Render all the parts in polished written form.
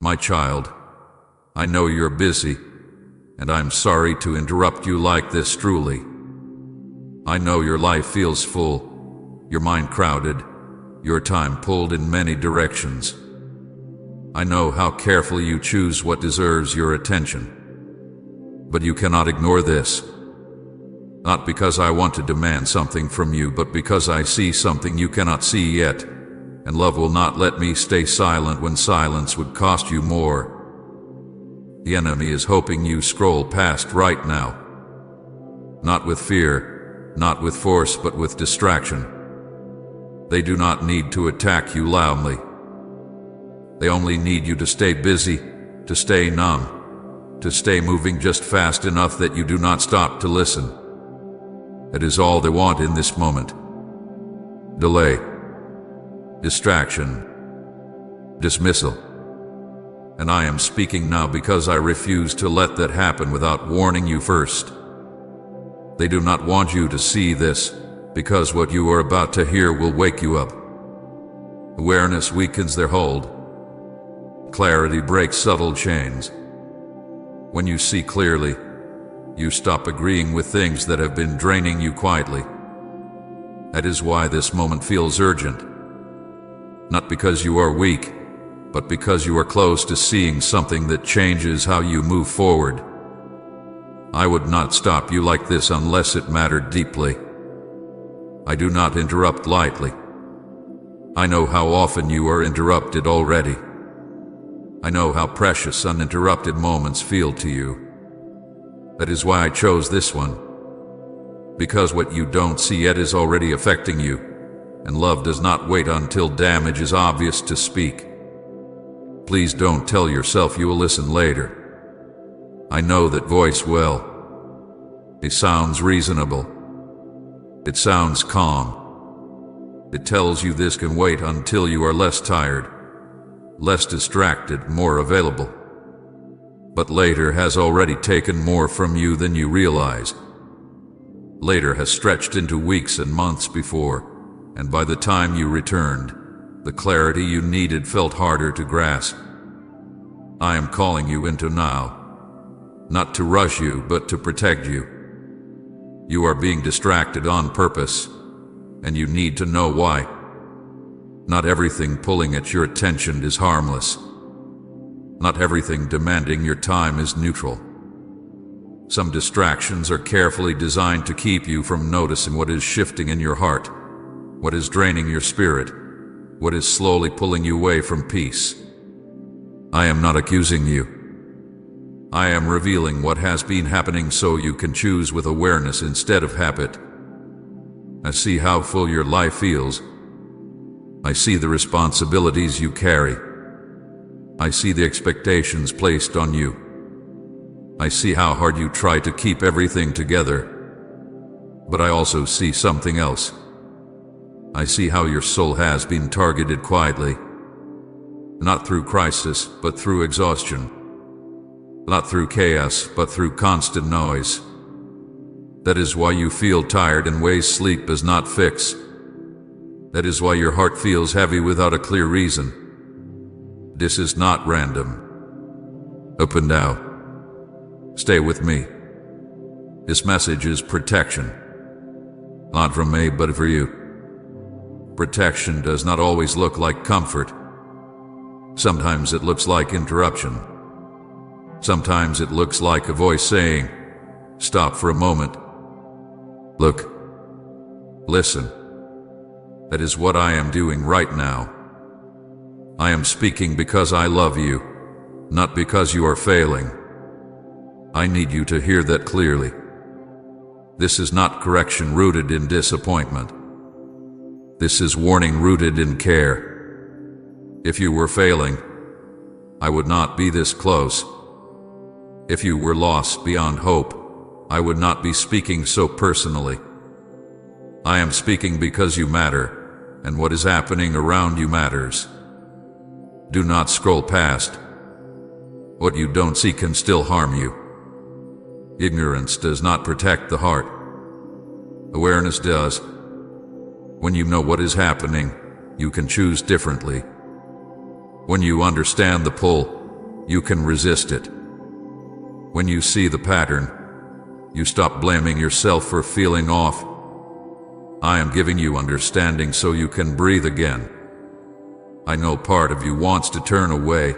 My child, I know you're busy, and I'm sorry to interrupt you like this truly. I know your life feels full, your mind crowded, your time pulled in many directions. I know how carefully you choose what deserves your attention. But you cannot ignore this. Not because I want to demand something from you, but because I see something you cannot see yet, and love will not let me stay silent when silence would cost you more. The enemy is hoping you scroll past right now. Not with fear, not with force, but with distraction. They do not need to attack you loudly. They only need you to stay busy, to stay numb, to stay moving just fast enough that you do not stop to listen. That is all they want in this moment. Delay, distraction, dismissal. And I am speaking now because I refuse to let that happen without warning you first. They do not want you to see this, because what you are about to hear will wake you up. Awareness weakens their hold. Clarity breaks subtle chains. When you see clearly, you stop agreeing with things that have been draining you quietly. That is why this moment feels urgent. Not because you are weak, but because you are close to seeing something that changes how you move forward. I would not stop you like this unless it mattered deeply. I do not interrupt lightly. I know how often you are interrupted already. I know how precious uninterrupted moments feel to you. That is why I chose this one. Because what you don't see yet is already affecting you, and love does not wait until damage is obvious to speak. Please don't tell yourself you will listen later. I know that voice well. It sounds reasonable. It sounds calm. It tells you this can wait until you are less tired, less distracted, more available. But later has already taken more from you than you realize. Later has stretched into weeks and months before, and by the time you returned, the clarity you needed felt harder to grasp. I am calling you into now, not to rush you, but to protect you. You are being distracted on purpose, and you need to know why. Not everything pulling at your attention is harmless. Not everything demanding your time is neutral. Some distractions are carefully designed to keep you from noticing what is shifting in your heart, what is draining your spirit, what is slowly pulling you away from peace. I am not accusing you. I am revealing what has been happening so you can choose with awareness instead of habit. I see how full your life feels. I see the responsibilities you carry. I see the expectations placed on you. I see how hard you try to keep everything together. But I also see something else. I see how your soul has been targeted quietly. Not through crisis, but through exhaustion. Not through chaos, but through constant noise. That is why you feel tired in ways sleep does not fix. That is why your heart feels heavy without a clear reason. This is not random. Up and down. Stay with me. This message is protection. Not from me, but for you. Protection does not always look like comfort. Sometimes it looks like interruption. Sometimes it looks like a voice saying, "Stop for a moment. Look. Listen." That is what I am doing right now. I am speaking because I love you, not because you are failing. I need you to hear that clearly. This is not correction rooted in disappointment. This is warning rooted in care. If you were failing, I would not be this close. If you were lost beyond hope, I would not be speaking so personally. I am speaking because you matter, and what is happening around you matters. Do not scroll past. What you don't see can still harm you. Ignorance does not protect the heart. Awareness does. When you know what is happening, you can choose differently. When you understand the pull, you can resist it. When you see the pattern, you stop blaming yourself for feeling off. I am giving you understanding so you can breathe again. I know part of you wants to turn away,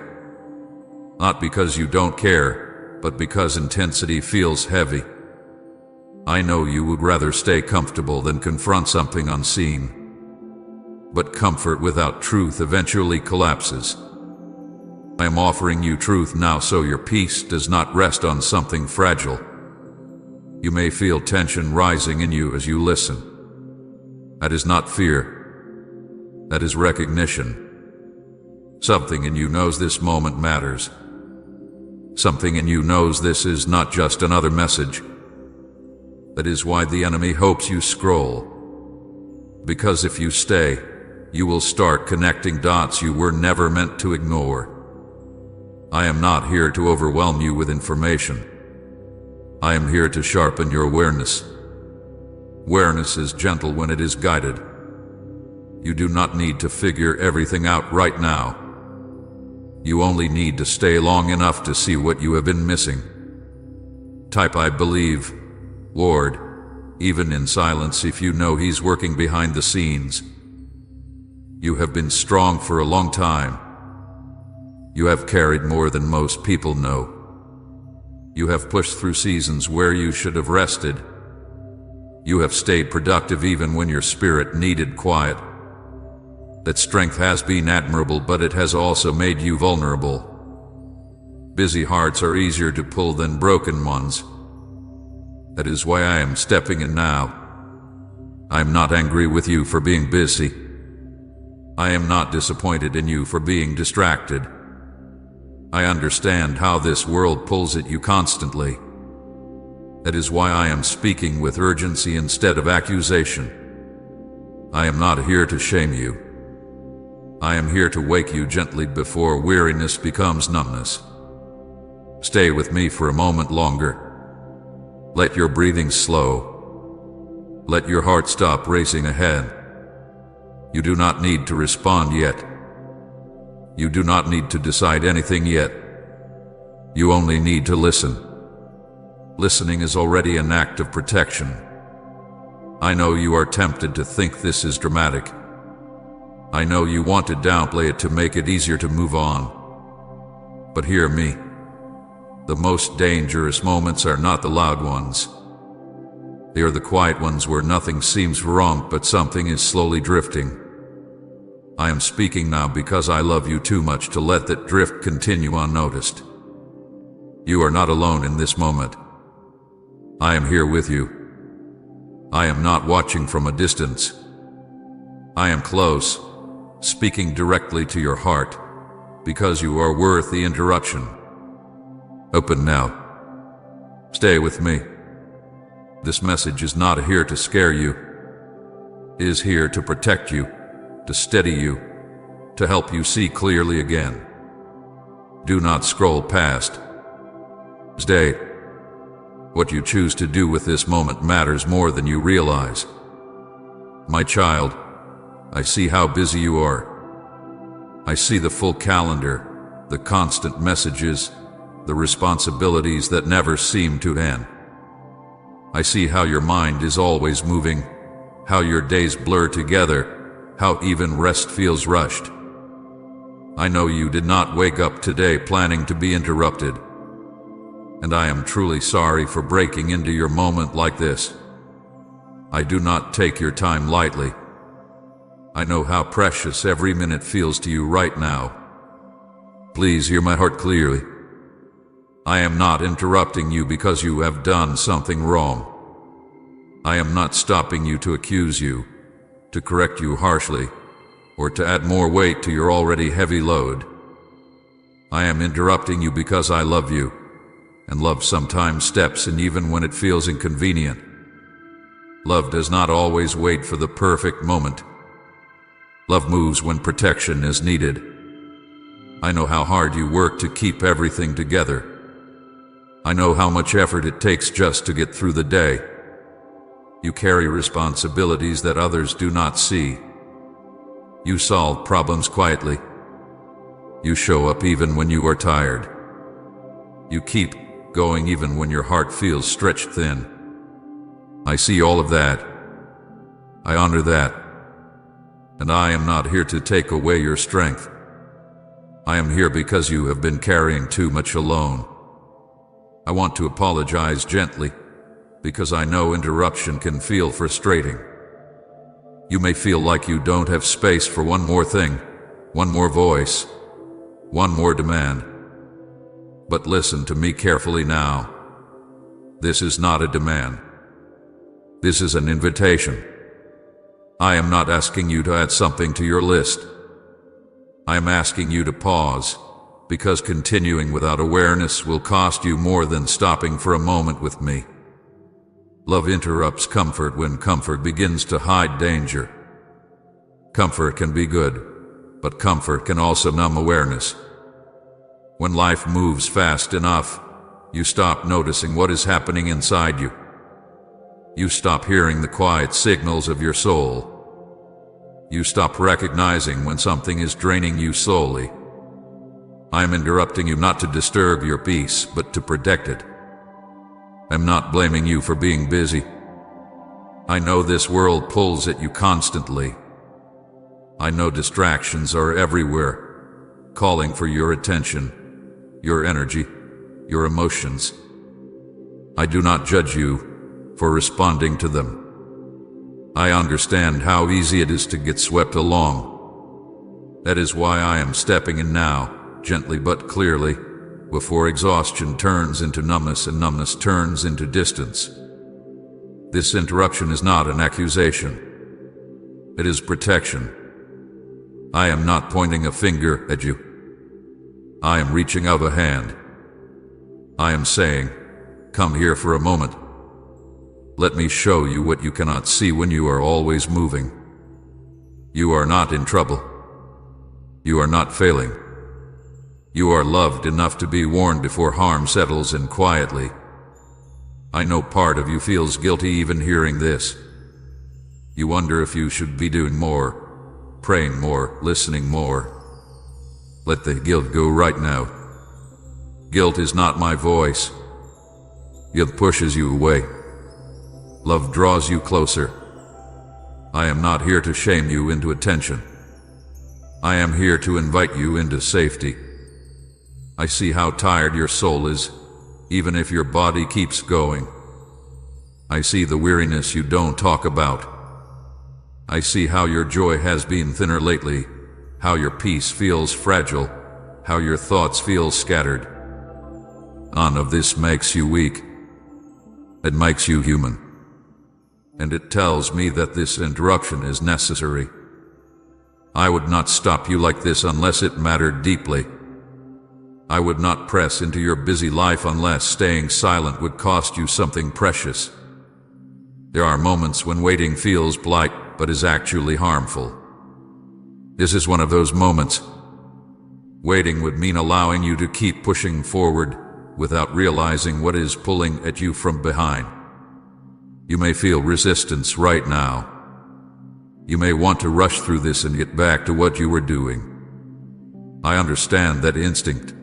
not because you don't care, but because intensity feels heavy. I know you would rather stay comfortable than confront something unseen. But comfort without truth eventually collapses. I am offering you truth now so your peace does not rest on something fragile. You may feel tension rising in you as you listen. That is not fear. That is recognition. Something in you knows this moment matters. Something in you knows this is not just another message. That is why the enemy hopes you scroll. Because if you stay, you will start connecting dots you were never meant to ignore. I am not here to overwhelm you with information. I am here to sharpen your awareness. Awareness is gentle when it is guided. You do not need to figure everything out right now. You only need to stay long enough to see what you have been missing. Type I believe, Lord, even in silence if you know He's working behind the scenes. You have been strong for a long time. You have carried more than most people know. You have pushed through seasons where you should have rested. You have stayed productive even when your spirit needed quiet. That strength has been admirable, but it has also made you vulnerable. Busy hearts are easier to pull than broken ones. That is why I am stepping in now. I am not angry with you for being busy. I am not disappointed in you for being distracted. I understand how this world pulls at you constantly. That is why I am speaking with urgency instead of accusation. I am not here to shame you. I am here to wake you gently before weariness becomes numbness. Stay with me for a moment longer. Let your breathing slow. Let your heart stop racing ahead. You do not need to respond yet. You do not need to decide anything yet. You only need to listen. Listening is already an act of protection. I know you are tempted to think this is dramatic. I know you want to downplay it to make it easier to move on. But hear me. The most dangerous moments are not the loud ones. They are the quiet ones where nothing seems wrong but something is slowly drifting. I am speaking now because I love you too much to let that drift continue unnoticed. You are not alone in this moment. I am here with you. I am not watching from a distance. I am close, speaking directly to your heart, because you are worth the interruption. Open now. Stay with me. This message is not here to scare you. It is here to protect you, to steady you, to help you see clearly again. Do not scroll past. Stay. What you choose to do with this moment matters more than you realize. My child, I see how busy you are. I see the full calendar, the constant messages, the responsibilities that never seem to end. I see how your mind is always moving, how your days blur together, how even rest feels rushed. I know you did not wake up today planning to be interrupted, and I am truly sorry for breaking into your moment like this. I do not take your time lightly. I know how precious every minute feels to you right now. Please hear my heart clearly. I am not interrupting you because you have done something wrong. I am not stopping you to accuse you, to correct you harshly, or to add more weight to your already heavy load. I am interrupting you because I love you, and love sometimes steps in even when it feels inconvenient. Love does not always wait for the perfect moment. Love moves when protection is needed. I know how hard you work to keep everything together. I know how much effort it takes just to get through the day. You carry responsibilities that others do not see. You solve problems quietly. You show up even when you are tired. You keep going even when your heart feels stretched thin. I see all of that. I honor that. And I am not here to take away your strength. I am here because you have been carrying too much alone. I want to apologize gently, because I know interruption can feel frustrating. You may feel like you don't have space for one more thing, one more voice, one more demand. But listen to me carefully now. This is not a demand. This is an invitation. I am not asking you to add something to your list. I am asking you to pause, because continuing without awareness will cost you more than stopping for a moment with me. Love interrupts comfort when comfort begins to hide danger. Comfort can be good, but comfort can also numb awareness. When life moves fast enough, you stop noticing what is happening inside you. You stop hearing the quiet signals of your soul. You stop recognizing when something is draining you slowly. I am interrupting you not to disturb your peace, but to protect it. I'm not blaming you for being busy. I know this world pulls at you constantly. I know distractions are everywhere, calling for your attention, your energy, your emotions. I do not judge you for responding to them. I understand how easy it is to get swept along. That is why I am stepping in now, gently but clearly, before exhaustion turns into numbness and numbness turns into distance. This interruption is not an accusation. It is protection. I am not pointing a finger at you. I am reaching out a hand. I am saying, come here for a moment. Let me show you what you cannot see when you are always moving. You are not in trouble. You are not failing. You are loved enough to be warned before harm settles in quietly. I know part of you feels guilty even hearing this. You wonder if you should be doing more, praying more, listening more. Let the guilt go right now. Guilt is not my voice. Guilt pushes you away. Love draws you closer. I am not here to shame you into attention. I am here to invite you into safety. I see how tired your soul is, even if your body keeps going. I see the weariness you don't talk about. I see how your joy has been thinner lately, how your peace feels fragile, how your thoughts feel scattered. None of this makes you weak. It makes you human. And it tells me that this interruption is necessary. I would not stop you like this unless it mattered deeply. I would not press into your busy life unless staying silent would cost you something precious. There are moments when waiting feels polite but is actually harmful. This is one of those moments. Waiting would mean allowing you to keep pushing forward without realizing what is pulling at you from behind. You may feel resistance right now. You may want to rush through this and get back to what you were doing. I understand that instinct.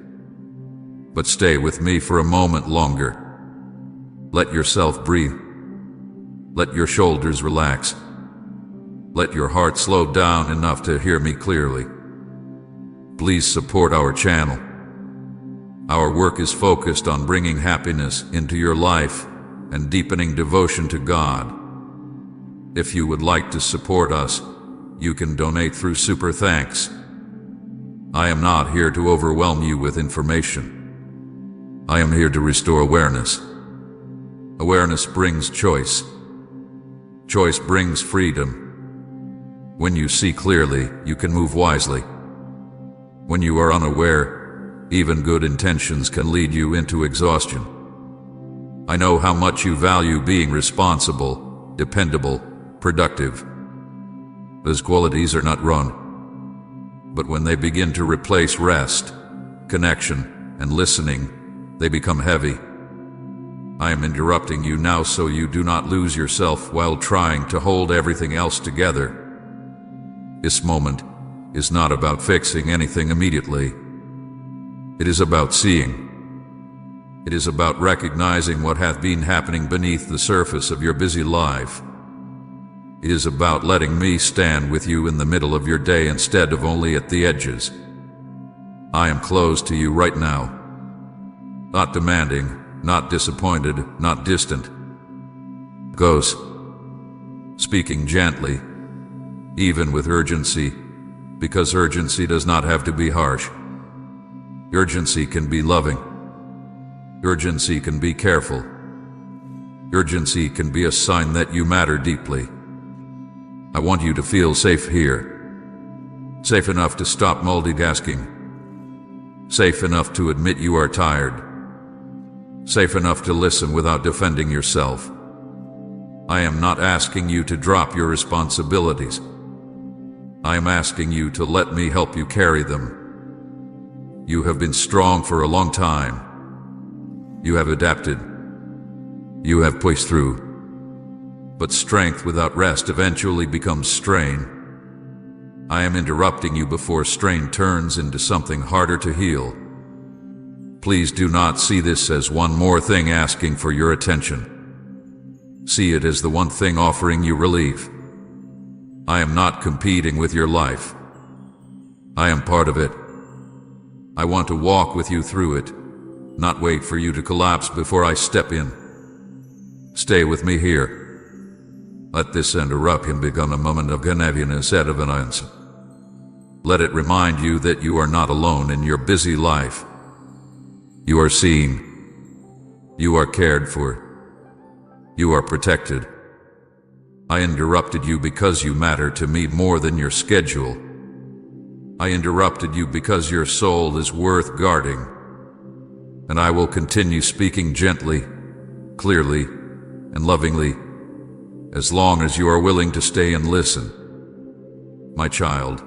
But stay with me for a moment longer. Let yourself breathe. Let your shoulders relax. Let your heart slow down enough to hear me clearly. Please support our channel. Our work is focused on bringing happiness into your life and deepening devotion to God. If you would like to support us, you can donate through Super Thanks. I am not here to overwhelm you with information. I am here to restore awareness. Awareness brings choice. Choice brings freedom. When you see clearly, you can move wisely. When you are unaware, even good intentions can lead you into exhaustion. I know how much you value being responsible, dependable, productive. Those qualities are not wrong. But when they begin to replace rest, connection, and listening, they become heavy. I am interrupting you now so you do not lose yourself while trying to hold everything else together. This moment is not about fixing anything immediately. It is about seeing. It is about recognizing what hath been happening beneath the surface of your busy life. It is about letting me stand with you in the middle of your day instead of only at the edges. I am close to you right now. Not demanding, not disappointed, not distant. Close. Speaking gently, even with urgency, because urgency does not have to be harsh. Urgency can be loving. Urgency can be careful. Urgency can be a sign that you matter deeply. I want you to feel safe here. Safe enough to stop multitasking. Safe enough to admit you are tired. Safe enough to listen without defending yourself. I am not asking you to drop your responsibilities. I am asking you to let me help you carry them. You have been strong for a long time. You have adapted. You have pushed through. But strength without rest eventually becomes strain. I am interrupting you before strain turns into something harder to heal. Please do not see this as one more thing asking for your attention. See it as the one thing offering you relief. I am not competing with your life. I am part of it. I want to walk with you through it, not wait for you to collapse before I step in. Stay with me here. Let this interruption become a moment of heaviness out of an answer. Let it remind you that you are not alone in your busy life. You are seen. You are cared for. You are protected. I interrupted you because you matter to me more than your schedule. I interrupted you because your soul is worth guarding. And I will continue speaking gently, clearly, and lovingly, as long as you are willing to stay and listen. My child,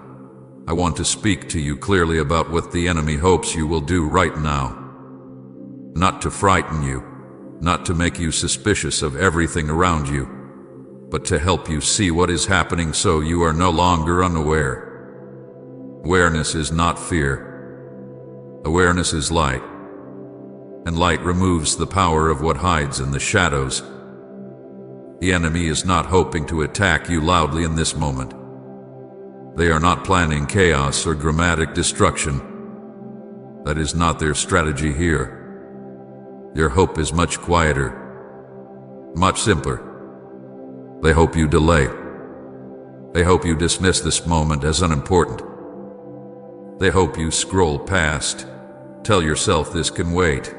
I want to speak to you clearly about what the enemy hopes you will do right now. Not to frighten you, not to make you suspicious of everything around you, but to help you see what is happening so you are no longer unaware. Awareness is not fear. Awareness is light. And light removes the power of what hides in the shadows. The enemy is not hoping to attack you loudly in this moment. They are not planning chaos or dramatic destruction. That is not their strategy here. Their hope is much quieter, much simpler. They hope you delay. They hope you dismiss this moment as unimportant. They hope you scroll past, tell yourself this can wait,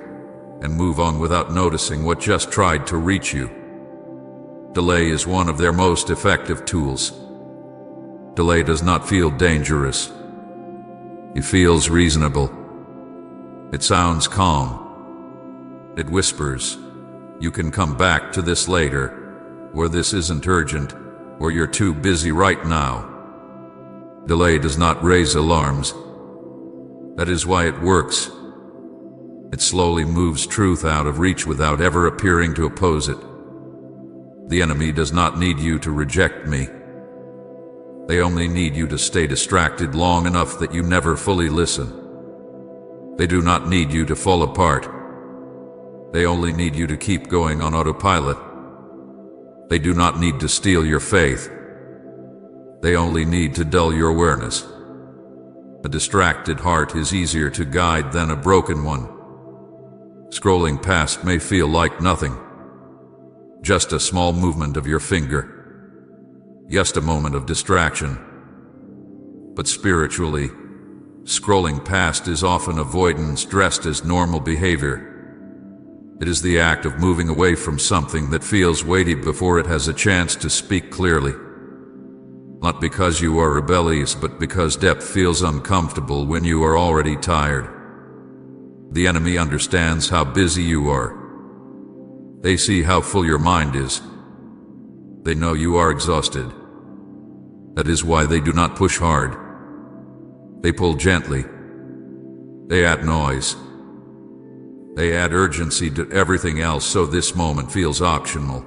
and move on without noticing what just tried to reach you. Delay is one of their most effective tools. Delay does not feel dangerous. It feels reasonable. It sounds calm. It whispers, you can come back to this later, or this isn't urgent, or you're too busy right now. Delay does not raise alarms. That is why it works. It slowly moves truth out of reach without ever appearing to oppose it. The enemy does not need you to reject me. They only need you to stay distracted long enough that you never fully listen. They do not need you to fall apart. They only need you to keep going on autopilot. They do not need to steal your faith. They only need to dull your awareness. A distracted heart is easier to guide than a broken one. Scrolling past may feel like nothing. Just a small movement of your finger. Just a moment of distraction. But spiritually, scrolling past is often avoidance dressed as normal behavior. It is the act of moving away from something that feels weighty before it has a chance to speak clearly. Not because you are rebellious, but because depth feels uncomfortable when you are already tired. The enemy understands how busy you are. They see how full your mind is. They know you are exhausted. That is why they do not push hard. They pull gently. They add noise. They add urgency to everything else so this moment feels optional.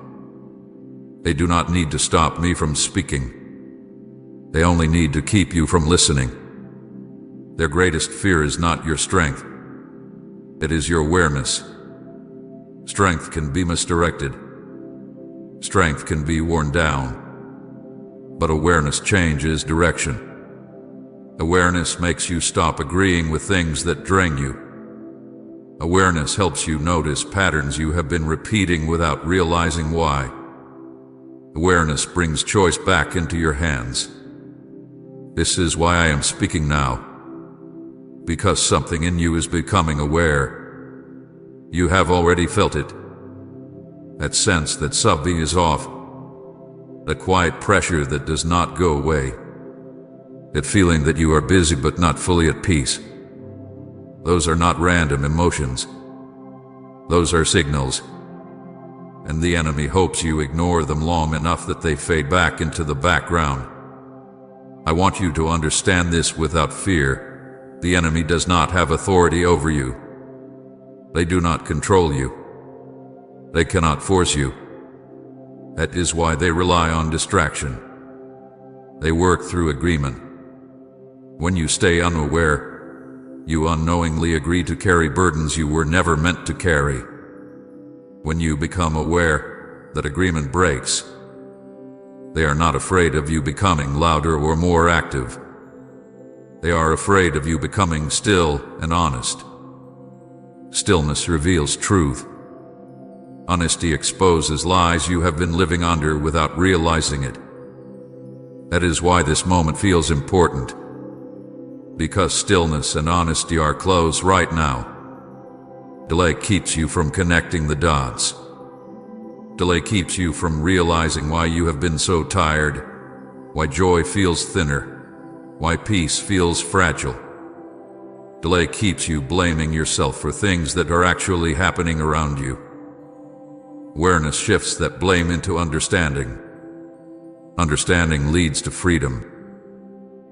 They do not need to stop me from speaking. They only need to keep you from listening. Their greatest fear is not your strength. It is your awareness. Strength can be misdirected. Strength can be worn down. But awareness changes direction. Awareness makes you stop agreeing with things that drain you. Awareness helps you notice patterns you have been repeating without realizing why. Awareness brings choice back into your hands. This is why I am speaking now. Because something in you is becoming aware. You have already felt it. That sense that something is off. That quiet pressure that does not go away. That feeling that you are busy but not fully at peace. Those are not random emotions. Those are signals. And the enemy hopes you ignore them long enough that they fade back into the background. I want you to understand this without fear. The enemy does not have authority over you. They do not control you. They cannot force you. That is why they rely on distraction. They work through agreement. When you stay unaware, you unknowingly agree to carry burdens you were never meant to carry. When you become aware, that agreement breaks. They are not afraid of you becoming louder or more active. They are afraid of you becoming still and honest. Stillness reveals truth. Honesty exposes lies you have been living under without realizing it. That is why this moment feels important. Because stillness and honesty are close right now. Delay keeps you from connecting the dots. Delay keeps you from realizing why you have been so tired, why joy feels thinner, why peace feels fragile. Delay keeps you blaming yourself for things that are actually happening around you. Awareness shifts that blame into understanding. Understanding leads to freedom.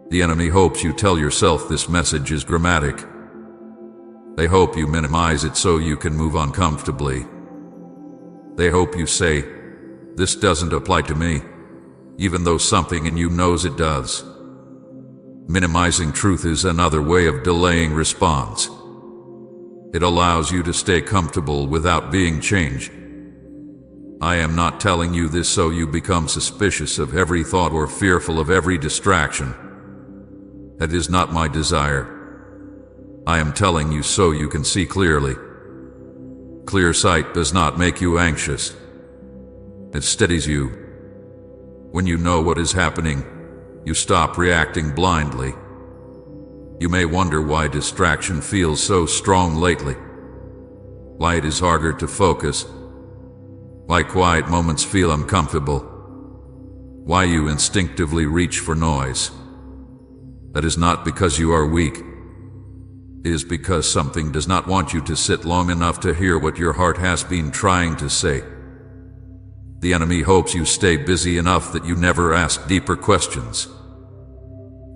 The enemy hopes you tell yourself this message is dramatic. They hope you minimize it so you can move on comfortably. They hope you say, "This doesn't apply to me," even though something in you knows it does. Minimizing truth is another way of delaying response. It allows you to stay comfortable without being changed. I am not telling you this so you become suspicious of every thought or fearful of every distraction. That is not my desire. I am telling you so you can see clearly. Clear sight does not make you anxious. It steadies you. When you know what is happening, you stop reacting blindly. You may wonder why distraction feels so strong lately. Why it is harder to focus. Why quiet moments feel uncomfortable. Why you instinctively reach for noise. That is not because you are weak. It is because something does not want you to sit long enough to hear what your heart has been trying to say. The enemy hopes you stay busy enough that you never ask deeper questions.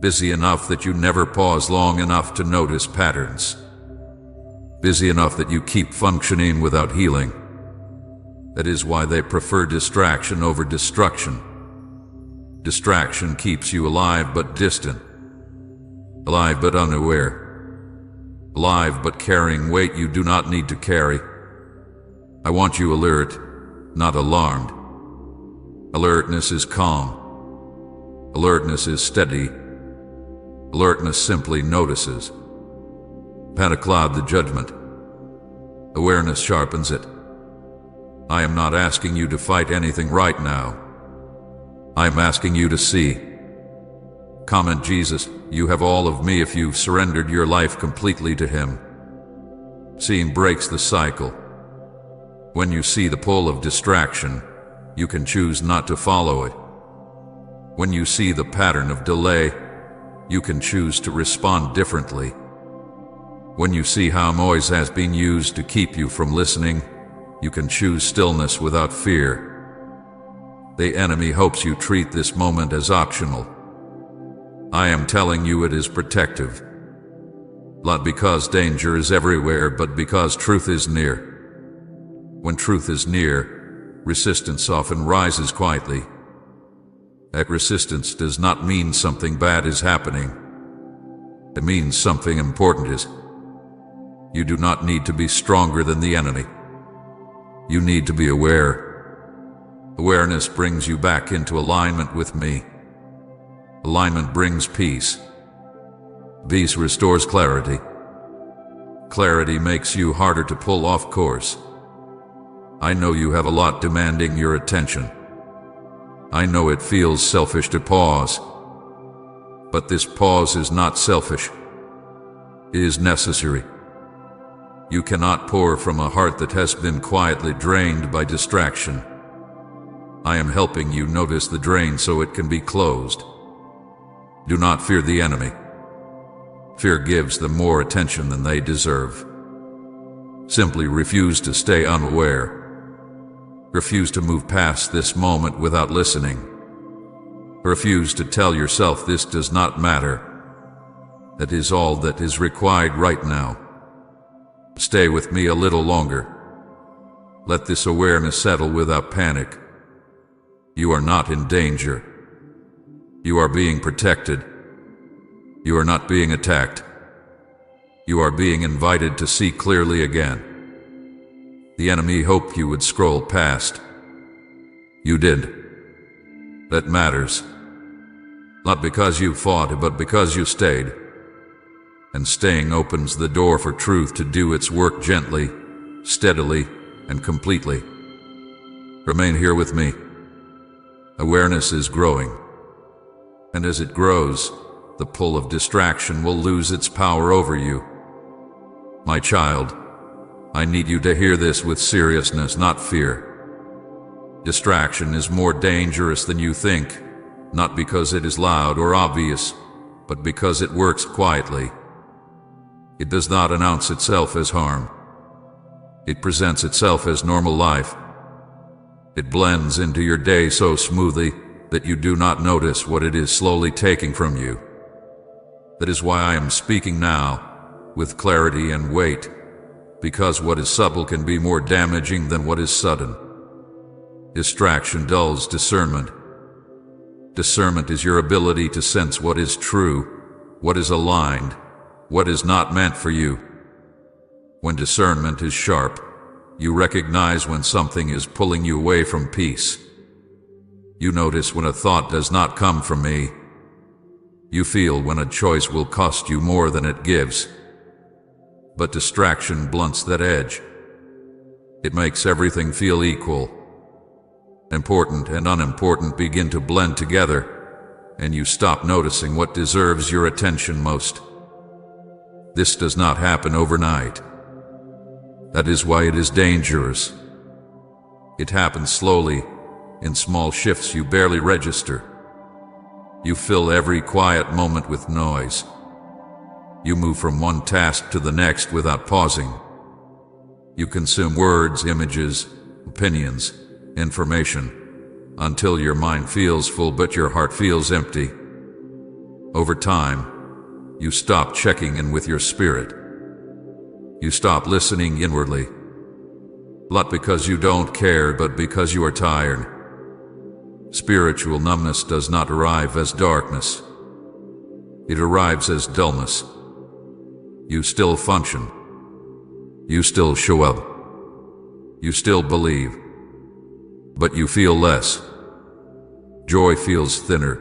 Busy enough that you never pause long enough to notice patterns. Busy enough that you keep functioning without healing. That is why they prefer distraction over destruction. Distraction keeps you alive but distant. Alive but unaware. Alive but carrying weight you do not need to carry. I want you alert, not alarmed. Alertness is calm. Alertness is steady. Alertness simply notices. Panic clouds the judgment. Awareness sharpens it. I am not asking you to fight anything right now. I am asking you to see. Comment Jesus, you have all of me if you've surrendered your life completely to Him. Seeing breaks the cycle. When you see the pull of distraction, you can choose not to follow it. When you see the pattern of delay, you can choose to respond differently. When you see how noise has been used to keep you from listening, you can choose stillness without fear. The enemy hopes you treat this moment as optional. I am telling you it is protective. Not because danger is everywhere, but because truth is near. When truth is near, resistance often rises quietly. That resistance does not mean something bad is happening. It means something important is. You do not need to be stronger than the enemy. You need to be aware. Awareness brings you back into alignment with me. Alignment brings peace. Peace restores clarity. Clarity makes you harder to pull off course. I know you have a lot demanding your attention. I know it feels selfish to pause. But this pause is not selfish. It is necessary. You cannot pour from a heart that has been quietly drained by distraction. I am helping you notice the drain so it can be closed. Do not fear the enemy. Fear gives them more attention than they deserve. Simply refuse to stay unaware. Refuse to move past this moment without listening. Refuse to tell yourself this does not matter. That is all that is required right now. Stay with me a little longer. Let this awareness settle without panic. You are not in danger. You are being protected. You are not being attacked. You are being invited to see clearly again. The enemy hoped you would scroll past. You did. That matters. Not because you fought, but because you stayed. And staying opens the door for truth to do its work gently, steadily, and completely. Remain here with me. Awareness is growing. And as it grows, the pull of distraction will lose its power over you. My child, I need you to hear this with seriousness, not fear. Distraction is more dangerous than you think, not because it is loud or obvious, but because it works quietly. It does not announce itself as harm. It presents itself as normal life. It blends into your day so smoothly that you do not notice what it is slowly taking from you. That is why I am speaking now, with clarity and weight, because what is subtle can be more damaging than what is sudden. Distraction dulls discernment. Discernment is your ability to sense what is true, what is aligned, what is not meant for you. When discernment is sharp, you recognize when something is pulling you away from peace. You notice when a thought does not come from me. You feel when a choice will cost you more than it gives. But distraction blunts that edge. It makes everything feel equal. Important and unimportant begin to blend together, and you stop noticing what deserves your attention most. This does not happen overnight. That is why it is dangerous. It happens slowly, in small shifts you barely register. You fill every quiet moment with noise. You move from one task to the next without pausing. You consume words, images, opinions, information, until your mind feels full but your heart feels empty. Over time, you stop checking in with your spirit. You stop listening inwardly. Not because you don't care, but because you are tired. Spiritual numbness does not arrive as darkness. It arrives as dullness. You still function. You still show up. You still believe. But you feel less. Joy feels thinner.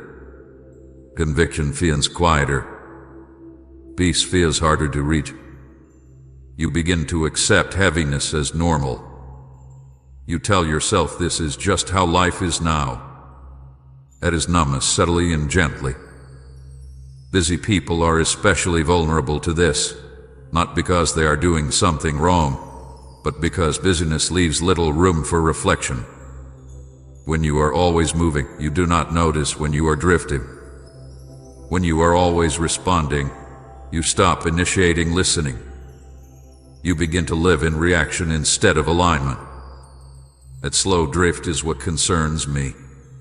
Conviction feels quieter. Peace feels harder to reach. You begin to accept heaviness as normal. You tell yourself this is just how life is now. That is numbness, subtly and gently. Busy people are especially vulnerable to this, not because they are doing something wrong, but because busyness leaves little room for reflection. When you are always moving, you do not notice when you are drifting. When you are always responding, you stop initiating listening. You begin to live in reaction instead of alignment. That slow drift is what concerns me,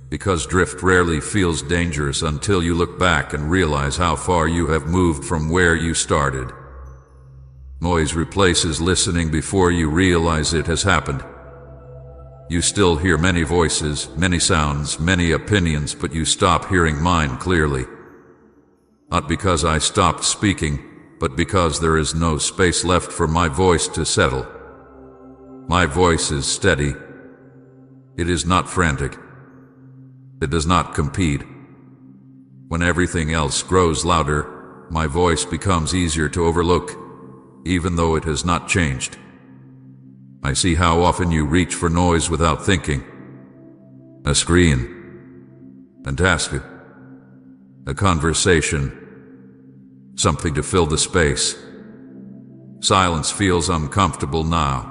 because drift rarely feels dangerous until you look back and realize how far you have moved from where you started. Noise replaces listening before you realize it has happened. You still hear many voices, many sounds, many opinions, but you stop hearing mine clearly. Not because I stopped speaking, but because there is no space left for my voice to settle. My voice is steady. It is not frantic. It does not compete. When everything else grows louder, my voice becomes easier to overlook, even though it has not changed. I see how often you reach for noise without thinking. A screen, a task, a conversation, something to fill the space. Silence feels uncomfortable now,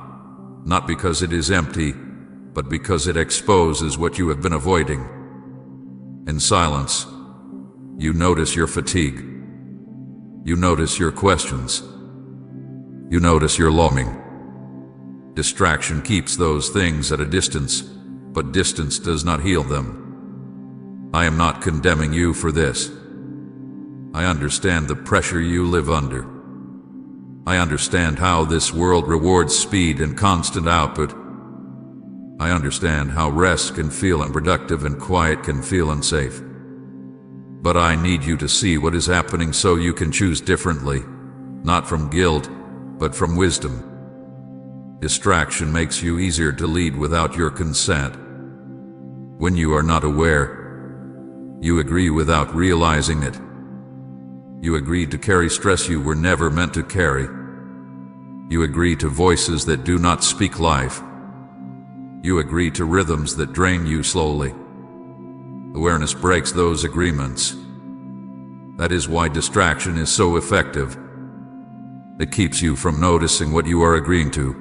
not because it is empty, but because it exposes what you have been avoiding. In silence, you notice your fatigue. You notice your questions. You notice your longing. Distraction keeps those things at a distance, but distance does not heal them. I am not condemning you for this. I understand the pressure you live under. I understand how this world rewards speed and constant output. I understand how rest can feel unproductive and quiet can feel unsafe. But I need you to see what is happening so you can choose differently, not from guilt, but from wisdom. Distraction makes you easier to lead without your consent. When you are not aware, you agree without realizing it. You agree to carry stress you were never meant to carry. You agree to voices that do not speak life. You agree to rhythms that drain you slowly. Awareness breaks those agreements. That is why distraction is so effective. It keeps you from noticing what you are agreeing to.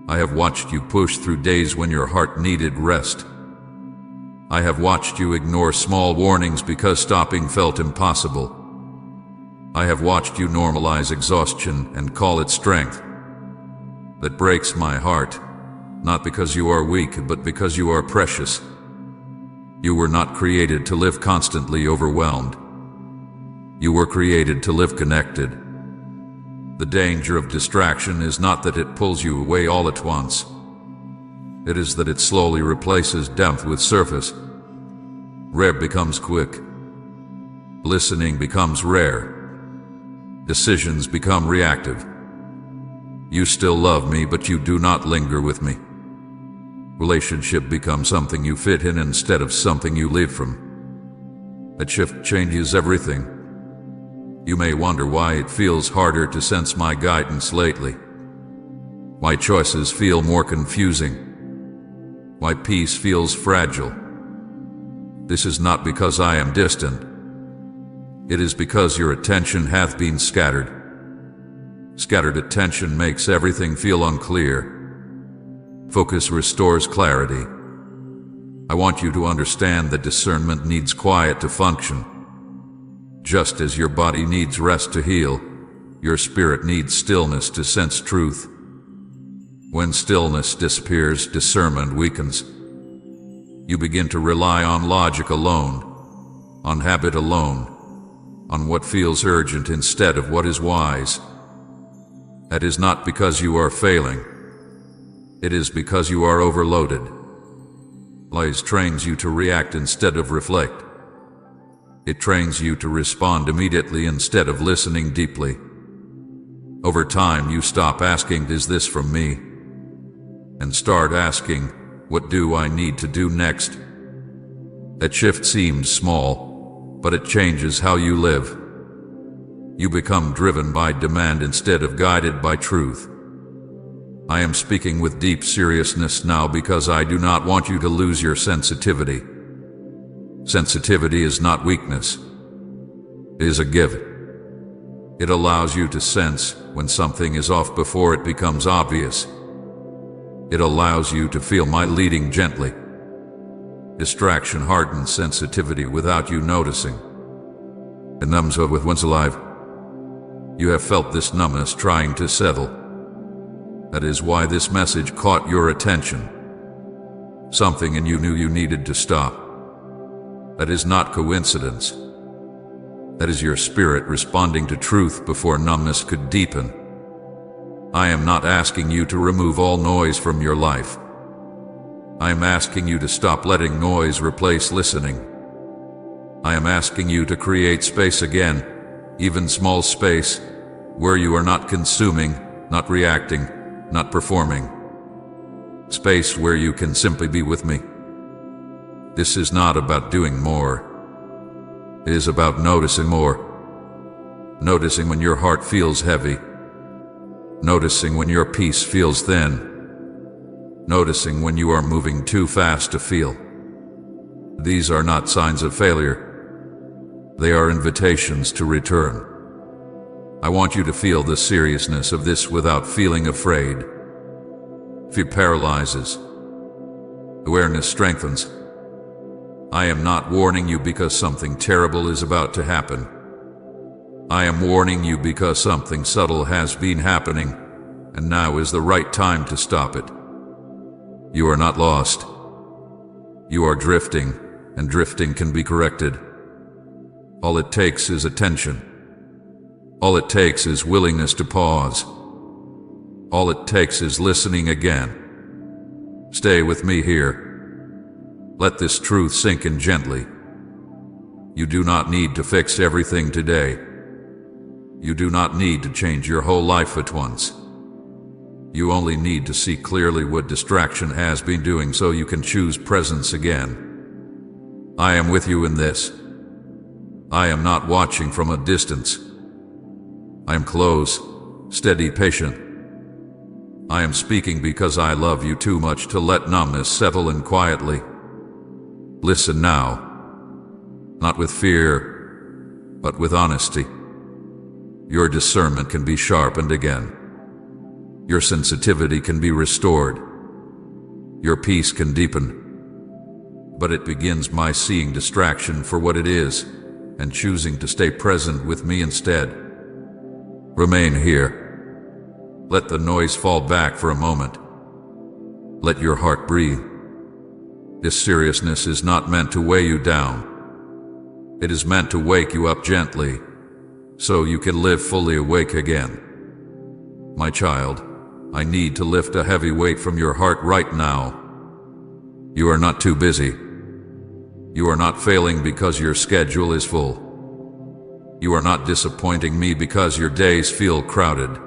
I have watched you push through days when your heart needed rest. I have watched you ignore small warnings because stopping felt impossible. I have watched you normalize exhaustion and call it strength. That breaks my heart, not because you are weak, but because you are precious. You were not created to live constantly overwhelmed. You were created to live connected. The danger of distraction is not that it pulls you away all at once. It is that it slowly replaces depth with surface. Rare becomes quick. Listening becomes rare. Decisions become reactive. You still love me, but you do not linger with me. Relationship becomes something you fit in instead of something you live from. That shift changes everything. You may wonder why it feels harder to sense my guidance lately. Why choices feel more confusing. Why peace feels fragile. This is not because I am distant. It is because your attention hath been scattered. Scattered attention makes everything feel unclear. Focus restores clarity. I want you to understand that discernment needs quiet to function. Just as your body needs rest to heal, your spirit needs stillness to sense truth. When stillness disappears, discernment weakens. You begin to rely on logic alone, on habit alone, on what feels urgent instead of what is wise. That is not because you are failing. It is because you are overloaded. Lies trains you to react instead of reflect. It trains you to respond immediately instead of listening deeply. Over time, you stop asking, "Is this from me?" and start asking, "What do I need to do next?" That shift seems small, but it changes how you live. You become driven by demand instead of guided by truth. I am speaking with deep seriousness now because I do not want you to lose your sensitivity. Sensitivity is not weakness. It is a gift. It allows you to sense when something is off before it becomes obvious. It allows you to feel my leading gently. Distraction hardens sensitivity without you noticing. It numbs with one's alive. You have felt this numbness trying to settle. That is why this message caught your attention. Something in you knew you needed to stop. That is not coincidence. That is your spirit responding to truth before numbness could deepen. I am not asking you to remove all noise from your life. I am asking you to stop letting noise replace listening. I am asking you to create space again, even small space, where you are not consuming, not reacting, not performing, Space where you can simply be with me. This is not about doing more. It is about noticing more. Noticing when your heart feels heavy. Noticing when your peace feels thin. Noticing when you are moving too fast to feel. These are not signs of failure. They are invitations to return. I want you to feel the seriousness of this without feeling afraid. Fear paralyzes. Awareness strengthens. I am not warning you because something terrible is about to happen. I am warning you because something subtle has been happening, and now is the right time to stop it. You are not lost. You are drifting, and drifting can be corrected. All it takes is attention. All it takes is willingness to pause. All it takes is listening again. Stay with me here. Let this truth sink in gently. You do not need to fix everything today. You do not need to change your whole life at once. You only need to see clearly what distraction has been doing so you can choose presence again. I am with you in this. I am not watching from a distance. I am close, steady, patient. I am speaking because I love you too much to let numbness settle in quietly. Listen now, not with fear, but with honesty. Your discernment can be sharpened again. Your sensitivity can be restored. Your peace can deepen. But it begins by seeing distraction for what it is and choosing to stay present with me instead. Remain here. Let the noise fall back for a moment. Let your heart breathe. This seriousness is not meant to weigh you down. It is meant to wake you up gently, so you can live fully awake again. My child, I need to lift a heavy weight from your heart right now. You are not too busy. You are not failing because your schedule is full. You are not disappointing me because your days feel crowded.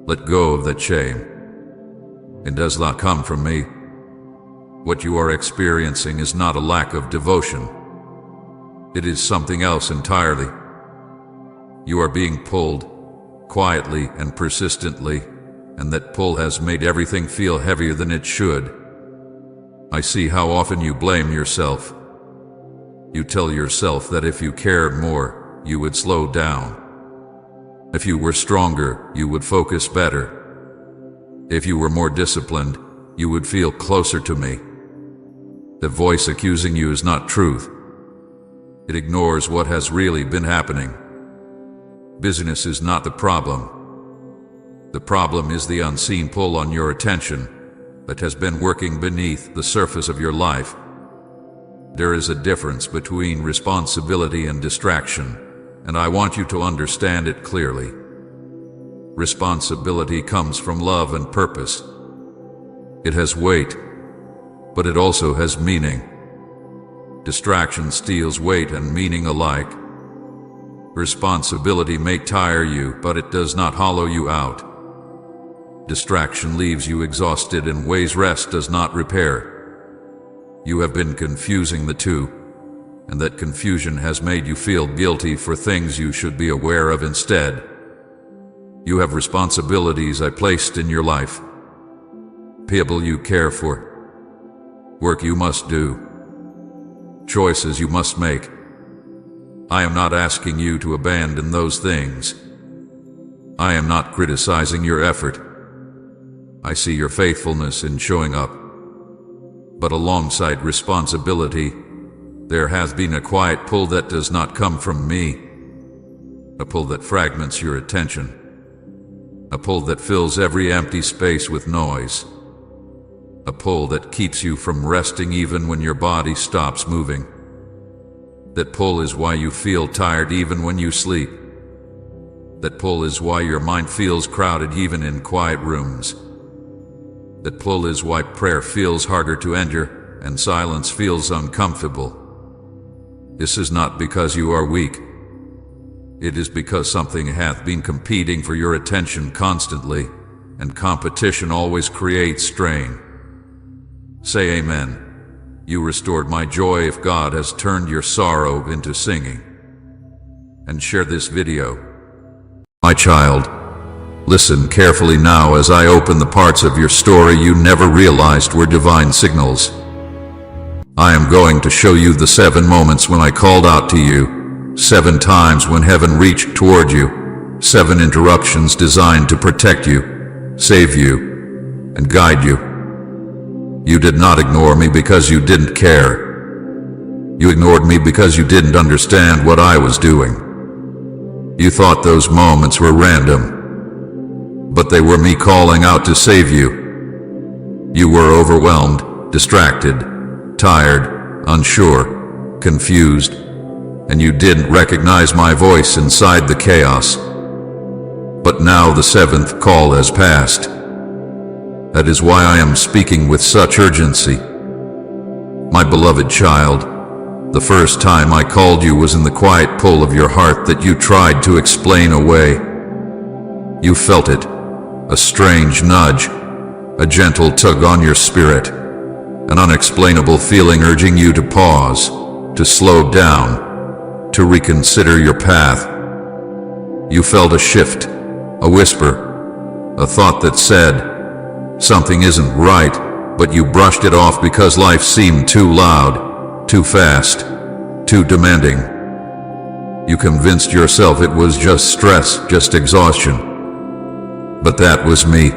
Let go of that shame. It does not come from me. What you are experiencing is not a lack of devotion. It is something else entirely. You are being pulled, quietly and persistently, and that pull has made everything feel heavier than it should. I see how often you blame yourself. You tell yourself that if you cared more, you would slow down. If you were stronger, you would focus better. If you were more disciplined, you would feel closer to me. The voice accusing you is not truth. It ignores what has really been happening. Busyness is not the problem. The problem is the unseen pull on your attention that has been working beneath the surface of your life. There is a difference between responsibility and distraction, and I want you to understand it clearly. Responsibility comes from love and purpose. It has weight, but it also has meaning. Distraction steals weight and meaning alike. Responsibility may tire you, but it does not hollow you out. Distraction leaves you exhausted in ways rest does not repair. You have been confusing the two, and that confusion has made you feel guilty for things you should be aware of instead. You have responsibilities I placed in your life. People you care for. Work you must do. Choices you must make. I am not asking you to abandon those things. I am not criticizing your effort. I see your faithfulness in showing up. But alongside responsibility, there has been a quiet pull that does not come from me. A pull that fragments your attention. A pull that fills every empty space with noise. A pull that keeps you from resting even when your body stops moving. That pull is why you feel tired even when you sleep. That pull is why your mind feels crowded even in quiet rooms. That pull is why prayer feels harder to enter and silence feels uncomfortable. This is not because you are weak. It is because something hath been competing for your attention constantly, and competition always creates strain. Say amen. You restored my joy if God has turned your sorrow into singing. And share this video. My child, listen carefully now as I open the parts of your story you never realized were divine signals. I am going to show you the 7 moments when I called out to you, 7 times when heaven reached toward you, 7 interruptions designed to protect you, save you, and guide you. You did not ignore me because you didn't care. You ignored me because you didn't understand what I was doing. You thought those moments were random, but they were me calling out to save you. You were overwhelmed, distracted, tired, unsure, confused, and you didn't recognize my voice inside the chaos. But now the 7th call has passed. That is why I am speaking with such urgency. My beloved child, the first time I called you was in the quiet pull of your heart that you tried to explain away. You felt it, a strange nudge, a gentle tug on your spirit, an unexplainable feeling urging you to pause, to slow down, to reconsider your path. You felt a shift, a whisper, a thought that said, something isn't right, but you brushed it off because life seemed too loud, too fast, too demanding. You convinced yourself it was just stress, just exhaustion. But that was me.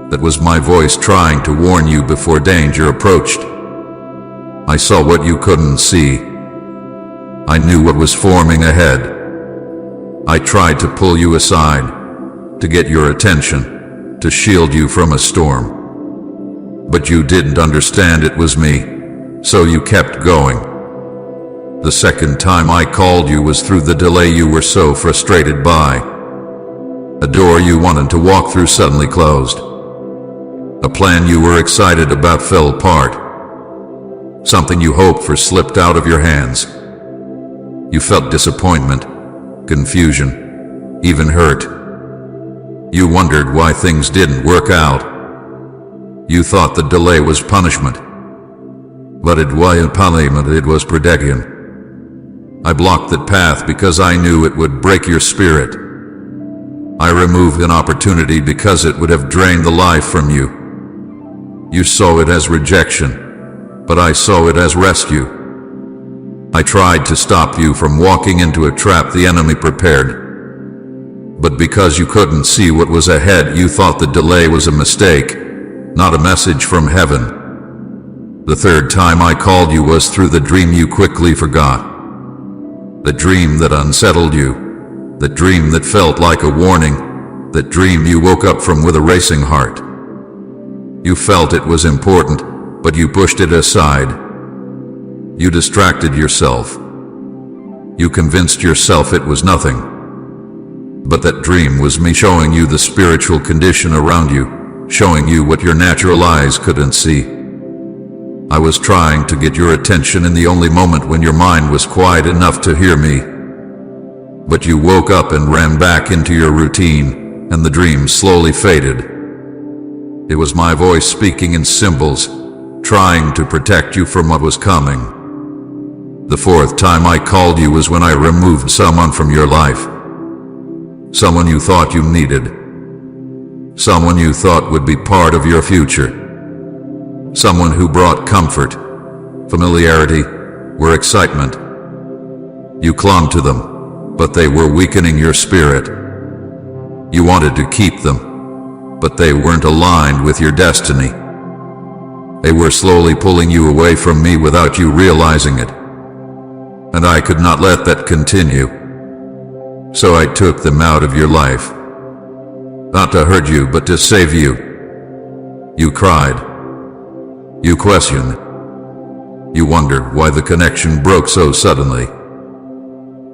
That was my voice trying to warn you before danger approached. I saw what you couldn't see. I knew what was forming ahead. I tried to pull you aside, to get your attention, to shield you from a storm. But you didn't understand it was me, so you kept going. The second time I called you was through the delay you were so frustrated by. A door you wanted to walk through suddenly closed. A plan you were excited about fell apart. Something you hoped for slipped out of your hands. You felt disappointment, confusion, even hurt. You wondered why things didn't work out. You thought the delay was punishment. But it wasn't punishment, it was protection. I blocked that path because I knew it would break your spirit. I removed an opportunity because it would have drained the life from you. You saw it as rejection, but I saw it as rescue. I tried to stop you from walking into a trap the enemy prepared. But because you couldn't see what was ahead, you thought the delay was a mistake, not a message from heaven. The third time I called you was through the dream you quickly forgot. The dream that unsettled you, the dream that felt like a warning, that dream you woke up from with a racing heart. You felt it was important, but you pushed it aside. You distracted yourself. You convinced yourself it was nothing. But that dream was me showing you the spiritual condition around you, showing you what your natural eyes couldn't see. I was trying to get your attention in the only moment when your mind was quiet enough to hear me. But you woke up and ran back into your routine, and the dream slowly faded. It was my voice speaking in symbols, trying to protect you from what was coming. The fourth time I called you was when I removed someone from your life. Someone you thought you needed. Someone you thought would be part of your future. Someone who brought comfort, familiarity, or excitement. You clung to them, but they were weakening your spirit. You wanted to keep them, but they weren't aligned with your destiny. They were slowly pulling you away from me without you realizing it. And I could not let that continue. So I took them out of your life. Not to hurt you, but to save you. You cried. You questioned. You wondered why the connection broke so suddenly.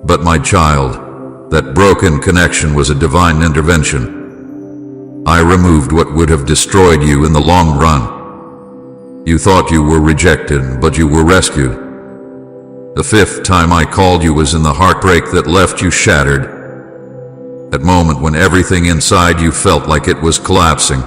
But my child, that broken connection was a divine intervention. I removed what would have destroyed you in the long run. You thought you were rejected, but you were rescued. The fifth time I called you was in the heartbreak that left you shattered. That moment when everything inside you felt like it was collapsing.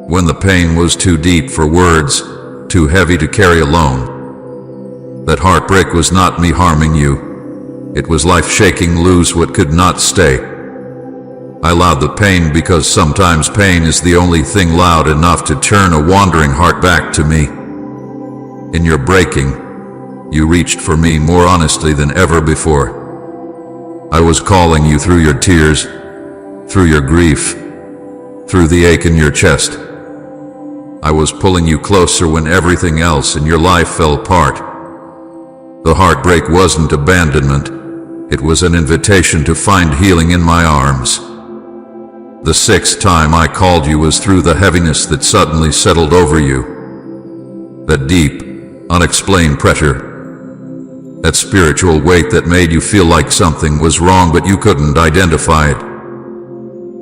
when the pain was too deep for words, too heavy to carry alone. That heartbreak was not me harming you. It was life shaking loose what could not stay. I allowed the pain because sometimes pain is the only thing loud enough to turn a wandering heart back to me. In your breaking, you reached for me more honestly than ever before. I was calling you through your tears, through your grief, through the ache in your chest. I was pulling you closer when everything else in your life fell apart. The heartbreak wasn't abandonment. It was an invitation to find healing in my arms. The sixth time I called you was through the heaviness that suddenly settled over you. That deep, unexplained pressure. That spiritual weight that made you feel like something was wrong but you couldn't identify it.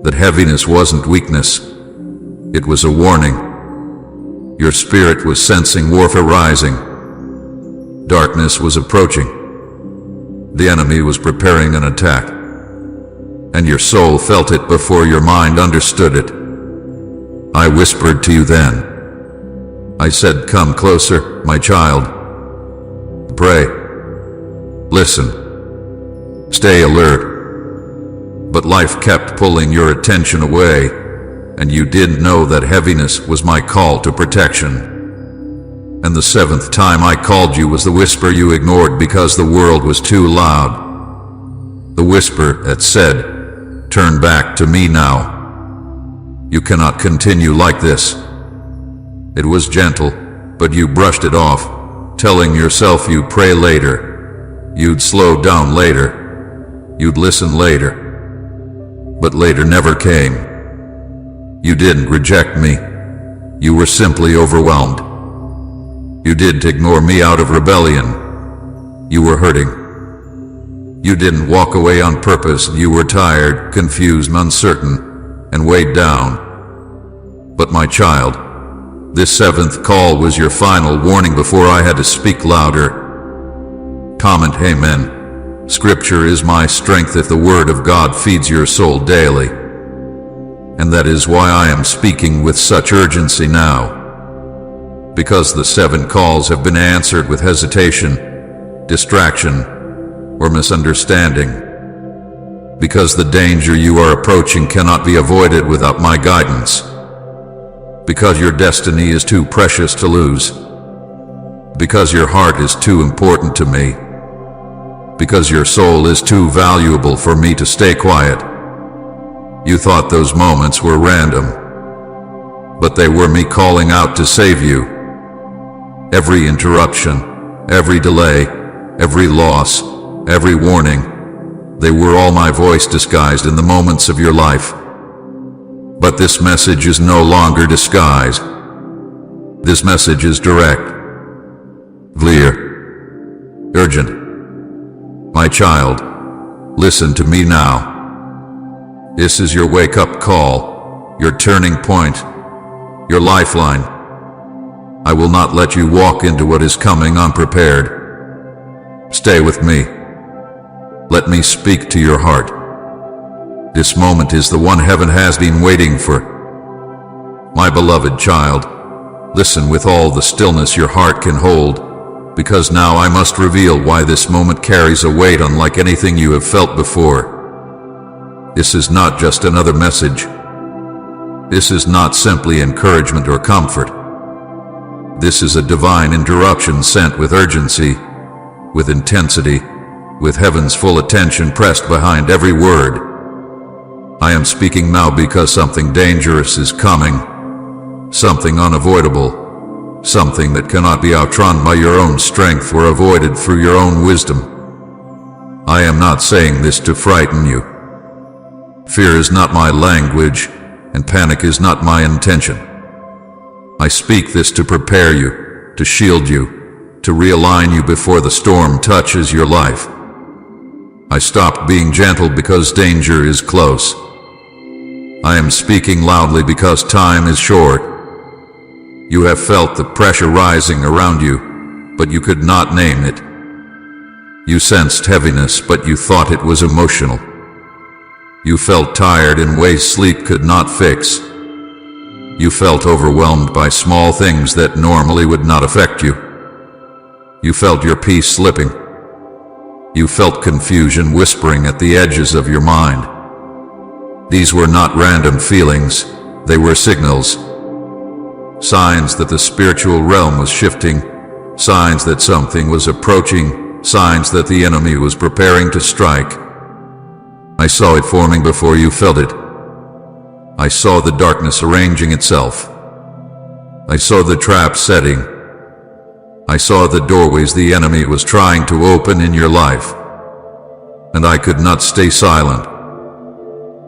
That heaviness wasn't weakness. It was a warning. Your spirit was sensing warfare rising. Darkness was approaching. The enemy was preparing an attack. And your soul felt it before your mind understood it. I whispered to you then. I said, "Come closer, my child. Pray. Listen. Stay alert." But life kept pulling your attention away, and you didn't know that heaviness was my call to protection. And the seventh time I called you was the whisper you ignored because the world was too loud. The whisper that said, "Turn back to me now. You cannot continue like this." It was gentle, but you brushed it off, telling yourself you'd pray later, you'd slow down later, you'd listen later. But later never came. You didn't reject me. You were simply overwhelmed. You didn't ignore me out of rebellion. You were hurting. You didn't walk away on purpose. You were tired, confused, uncertain, and weighed down. But my child, this seventh call was your final warning before I had to speak louder. Comment Amen. Scripture is my strength if the Word of God feeds your soul daily. And that is why I am speaking with such urgency now. Because the 7 calls have been answered with hesitation, distraction, or misunderstanding. Because the danger you are approaching cannot be avoided without my guidance. Because your destiny is too precious to lose. Because your heart is too important to me. Because your soul is too valuable for me to stay quiet. You thought those moments were random, but they were me calling out to save you. Every interruption, every delay, every loss, every warning, they were all my voice disguised in the moments of your life. But this message is no longer disguised. This message is direct, clear, urgent. My child, listen to me now. This is your wake-up call, your turning point, your lifeline. I will not let you walk into what is coming unprepared. Stay with me. Let me speak to your heart. This moment is the one heaven has been waiting for. My beloved child, listen with all the stillness your heart can hold, because now I must reveal why this moment carries a weight unlike anything you have felt before. This is not just another message. This is not simply encouragement or comfort. This is a divine interruption sent with urgency, with intensity, with heaven's full attention pressed behind every word. I am speaking now because something dangerous is coming, something unavoidable, something that cannot be outrun by your own strength or avoided through your own wisdom. I am not saying this to frighten you. Fear is not my language, and panic is not my intention. I speak this to prepare you, to shield you, to realign you before the storm touches your life. I stopped being gentle because danger is close. I am speaking loudly because time is short. You have felt the pressure rising around you, but you could not name it. You sensed heaviness, but you thought it was emotional. You felt tired in ways sleep could not fix. You felt overwhelmed by small things that normally would not affect you. You felt your peace slipping. You felt confusion whispering at the edges of your mind. These were not random feelings, they were signals. Signs that the spiritual realm was shifting, signs that something was approaching, signs that the enemy was preparing to strike. I saw it forming before you felt it. I saw the darkness arranging itself. I saw the traps setting. I saw the doorways the enemy was trying to open in your life. And I could not stay silent.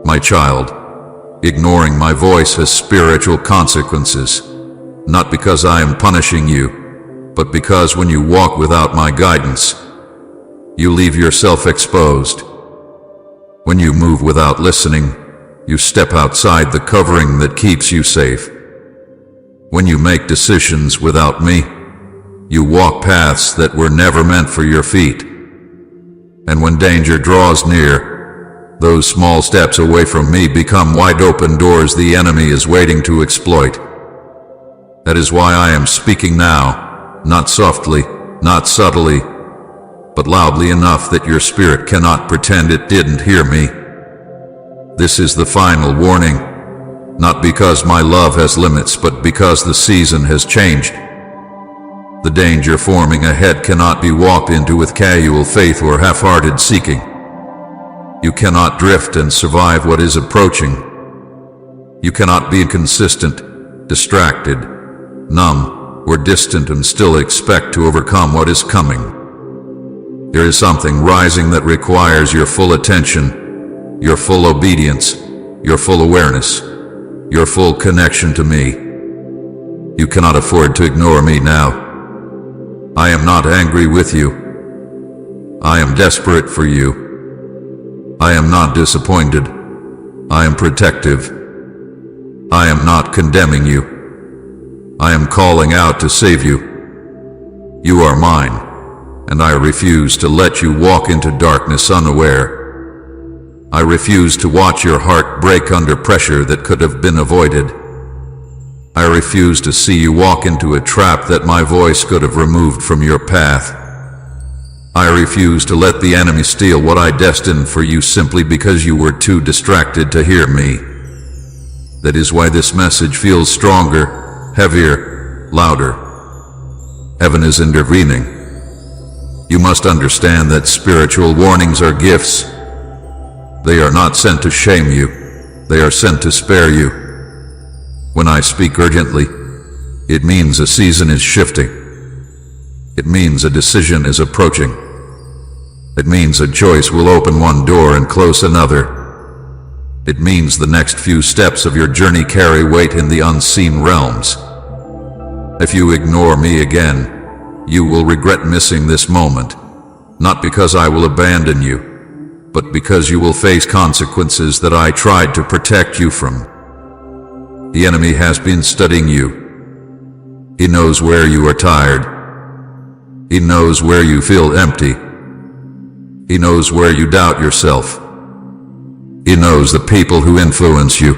My child, ignoring my voice has spiritual consequences, not because I am punishing you, but because when you walk without my guidance, you leave yourself exposed. When you move without listening, you step outside the covering that keeps you safe. When you make decisions without me, you walk paths that were never meant for your feet. And when danger draws near, those small steps away from me become wide open doors the enemy is waiting to exploit. That is why I am speaking now, not softly, not subtly, but loudly enough that your spirit cannot pretend it didn't hear me. This is the final warning, not because my love has limits, but because the season has changed. The danger forming ahead cannot be walked into with casual faith or half-hearted seeking. You cannot drift and survive what is approaching. You cannot be inconsistent, distracted, numb, or distant and still expect to overcome what is coming. There is something rising that requires your full attention, your full obedience, your full awareness, your full connection to me. You cannot afford to ignore me now. I am not angry with you. I am desperate for you. I am not disappointed. I am protective. I am not condemning you. I am calling out to save you. You are mine, and I refuse to let you walk into darkness unaware. I refuse to watch your heart break under pressure that could have been avoided. I refuse to see you walk into a trap that my voice could have removed from your path. I refuse to let the enemy steal what I destined for you simply because you were too distracted to hear me. That is why this message feels stronger, heavier, louder. Heaven is intervening. You must understand that spiritual warnings are gifts. They are not sent to shame you. They are sent to spare you. When I speak urgently, it means a season is shifting. It means a decision is approaching. It means a choice will open one door and close another. It means the next few steps of your journey carry weight in the unseen realms. If you ignore me again, you will regret missing this moment, not because I will abandon you, but because you will face consequences that I tried to protect you from. The enemy has been studying you. He knows where you are tired. He knows where you feel empty. He knows where you doubt yourself. He knows the people who influence you.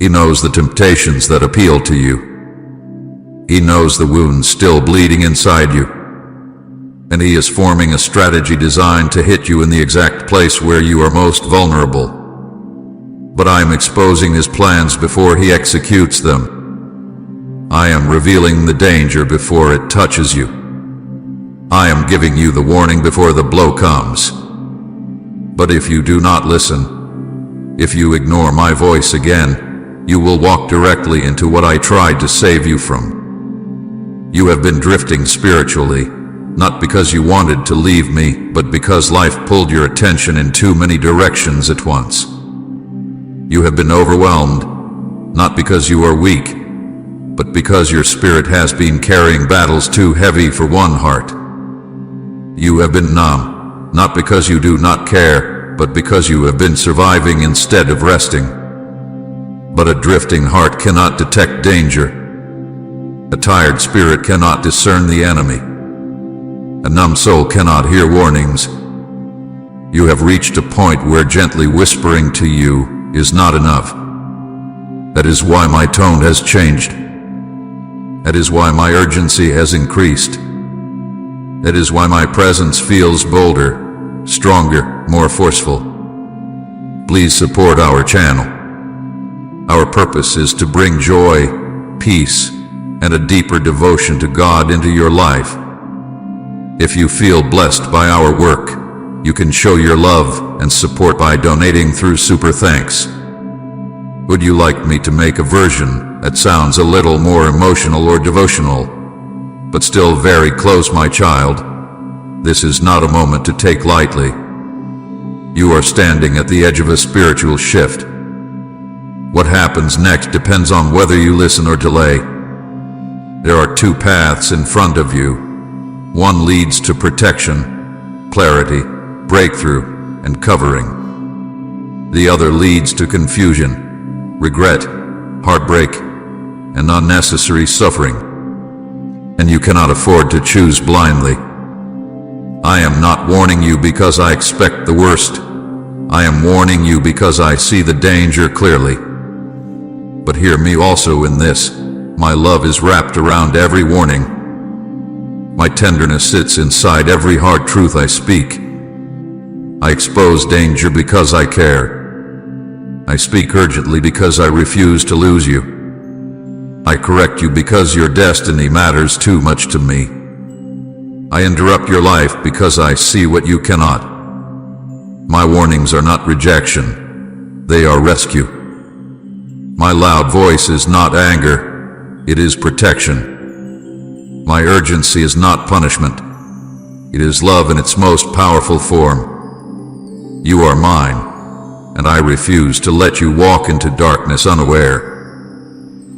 He knows the temptations that appeal to you. He knows the wounds still bleeding inside you. And he is forming a strategy designed to hit you in the exact place where you are most vulnerable. But I am exposing his plans before he executes them. I am revealing the danger before it touches you. I am giving you the warning before the blow comes. But if you do not listen, if you ignore my voice again, you will walk directly into what I tried to save you from. You have been drifting spiritually, not because you wanted to leave me, but because life pulled your attention in too many directions at once. You have been overwhelmed, not because you are weak, but because your spirit has been carrying battles too heavy for one heart. You have been numb, not because you do not care, but because you have been surviving instead of resting. But a drifting heart cannot detect danger. A tired spirit cannot discern the enemy. A numb soul cannot hear warnings. You have reached a point where gently whispering to you is not enough. That is why my tone has changed. That is why my urgency has increased. That is why my presence feels bolder, stronger, more forceful. Please support our channel. Our purpose is to bring joy, peace, and a deeper devotion to God into your life. If you feel blessed by our work, you can show your love and support by donating through Super Thanks. Would you like me to make a version that sounds a little more emotional or devotional, but still very close, my child? This is not a moment to take lightly. You are standing at the edge of a spiritual shift. What happens next depends on whether you listen or delay. There are two paths in front of you. One leads to protection, clarity, breakthrough, and covering. The other leads to confusion, regret, heartbreak, and unnecessary suffering. And you cannot afford to choose blindly. I am not warning you because I expect the worst. I am warning you because I see the danger clearly. But hear me also in this. My love is wrapped around every warning. My tenderness sits inside every hard truth I speak. I expose danger because I care. I speak urgently because I refuse to lose you. I correct you because your destiny matters too much to me. I interrupt your life because I see what you cannot. My warnings are not rejection, they are rescue. My loud voice is not anger, it is protection. My urgency is not punishment, it is love in its most powerful form. You are mine, and I refuse to let you walk into darkness unaware.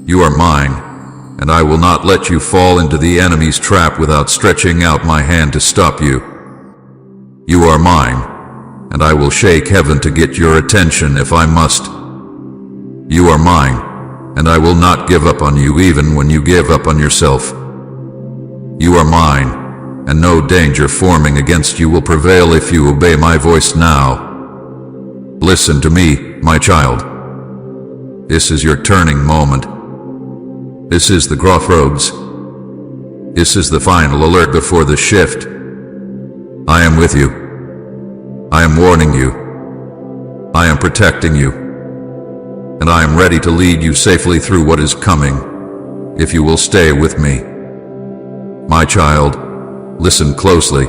You are mine, and I will not let you fall into the enemy's trap without stretching out my hand to stop you. You are mine, and I will shake heaven to get your attention if I must. You are mine, and I will not give up on you even when you give up on yourself. You are mine, and no danger forming against you will prevail if you obey my voice now. Listen to me, my child. This is your turning moment. This is the crossroads. This is the final alert before the shift. I am with you. I am warning you. I am protecting you. And I am ready to lead you safely through what is coming, if you will stay with me. My child, listen closely,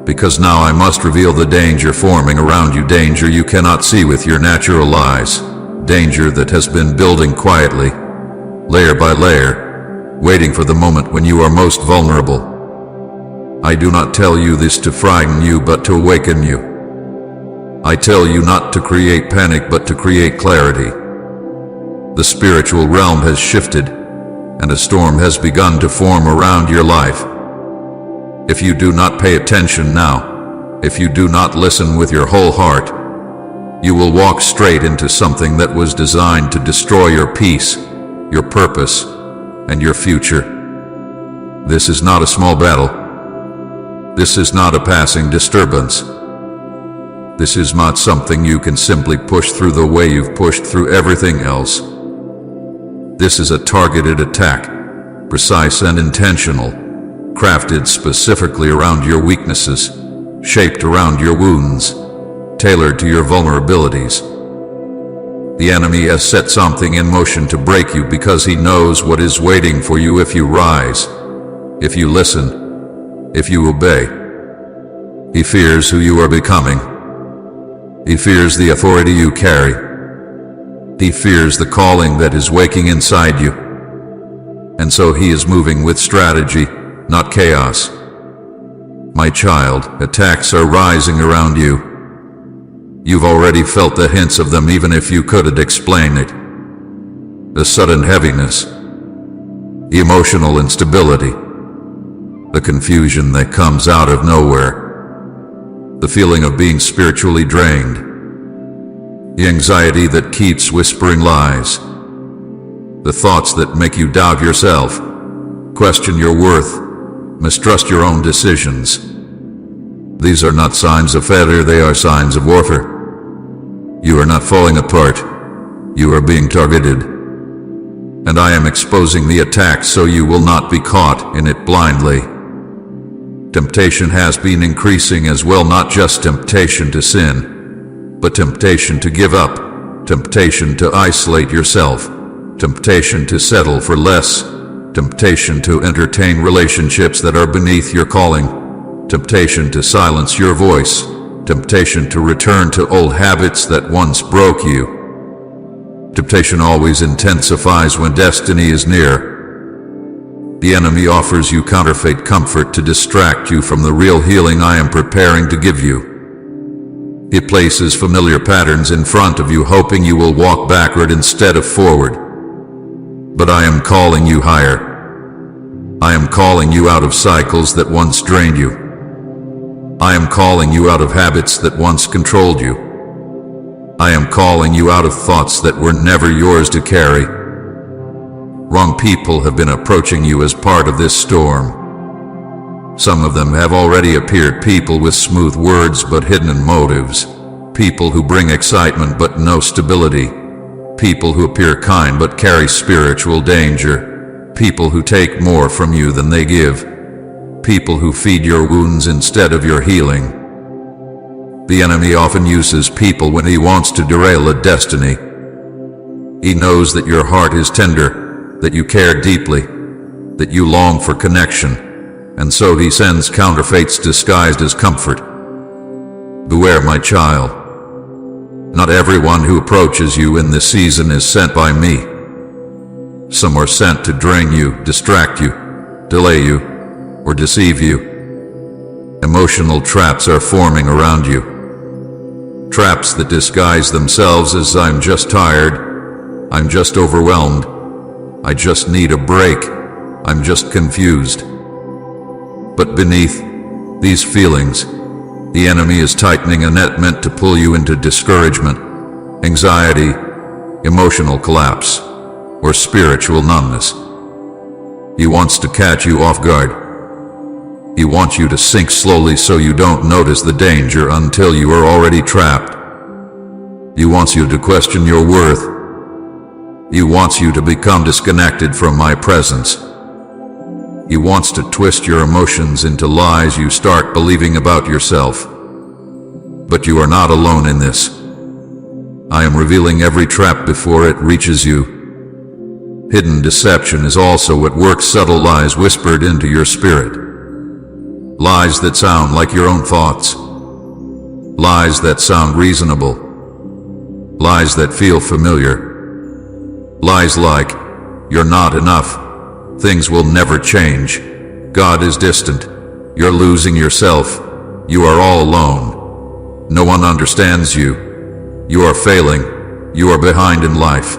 because now I must reveal the danger forming around you, danger you cannot see with your natural eyes, danger that has been building quietly, layer by layer, waiting for the moment when you are most vulnerable. I do not tell you this to frighten you, but to awaken you. I tell you not to create panic, but to create clarity. The spiritual realm has shifted, and a storm has begun to form around your life. If you do not pay attention now, if you do not listen with your whole heart, you will walk straight into something that was designed to destroy your peace, your purpose, and your future. This is not a small battle. This is not a passing disturbance. This is not something you can simply push through the way you've pushed through everything else. This is a targeted attack, precise and intentional, crafted specifically around your weaknesses, shaped around your wounds, tailored to your vulnerabilities. The enemy has set something in motion to break you because he knows what is waiting for you if you rise, if you listen, if you obey. He fears who you are becoming. He fears the authority you carry. He fears the calling that is waking inside you. And so he is moving with strategy, not chaos. My child, attacks are rising around you. You've already felt the hints of them even if you couldn't explain it. The sudden heaviness, the emotional instability, the confusion that comes out of nowhere, the feeling of being spiritually drained, the anxiety that keeps whispering lies, the thoughts that make you doubt yourself, question your worth, mistrust your own decisions. These are not signs of failure, they are signs of warfare. You are not falling apart. You are being targeted. and I am exposing the attack so you will not be caught in it blindly. Temptation has been increasing as well, not just temptation to sin, but temptation to give up, temptation to isolate yourself, temptation to settle for less, temptation to entertain relationships that are beneath your calling, temptation to silence your voice, temptation to return to old habits that once broke you. Temptation always intensifies when destiny is near. The enemy offers you counterfeit comfort to distract you from the real healing I am preparing to give you. He places familiar patterns in front of you, hoping you will walk backward instead of forward. But I am calling you higher. I am calling you out of cycles that once drained you. I am calling you out of habits that once controlled you. I am calling you out of thoughts that were never yours to carry. Wrong people have been approaching you as part of this storm. Some of them have already appeared, people with smooth words but hidden motives, people who bring excitement but no stability, people who appear kind but carry spiritual danger, people who take more from you than they give, people who feed your wounds instead of your healing. The enemy often uses people when he wants to derail a destiny. He knows that your heart is tender, that you care deeply, that you long for connection, and so he sends counterfeits disguised as comfort. Beware, my child. Not everyone who approaches you in this season is sent by me. Some are sent to drain you, distract you, delay you, or deceive you. Emotional traps are forming around you. Traps that disguise themselves as I'm just tired, I'm just overwhelmed, I just need a break, I'm just confused. But beneath these feelings, the enemy is tightening a net meant to pull you into discouragement, anxiety, emotional collapse, or spiritual numbness. He wants to catch you off guard. He wants you to sink slowly so you don't notice the danger until you are already trapped. He wants you to question your worth. He wants you to become disconnected from my presence. He wants to twist your emotions into lies you start believing about yourself. But you are not alone in this. I am revealing every trap before it reaches you. Hidden deception is also at work, subtle lies whispered into your spirit. Lies that sound like your own thoughts. Lies that sound reasonable. Lies that feel familiar. Lies like, you're not enough. Things will never change. God is distant. You're losing yourself. You are all alone. No one understands you. You are failing. You are behind in life.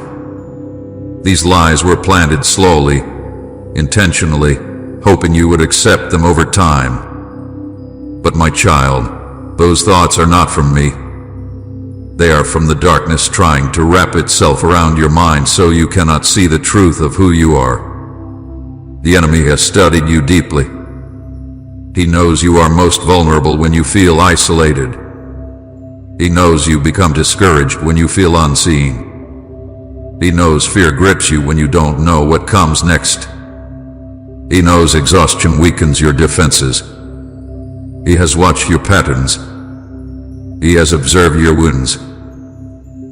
These lies were planted slowly, intentionally, hoping you would accept them over time. But my child, those thoughts are not from me. They are from the darkness trying to wrap itself around your mind so you cannot see the truth of who you are. The enemy has studied you deeply. He knows you are most vulnerable when you feel isolated. He knows you become discouraged when you feel unseen. He knows fear grips you when you don't know what comes next. He knows exhaustion weakens your defenses. He has watched your patterns. He has observed your wounds.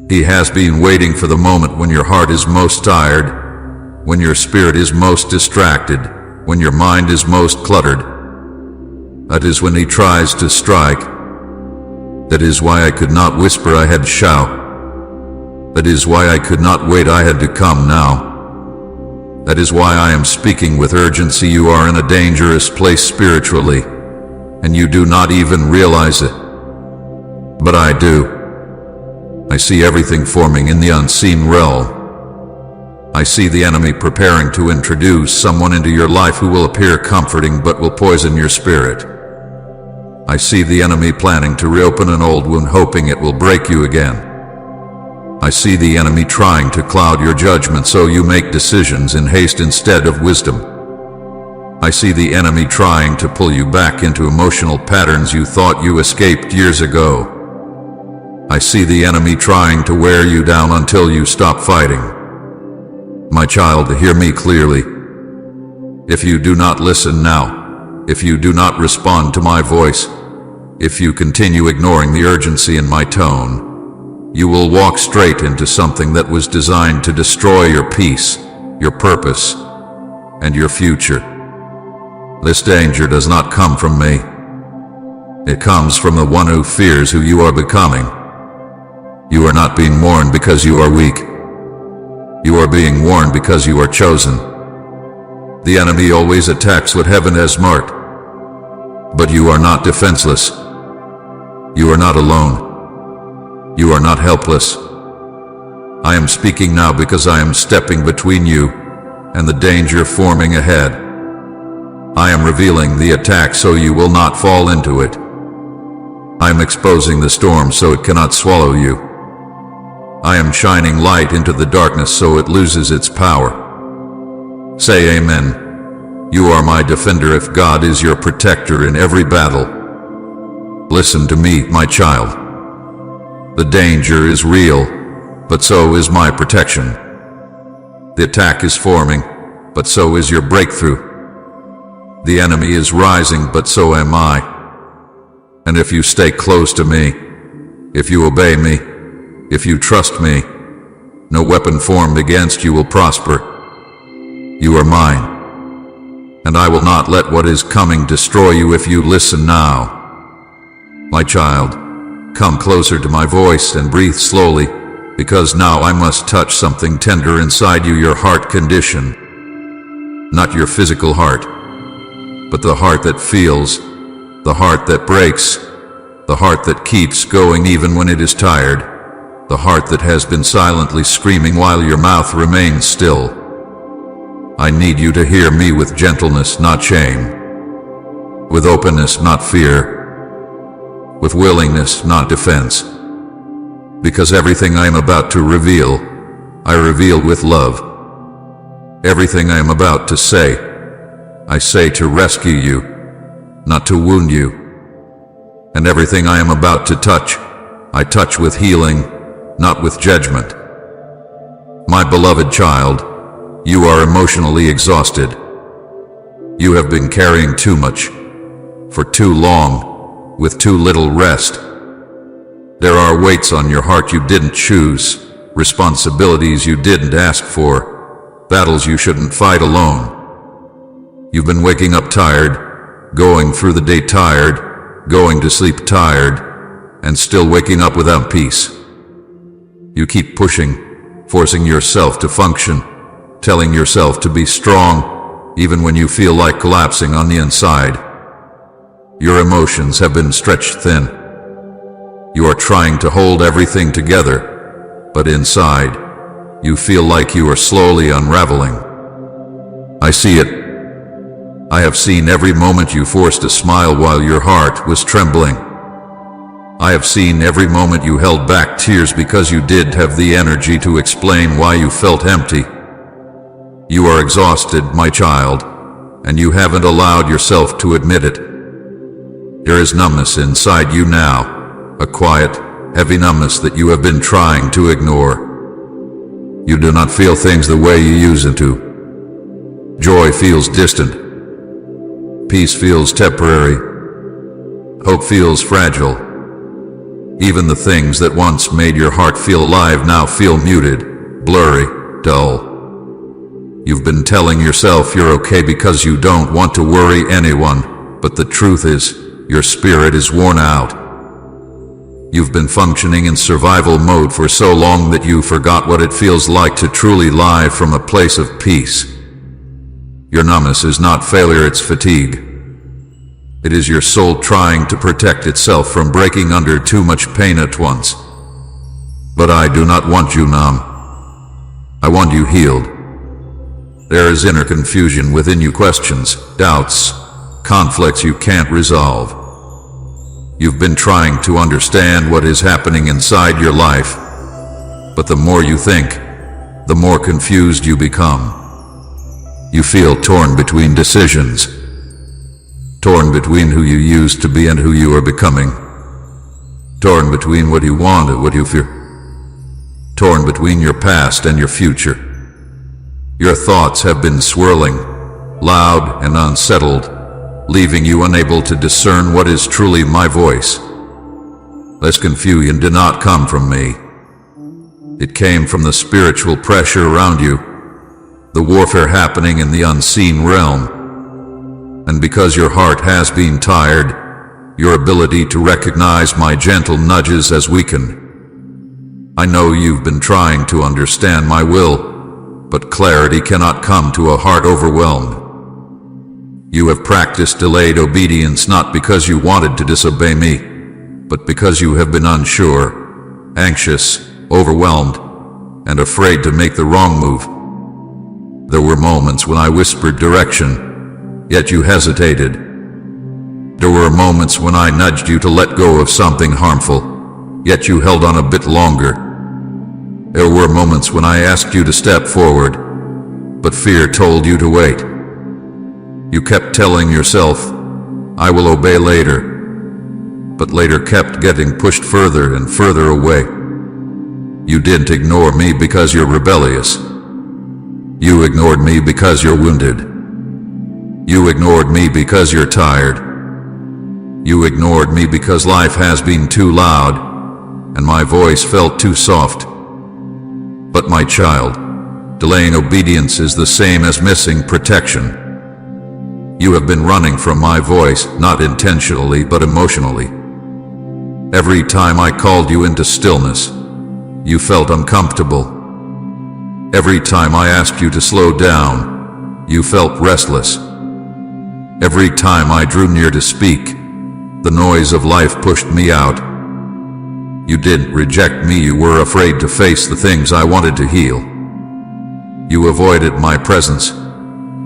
He has been waiting for the moment when your heart is most tired, when your spirit is most distracted, when your mind is most cluttered. That is when he tries to strike. That is why I could not whisper, I had to shout. That is why I could not wait, I had to come now. That is why I am speaking with urgency. You are in a dangerous place spiritually, and you do not even realize it. But I do. I see everything forming in the unseen realm. I see the enemy preparing to introduce someone into your life who will appear comforting but will poison your spirit. I see the enemy planning to reopen an old wound, hoping it will break you again. I see the enemy trying to cloud your judgment so you make decisions in haste instead of wisdom. I see the enemy trying to pull you back into emotional patterns you thought you escaped years ago. I see the enemy trying to wear you down until you stop fighting. my child, hear me clearly. If you do not listen now, if you do not respond to my voice, if you continue ignoring the urgency in my tone, you will walk straight into something that was designed to destroy your peace, your purpose, and your future. This danger does not come from me. It comes from the one who fears who you are becoming. You are not being warned because you are weak. You are being warned because you are chosen. The enemy always attacks what heaven has marked. But you are not defenseless. You are not alone. You are not helpless. I am speaking now because I am stepping between you and the danger forming ahead. I am revealing the attack so you will not fall into it. I am exposing the storm so it cannot swallow you. I am shining light into the darkness so it loses its power. Say amen. You are my defender if God is your protector in every battle. Listen to me, my child. The danger is real, but so is my protection. The attack is forming, but so is your breakthrough. The enemy is rising, but so am I. And if you stay close to me, if you obey me, if you trust me, no weapon formed against you will prosper. You are mine, and I will not let what is coming destroy you if you listen now. My child, come closer to my voice and breathe slowly, because now I must touch something tender inside you, your heart condition. Not your physical heart, but the heart that feels, the heart that breaks, the heart that keeps going even when it is tired, the heart that has been silently screaming while your mouth remains still. I need you to hear me with gentleness, not shame, with openness, not fear, with willingness, not defense. Because everything I am about to reveal, I reveal with love. Everything I am about to say, I say to rescue you, not to wound you. And everything I am about to touch, I touch with healing, not with judgment. My beloved child, you are emotionally exhausted. You have been carrying too much, for too long, with too little rest. There are weights on your heart you didn't choose, responsibilities you didn't ask for, battles you shouldn't fight alone. You've been waking up tired, going through the day tired, going to sleep tired, and still waking up without peace. You keep pushing, forcing yourself to function, telling yourself to be strong, even when you feel like collapsing on the inside. Your emotions have been stretched thin. You are trying to hold everything together, but inside, you feel like you are slowly unraveling. I see it. I have seen every moment you forced a smile while your heart was trembling. I have seen every moment you held back tears because you did have the energy to explain why you felt empty. You are exhausted, my child, and you haven't allowed yourself to admit it. There is numbness inside you now, a quiet, heavy numbness that you have been trying to ignore. You do not feel things the way you used to. Joy feels distant. Peace feels temporary. Hope feels fragile. Even the things that once made your heart feel alive now feel muted, blurry, dull. You've been telling yourself you're okay because you don't want to worry anyone, but the truth is, your spirit is worn out. You've been functioning in survival mode for so long that you forgot what it feels like to truly live from a place of peace. Your numbness is not failure, it's fatigue. It is your soul trying to protect itself from breaking under too much pain at once. But I do not want you numb. I want you healed. There is inner confusion within you, questions, doubts, conflicts you can't resolve. You've been trying to understand what is happening inside your life, but the more you think, the more confused you become. You feel torn between decisions, torn between who you used to be and who you are becoming, torn between what you want and what you fear, torn between your past and your future. Your thoughts have been swirling, loud and unsettled, leaving you unable to discern what is truly my voice. This confusion did not come from me. It came from the spiritual pressure around you, the warfare happening in the unseen realm. And because your heart has been tired, your ability to recognize my gentle nudges has weakened. I know you've been trying to understand my will, but clarity cannot come to a heart overwhelmed. You have practiced delayed obedience not because you wanted to disobey me, but because you have been unsure, anxious, overwhelmed, and afraid to make the wrong move. There were moments when I whispered direction, yet you hesitated. There were moments when I nudged you to let go of something harmful, yet you held on a bit longer. There were moments when I asked you to step forward, but fear told you to wait. You kept telling yourself, I will obey later, but later kept getting pushed further and further away. You didn't ignore me because you're rebellious. You ignored me because you're wounded. You ignored me because you're tired. You ignored me because life has been too loud, and my voice felt too soft. But my child, delaying obedience is the same as missing protection. You have been running from my voice, not intentionally but emotionally. Every time I called you into stillness, you felt uncomfortable. Every time I asked you to slow down, you felt restless. Every time I drew near to speak, the noise of life pushed me out. You didn't reject me, you were afraid to face the things I wanted to heal. You avoided my presence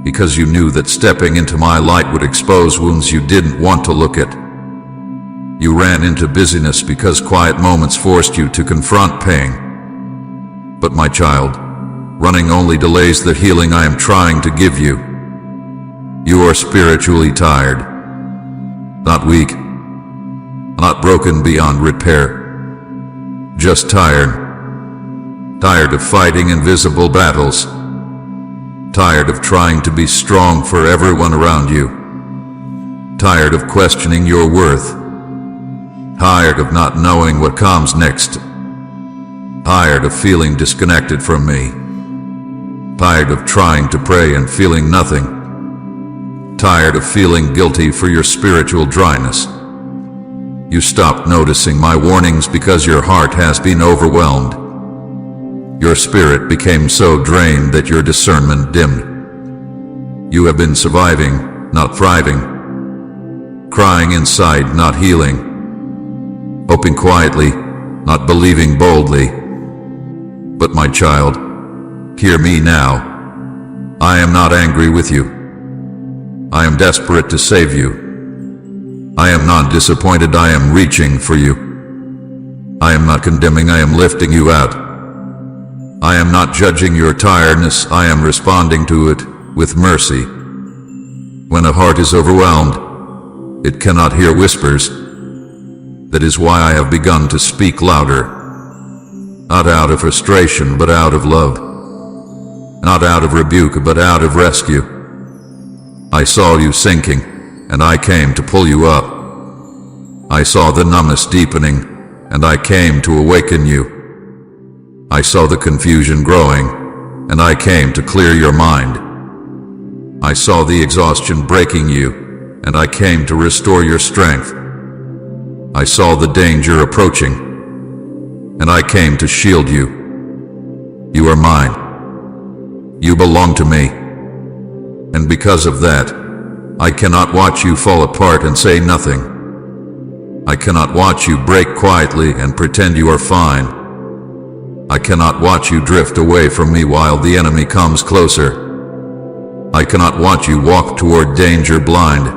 because you knew that stepping into my light would expose wounds you didn't want to look at. You ran into busyness because quiet moments forced you to confront pain. But my child, running only delays the healing I am trying to give you. You are spiritually tired, not weak, not broken beyond repair. Just tired. Tired of fighting invisible battles. Tired of trying to be strong for everyone around you. Tired of questioning your worth. Tired of not knowing what comes next. Tired of feeling disconnected from me. Tired of trying to pray and feeling nothing. Tired of feeling guilty for your spiritual dryness. You stopped noticing my warnings because your heart has been overwhelmed. Your spirit became so drained that your discernment dimmed. You have been surviving, not thriving. Crying inside, not healing. Hoping quietly, not believing boldly. But my child, hear me now. I am not angry with you. I am desperate to save you. I am not disappointed, I am reaching for you. I am not condemning, I am lifting you out. I am not judging your tiredness, I am responding to it with mercy. When a heart is overwhelmed, it cannot hear whispers. That is why I have begun to speak louder. Not out of frustration, but out of love. Not out of rebuke, but out of rescue. I saw you sinking, and I came to pull you up. I saw the numbness deepening, and I came to awaken you. I saw the confusion growing, and I came to clear your mind. I saw the exhaustion breaking you, and I came to restore your strength. I saw the danger approaching, and I came to shield you. You are mine. You belong to me. And because of that, I cannot watch you fall apart and say nothing. I cannot watch you break quietly and pretend you are fine. I cannot watch you drift away from me while the enemy comes closer. I cannot watch you walk toward danger blind.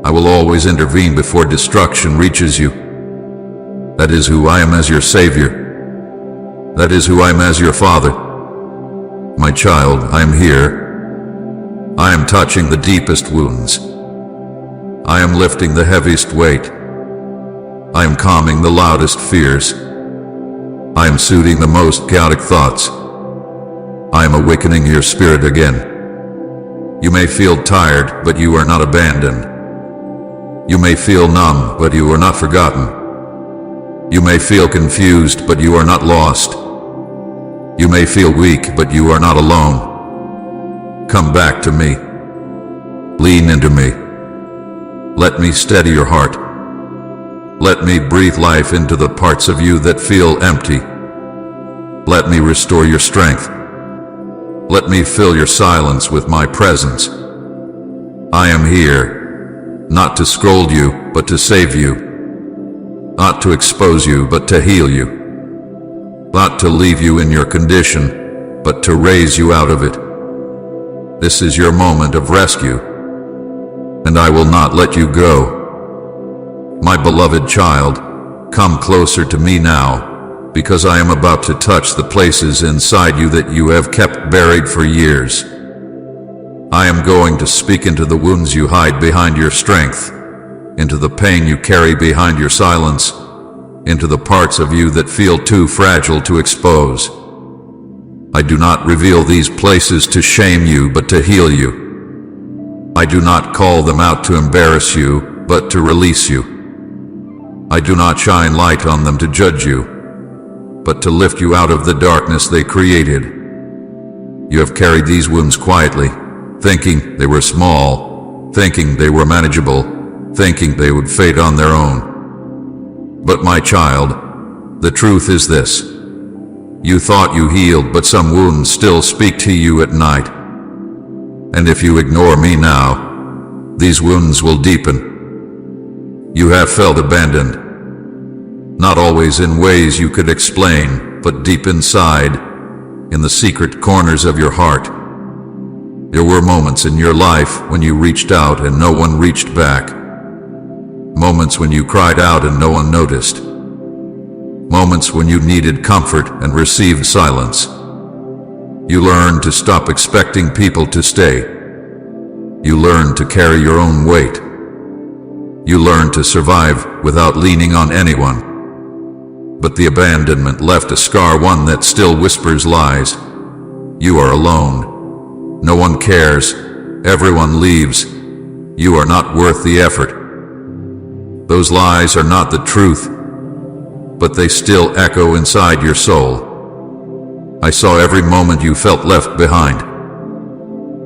I will always intervene before destruction reaches you. That is who I am as your Savior. That is who I am as your Father. My child, I am here. I am touching the deepest wounds. I am lifting the heaviest weight. I am calming the loudest fears. I am soothing the most chaotic thoughts. I am awakening your spirit again. You may feel tired, but you are not abandoned. You may feel numb, but you are not forgotten. You may feel confused, but you are not lost. You may feel weak, but you are not alone. Come back to me. Lean into me. Let me steady your heart. Let me breathe life into the parts of you that feel empty. Let me restore your strength. Let me fill your silence with my presence. I am here, not to scold you, but to save you. Not to expose you, but to heal you. Not to leave you in your condition, but to raise you out of it. This is your moment of rescue, and I will not let you go. My beloved child, come closer to me now, because I am about to touch the places inside you that you have kept buried for years. I am going to speak into the wounds you hide behind your strength, into the pain you carry behind your silence, into the parts of you that feel too fragile to expose. I do not reveal these places to shame you, but to heal you. I do not call them out to embarrass you, but to release you. I do not shine light on them to judge you, but to lift you out of the darkness they created. You have carried these wounds quietly, thinking they were small, thinking they were manageable, thinking they would fade on their own. But my child, the truth is this. You thought you healed, but some wounds still speak to you at night. And if you ignore me now, these wounds will deepen. You have felt abandoned. Not always in ways you could explain, but deep inside, in the secret corners of your heart. There were moments in your life when you reached out and no one reached back. Moments when you cried out and no one noticed. Moments when you needed comfort and received silence. You learned to stop expecting people to stay. You learned to carry your own weight. You learned to survive without leaning on anyone. But the abandonment left a scar, one that still whispers lies. You are alone. No one cares. Everyone leaves. You are not worth the effort. Those lies are not the truth, but they still echo inside your soul. I saw every moment you felt left behind.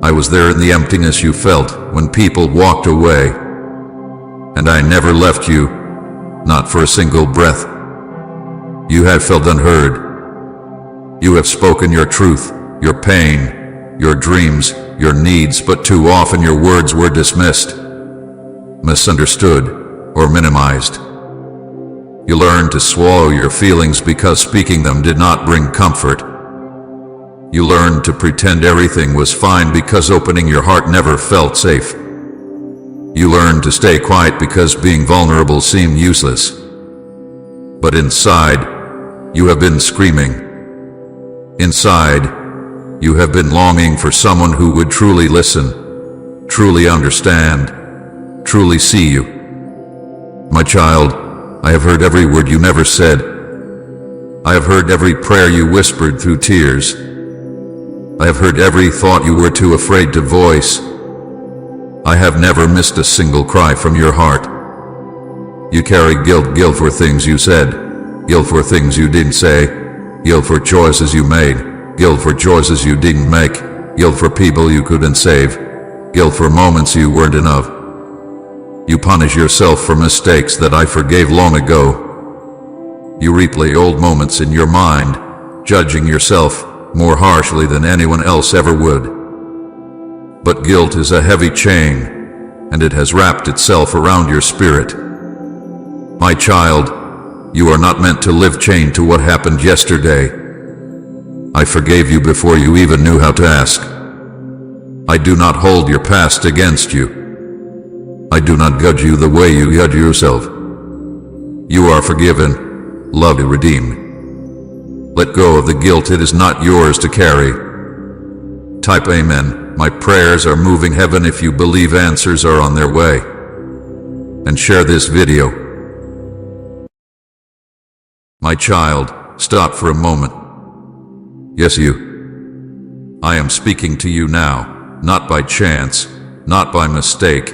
I was there in the emptiness you felt when people walked away. And I never left you, not for a single breath. You have felt unheard. You have spoken your truth, your pain, your dreams, your needs, but too often your words were dismissed, misunderstood, or minimized. You learned to swallow your feelings because speaking them did not bring comfort. You learned to pretend everything was fine because opening your heart never felt safe. You learned to stay quiet because being vulnerable seemed useless. But inside, you have been screaming. Inside, you have been longing for someone who would truly listen, truly understand, truly see you. My child, I have heard every word you never said. I have heard every prayer you whispered through tears. I have heard every thought you were too afraid to voice. I have never missed a single cry from your heart. You carry guilt for things you said, guilt for things you didn't say, guilt for choices you made, guilt for choices you didn't make, guilt for people you couldn't save, guilt for moments you weren't enough. You punish yourself for mistakes that I forgave long ago. You replay old moments in your mind, judging yourself more harshly than anyone else ever would. But guilt is a heavy chain, and it has wrapped itself around your spirit. My child, you are not meant to live chained to what happened yesterday. I forgave you before you even knew how to ask. I do not hold your past against you. I do not judge you the way you judge yourself. You are forgiven, loved, and redeemed. Let go of the guilt. It is not yours to carry. Type Amen. My prayers are moving heaven if you believe answers are on their way. And share this video. My child, stop for a moment. Yes, you. I am speaking to you now, not by chance, not by mistake,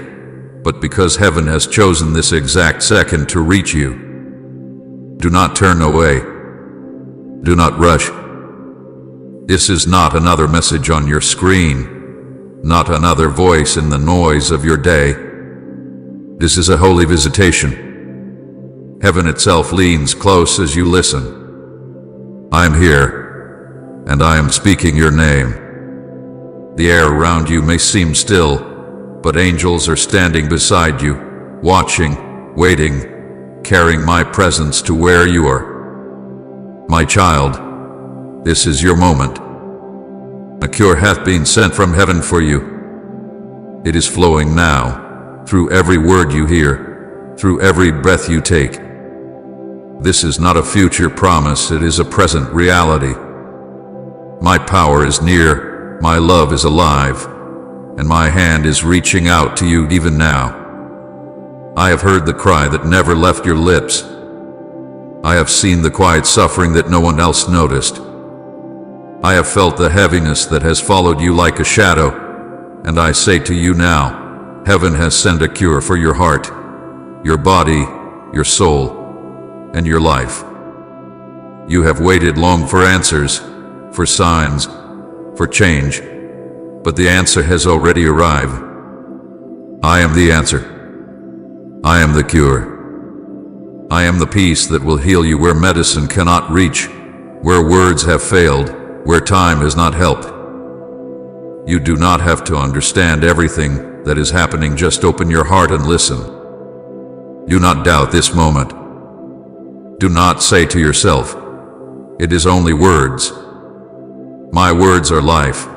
but because heaven has chosen this exact second to reach you. Do not turn away. Do not rush. This is not another message on your screen, not another voice in the noise of your day. This is a holy visitation. Heaven itself leans close as you listen. I am here, and I am speaking your name. The air around you may seem still, but angels are standing beside you, watching, waiting, carrying my presence to where you are. My child, this is your moment. A cure hath been sent from heaven for you. It is flowing now, through every word you hear, through every breath you take. This is not a future promise, it is a present reality. My power is near, my love is alive, and my hand is reaching out to you even now. I have heard the cry that never left your lips. I have seen the quiet suffering that no one else noticed. I have felt the heaviness that has followed you like a shadow, and I say to you now, heaven has sent a cure for your heart, your body, your soul, and your life. You have waited long for answers, for signs, for change, but the answer has already arrived. I am the answer. I am the cure. I am the peace that will heal you where medicine cannot reach, where words have failed, where time has not helped. You do not have to understand everything that is happening, just open your heart and listen. Do not doubt this moment. Do not say to yourself, it is only words. My words are life,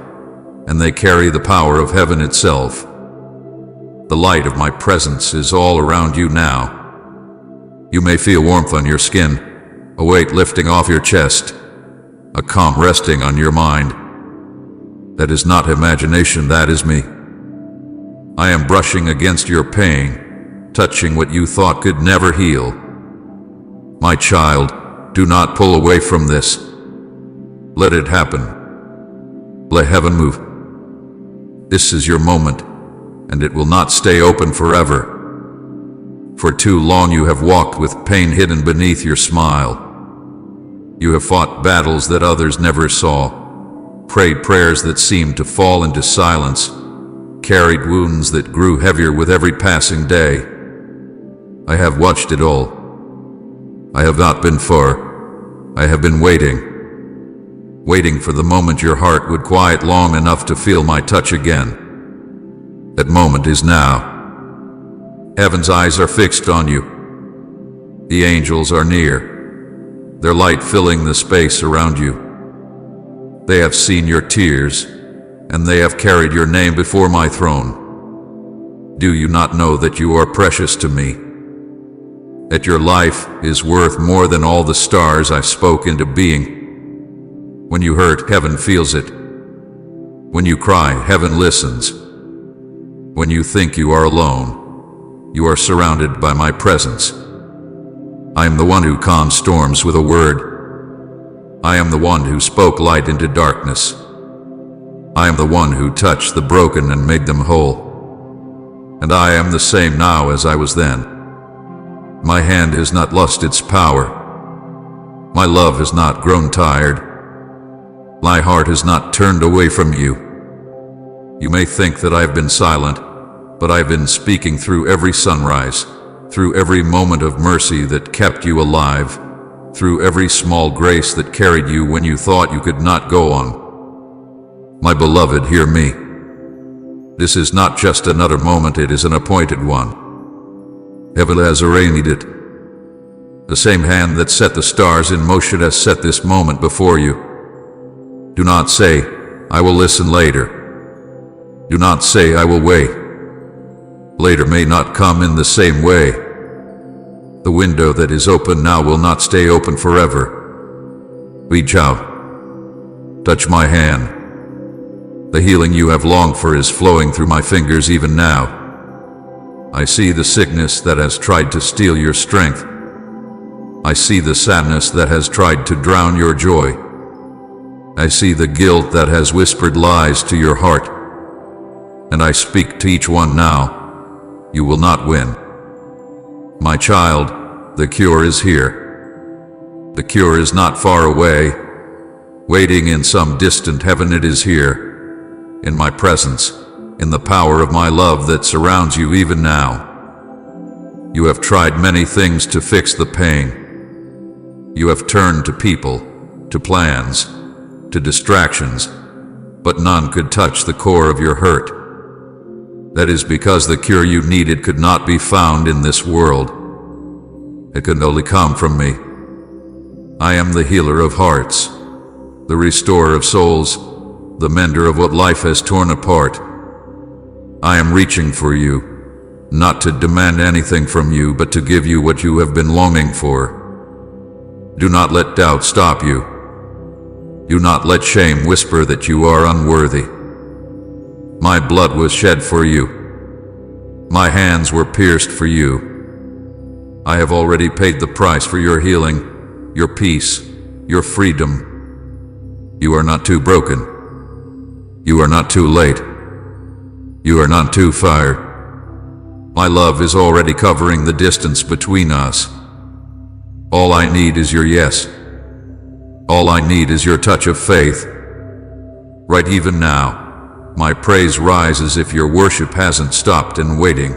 and they carry the power of heaven itself. The light of my presence is all around you now. You may feel warmth on your skin, a weight lifting off your chest, a calm resting on your mind. That is not imagination, that is me. I am brushing against your pain, touching what you thought could never heal. My child, do not pull away from this. Let it happen. Let heaven move. This is your moment, and it will not stay open forever. For too long you have walked with pain hidden beneath your smile. You have fought battles that others never saw, prayed prayers that seemed to fall into silence, carried wounds that grew heavier with every passing day. I have watched it all. I have not been far. I have been waiting for the moment your heart would quiet long enough to feel my touch again. That moment is now. Heaven's eyes are fixed on you. The angels are near, their light filling the space around you. They have seen your tears, and they have carried your name before my throne. Do you not know that you are precious to me? That your life is worth more than all the stars I spoke into being? When you hurt, heaven feels it. When you cry, heaven listens. When you think you are alone, you are surrounded by my presence. I am the one who calms storms with a word. I am the one who spoke light into darkness. I am the one who touched the broken and made them whole. And I am the same now as I was then. My hand has not lost its power. My love has not grown tired. My heart has not turned away from you. You may think that I have been silent, but I've been speaking through every sunrise, through every moment of mercy that kept you alive, through every small grace that carried you when you thought you could not go on. My beloved, hear me. This is not just another moment, it is an appointed one. Heaven has arranged it. The same hand that set the stars in motion has set this moment before you. Do not say, I will listen later. Do not say, I will wait. Later may not come in the same way. The window that is open now will not stay open forever. Reach out. Touch my hand. The healing you have longed for is flowing through my fingers even now. I see the sickness that has tried to steal your strength. I see the sadness that has tried to drown your joy. I see the guilt that has whispered lies to your heart, and I speak to each one now. You will not win. My child, the cure is here. The cure is not far away, waiting in some distant heaven. It is here, in my presence, in the power of my love that surrounds you even now. You have tried many things to fix the pain. You have turned to people, to plans, to distractions, but none could touch the core of your hurt. That is because the cure you needed could not be found in this world. It could only come from me. I am the healer of hearts, the restorer of souls, the mender of what life has torn apart. I am reaching for you, not to demand anything from you, but to give you what you have been longing for. Do not let doubt stop you. Do not let shame whisper that you are unworthy. My blood was shed for you. My hands were pierced for you. I have already paid the price for your healing, your peace, your freedom. You are not too broken. You are not too late. You are not too far. My love is already covering the distance between us. All I need is your yes. All I need is your touch of faith. Right even now, my praise rises if your worship hasn't stopped and waiting.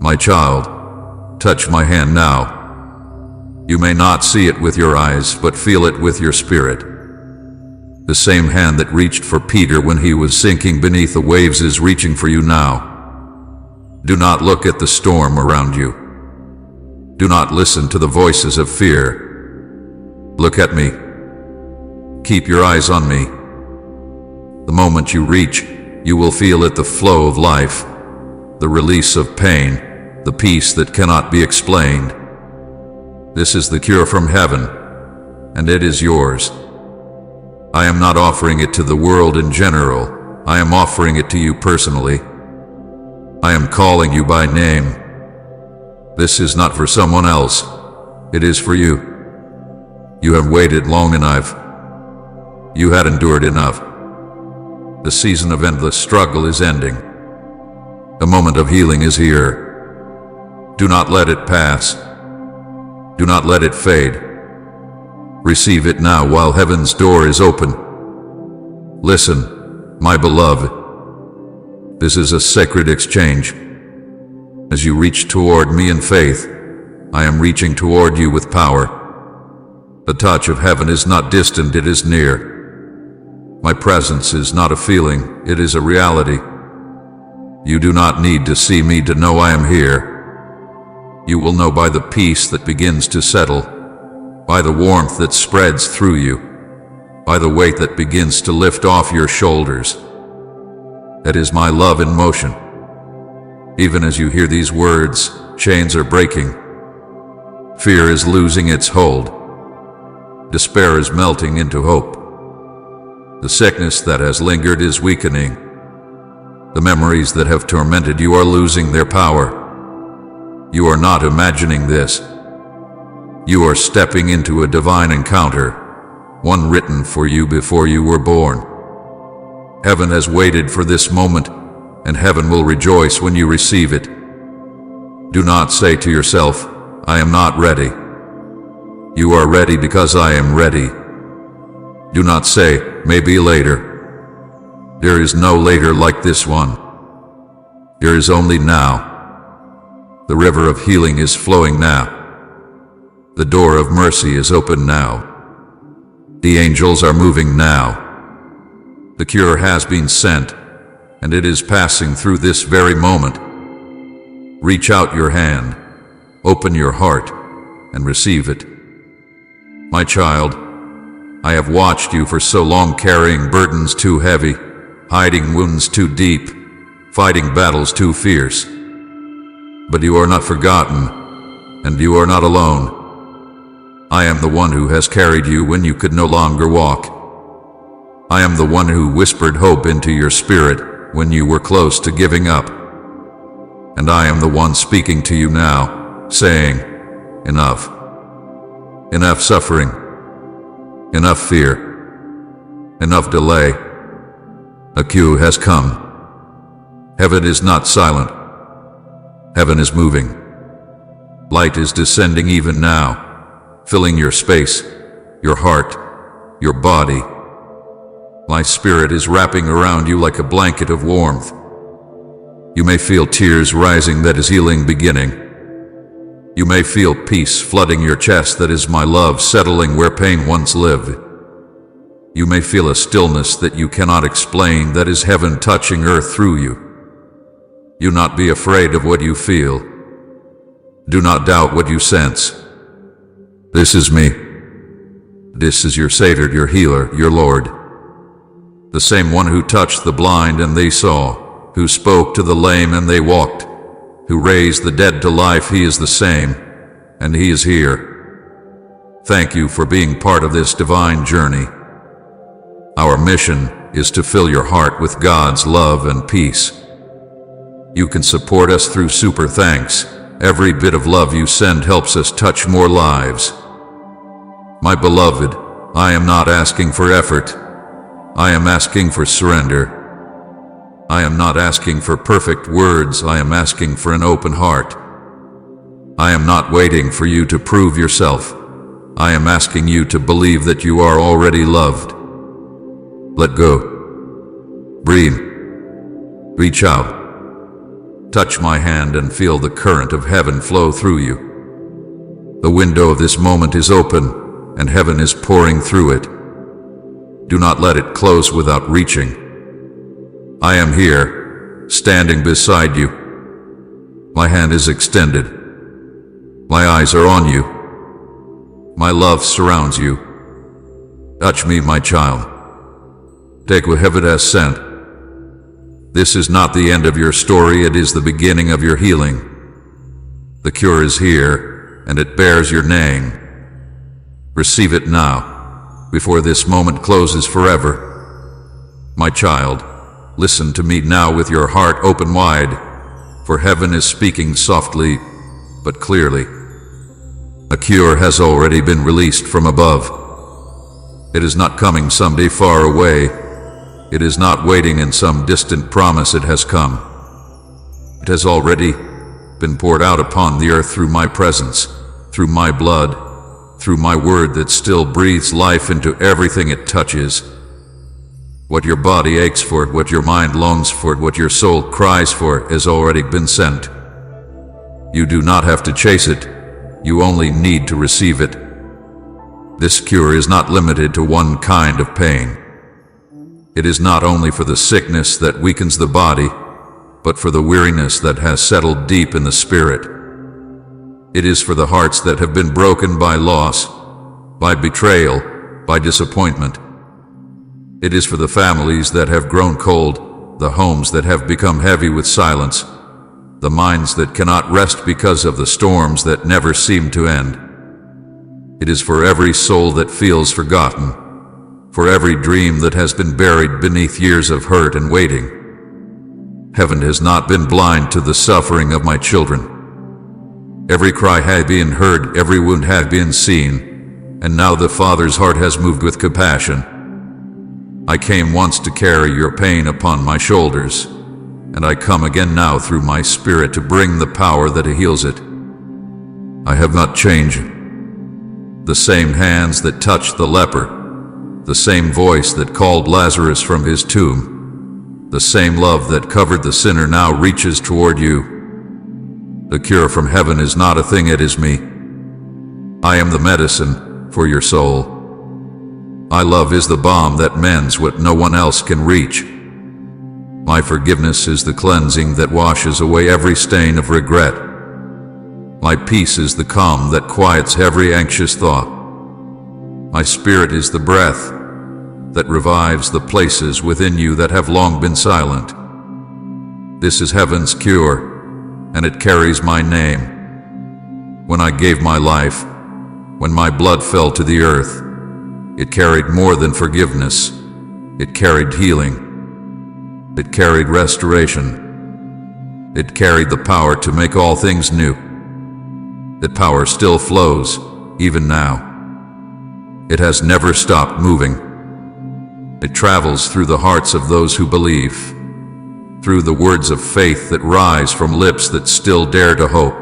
My child, touch my hand now. You may not see it with your eyes, but feel it with your spirit. The same hand that reached for Peter when he was sinking beneath the waves is reaching for you now. Do not look at the storm around you. Do not listen to the voices of fear. Look at me. Keep your eyes on me. The moment you reach, you will feel it, the flow of life, the release of pain, the peace that cannot be explained. This is the cure from heaven, and it is yours. I am not offering it to the world in general. I am offering it to you personally. I am calling you by name. This is not for someone else. It is for you. You have waited long enough. You had endured enough. The season of endless struggle is ending. The moment of healing is here. Do not let it pass. Do not let it fade. Receive it now while heaven's door is open. Listen, my beloved. This is a sacred exchange. As you reach toward me in faith, I am reaching toward you with power. The touch of heaven is not distant, it is near. My presence is not a feeling, it is a reality. You do not need to see me to know I am here. You will know by the peace that begins to settle, by the warmth that spreads through you, by the weight that begins to lift off your shoulders. That is my love in motion. Even as you hear these words, chains are breaking. Fear is losing its hold. Despair is melting into hope. The sickness that has lingered is weakening. The memories that have tormented you are losing their power. You are not imagining this. You are stepping into a divine encounter, one written for you before you were born. Heaven has waited for this moment, and heaven will rejoice when you receive it. Do not say to yourself, I am not ready. You are ready because I am ready. Do not say, maybe later. There is no later like this one. There is only now. The river of healing is flowing now. The door of mercy is open now. The angels are moving now. The cure has been sent, and it is passing through this very moment. Reach out your hand, open your heart, and receive it. My child, I have watched you for so long, carrying burdens too heavy, hiding wounds too deep, fighting battles too fierce. But you are not forgotten, and you are not alone. I am the one who has carried you when you could no longer walk. I am the one who whispered hope into your spirit when you were close to giving up. And I am the one speaking to you now, saying, enough. Enough suffering. Enough fear. Enough delay. A cue has come. Heaven is not silent. Heaven is moving. Light is descending even now, filling your space, your heart, your body. My spirit is wrapping around you like a blanket of warmth. You may feel tears rising, that is healing beginning. You may feel peace flooding your chest, that is my love settling where pain once lived. You may feel a stillness that you cannot explain, that is heaven touching earth through you. Do not be afraid of what you feel. Do not doubt what you sense. This is me. This is your Savior, your healer, your Lord. The same one who touched the blind and they saw, who spoke to the lame and they walked, who raised the dead to life. He is the same, and He is here. Thank you for being part of this divine journey. Our mission is to fill your heart with God's love and peace. You can support us through super thanks. Every bit of love you send helps us touch more lives. My beloved, I am not asking for effort. I am asking for surrender. I am not asking for perfect words. I am asking for an open heart. I am not waiting for you to prove yourself. I am asking you to believe that you are already loved. Let go. Breathe. Reach out. Touch my hand and feel the current of heaven flow through you. The window of this moment is open, and heaven is pouring through it. Do not let it close without reaching. I am here, standing beside you. My hand is extended. My eyes are on you. My love surrounds you. Touch me, my child. Take what heaven has sent. This is not the end of your story, it is the beginning of your healing. The cure is here, and it bears your name. Receive it now, before this moment closes forever. My child, listen to me now with your heart open wide, for heaven is speaking softly, but clearly. A cure has already been released from above. It is not coming someday far away. It is not waiting in some distant promise. It has come. It has already been poured out upon the earth through my presence, through my blood, through my word that still breathes life into everything it touches. What your body aches for, what your mind longs for, what your soul cries for has already been sent. You do not have to chase it. You only need to receive it. This cure is not limited to one kind of pain. It is not only for the sickness that weakens the body, but for the weariness that has settled deep in the spirit. It is for the hearts that have been broken by loss, by betrayal, by disappointment. It is for the families that have grown cold, the homes that have become heavy with silence, the minds that cannot rest because of the storms that never seem to end. It is for every soul that feels forgotten, for every dream that has been buried beneath years of hurt and waiting. Heaven has not been blind to the suffering of my children. Every cry had been heard, every wound had been seen, and now the Father's heart has moved with compassion. I came once to carry your pain upon my shoulders, and I come again now through my Spirit to bring the power that heals it. I have not changed. The same hands that touched the leper, the same voice that called Lazarus from his tomb, the same love that covered the sinner now reaches toward you. The cure from heaven is not a thing, it is me. I am the medicine for your soul. My love is the balm that mends what no one else can reach. My forgiveness is the cleansing that washes away every stain of regret. My peace is the calm that quiets every anxious thought. My Spirit is the breath that revives the places within you that have long been silent. This is heaven's cure, and it carries my name. When I gave my life, when my blood fell to the earth, it carried more than forgiveness. It carried healing. It carried restoration. It carried the power to make all things new. That power still flows, even now. It has never stopped moving. It travels through the hearts of those who believe, through the words of faith that rise from lips that still dare to hope.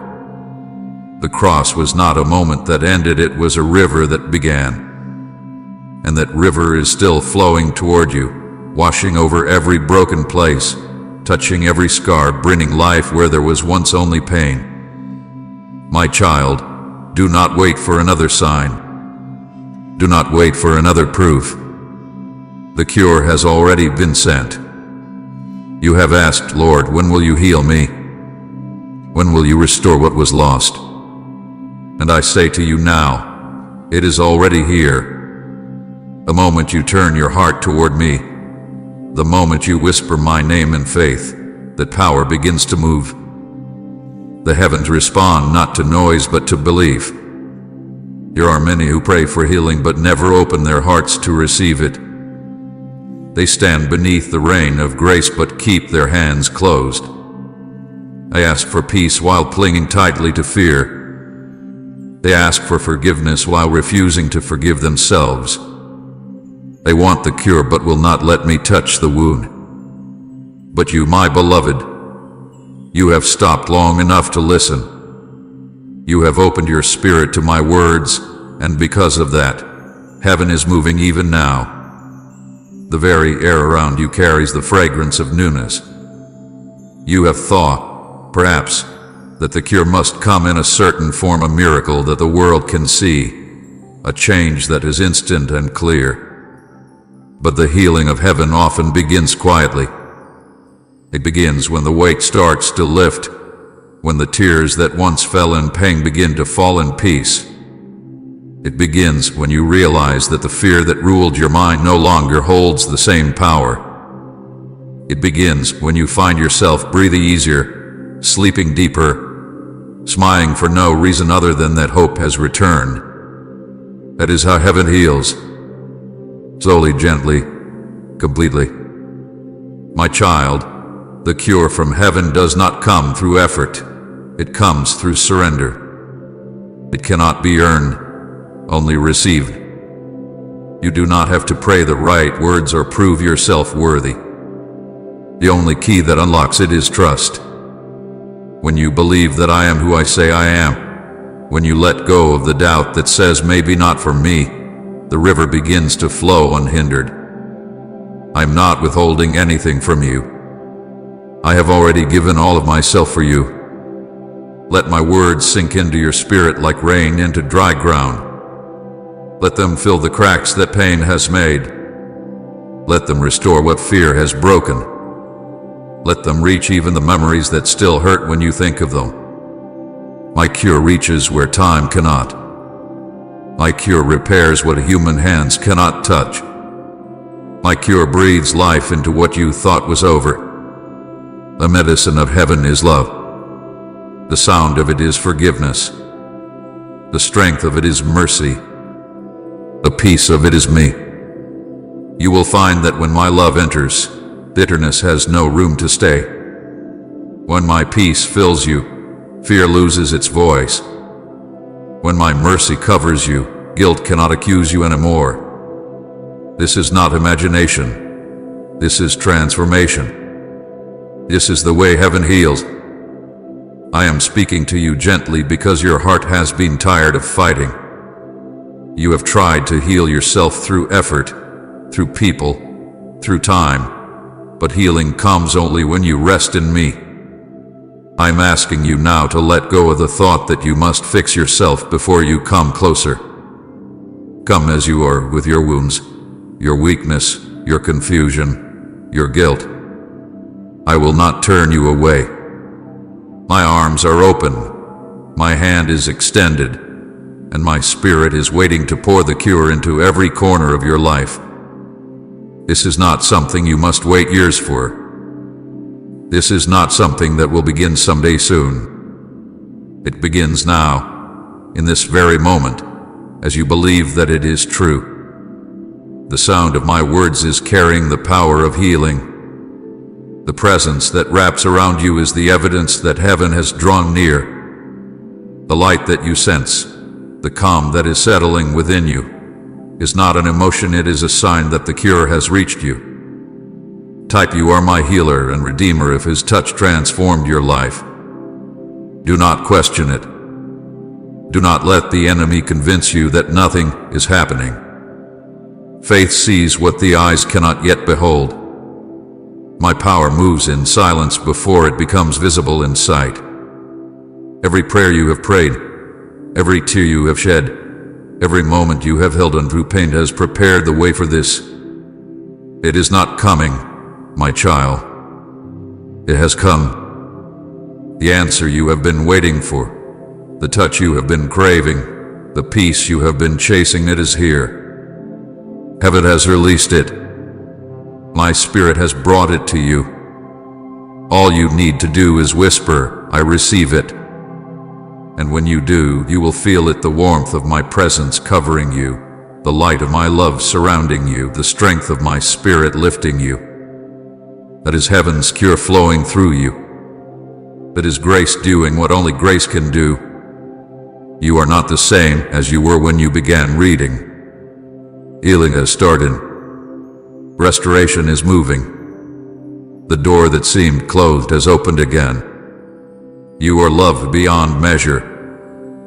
The cross was not a moment that ended, it was a river that began. And that river is still flowing toward you, washing over every broken place, touching every scar, bringing life where there was once only pain. My child, do not wait for another sign. Do not wait for another proof. The cure has already been sent. You have asked, Lord, when will you heal me? When will you restore what was lost? And I say to you now, it is already here. The moment you turn your heart toward me, the moment you whisper my name in faith, that power begins to move. The heavens respond not to noise but to belief. There are many who pray for healing but never open their hearts to receive it. They stand beneath the rain of grace but keep their hands closed. They ask for peace while clinging tightly to fear. They ask for forgiveness while refusing to forgive themselves. They want the cure but will not let me touch the wound. But you, my beloved, you have stopped long enough to listen. You have opened your spirit to my words, and because of that, heaven is moving even now. The very air around you carries the fragrance of newness. You have thought, perhaps, that the cure must come in a certain form, a miracle that the world can see, a change that is instant and clear. But the healing of heaven often begins quietly. It begins when the weight starts to lift, when the tears that once fell in pain begin to fall in peace. It begins when you realize that the fear that ruled your mind no longer holds the same power. It begins when you find yourself breathing easier, sleeping deeper, smiling for no reason other than that hope has returned. That is how heaven heals. Slowly, gently, completely. My child, the cure from heaven does not come through effort. It comes through surrender. It cannot be earned, only received. You do not have to pray the right words or prove yourself worthy. The only key that unlocks it is trust. When you believe that I am who I say I am, when you let go of the doubt that says maybe not for me, the river begins to flow unhindered. I am not withholding anything from you. I have already given all of myself for you. Let my words sink into your spirit like rain into dry ground. Let them fill the cracks that pain has made. Let them restore what fear has broken. Let them reach even the memories that still hurt when you think of them. My cure reaches where time cannot. My cure repairs what human hands cannot touch. My cure breathes life into what you thought was over. The medicine of heaven is love. The sound of it is forgiveness. The strength of it is mercy. The peace of it is me. You will find that when my love enters, bitterness has no room to stay. When my peace fills you, fear loses its voice. When my mercy covers you, guilt cannot accuse you anymore. This is not imagination. This is transformation. This is the way heaven heals. I am speaking to you gently because your heart has been tired of fighting. You have tried to heal yourself through effort, through people, through time, but healing comes only when you rest in me. I'm asking you now to let go of the thought that you must fix yourself before you come closer. Come as you are with your wounds, your weakness, your confusion, your guilt. I will not turn you away. My arms are open, my hand is extended, and my spirit is waiting to pour the cure into every corner of your life. This is not something you must wait years for. This is not something that will begin someday soon. It begins now, in this very moment, as you believe that it is true. The sound of my words is carrying the power of healing. The presence that wraps around you is the evidence that heaven has drawn near. The light that you sense, the calm that is settling within you, is not an emotion, it is a sign that the cure has reached you. Type "You are my healer and redeemer" if his touch transformed your life. Do not question it. Do not let the enemy convince you that nothing is happening. Faith sees what the eyes cannot yet behold. My power moves in silence before it becomes visible in sight. Every prayer you have prayed, every tear you have shed, every moment you have held on through pain has prepared the way for this. It is not coming, my child. It has come. The answer you have been waiting for, the touch you have been craving, the peace you have been chasing, it is here. Heaven has released it. My Spirit has brought it to you. All you need to do is whisper, "I receive it." And when you do, you will feel it, the warmth of my presence covering you, the light of my love surrounding you, the strength of my Spirit lifting you. That is heaven's cure flowing through you. That is grace doing what only grace can do. You are not the same as you were when you began reading. Healing has started. Restoration is moving. The door that seemed closed has opened again. You are loved beyond measure,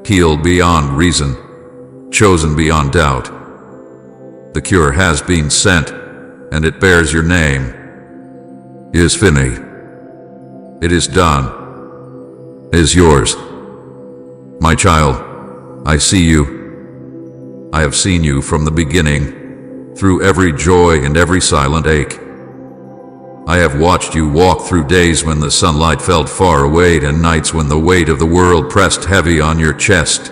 healed beyond reason, chosen beyond doubt. The cure has been sent, and it bears your name. It is finished. It is done. It is yours. My child, I see you. I have seen you from the beginning, through every joy and every silent ache. I have watched you walk through days when the sunlight felt far away and nights when the weight of the world pressed heavy on your chest.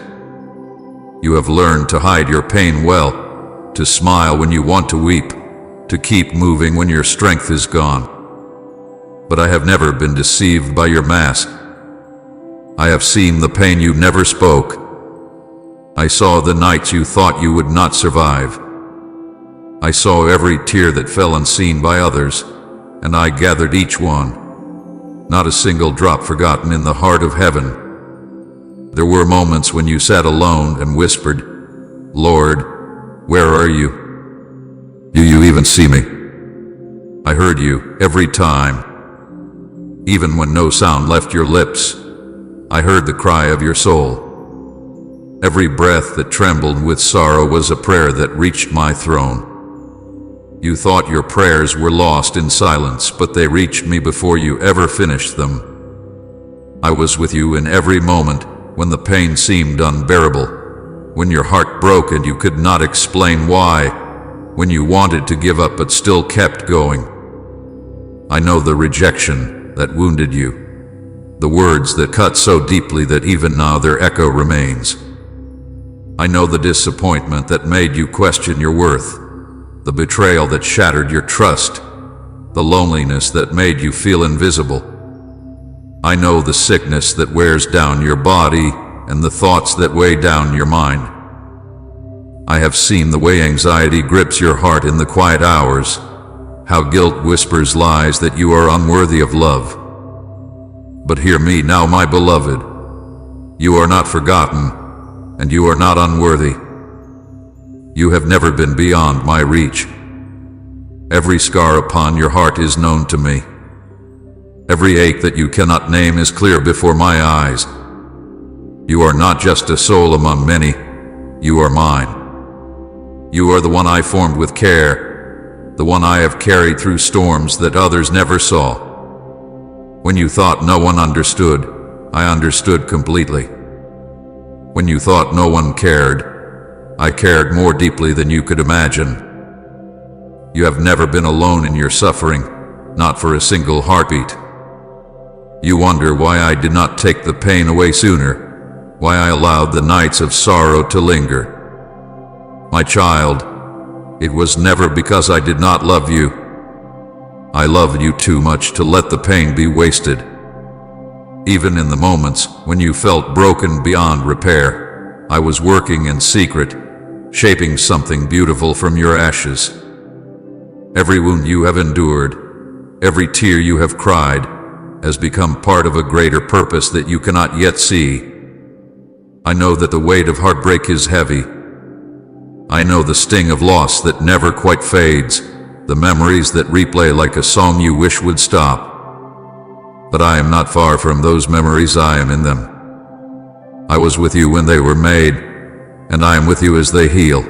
You have learned to hide your pain well, to smile when you want to weep, to keep moving when your strength is gone. But I have never been deceived by your mask. I have seen the pain you never spoke. I saw the nights you thought you would not survive. I saw every tear that fell unseen by others, and I gathered each one, not a single drop forgotten in the heart of heaven. There were moments when you sat alone and whispered, "Lord, where are you? Do you even see me?" I heard you every time. Even when no sound left your lips, I heard the cry of your soul. Every breath that trembled with sorrow was a prayer that reached my throne. You thought your prayers were lost in silence, but they reached me before you ever finished them. I was with you in every moment when the pain seemed unbearable, when your heart broke and you could not explain why, when you wanted to give up but still kept going. I know the rejection that wounded you, the words that cut so deeply that even now their echo remains. I know the disappointment that made you question your worth, the betrayal that shattered your trust, the loneliness that made you feel invisible. I know the sickness that wears down your body and the thoughts that weigh down your mind. I have seen the way anxiety grips your heart in the quiet hours, how guilt whispers lies that you are unworthy of love. But hear me now, my beloved. You are not forgotten, and you are not unworthy. You have never been beyond my reach. Every scar upon your heart is known to me. Every ache that you cannot name is clear before my eyes. You are not just a soul among many, you are mine. You are the one I formed with care, the one I have carried through storms that others never saw. When you thought no one understood, I understood completely. When you thought no one cared, I cared more deeply than you could imagine. You have never been alone in your suffering, not for a single heartbeat. You wonder why I did not take the pain away sooner, why I allowed the nights of sorrow to linger. My child, it was never because I did not love you. I loved you too much to let the pain be wasted. Even in the moments when you felt broken beyond repair, I was working in secret, shaping something beautiful from your ashes. Every wound you have endured, every tear you have cried, has become part of a greater purpose that you cannot yet see. I know that the weight of heartbreak is heavy. I know the sting of loss that never quite fades, the memories that replay like a song you wish would stop. But I am not far from those memories, I am in them. I was with you when they were made, and I am with you as they heal.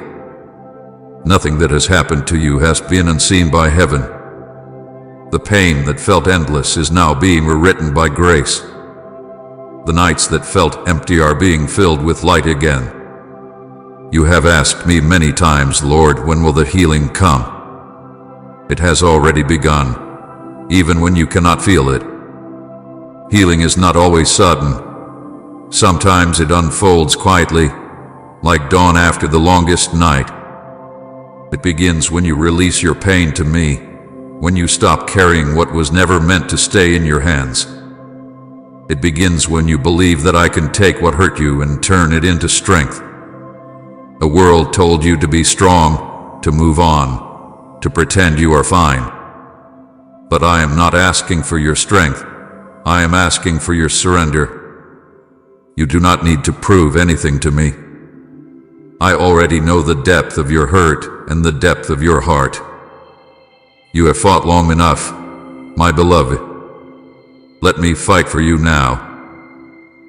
Nothing that has happened to you has been unseen by heaven. The pain that felt endless is now being rewritten by grace. The nights that felt empty are being filled with light again. You have asked me many times, Lord, when will the healing come? It has already begun, even when you cannot feel it. Healing is not always sudden. Sometimes it unfolds quietly, like dawn after the longest night. It begins when you release your pain to me, when you stop carrying what was never meant to stay in your hands. It begins when you believe that I can take what hurt you and turn it into strength. A world told you to be strong, to move on, to pretend you are fine. But I am not asking for your strength. I am asking for your surrender. You do not need to prove anything to me. I already know the depth of your hurt and the depth of your heart. You have fought long enough, my beloved. Let me fight for you now.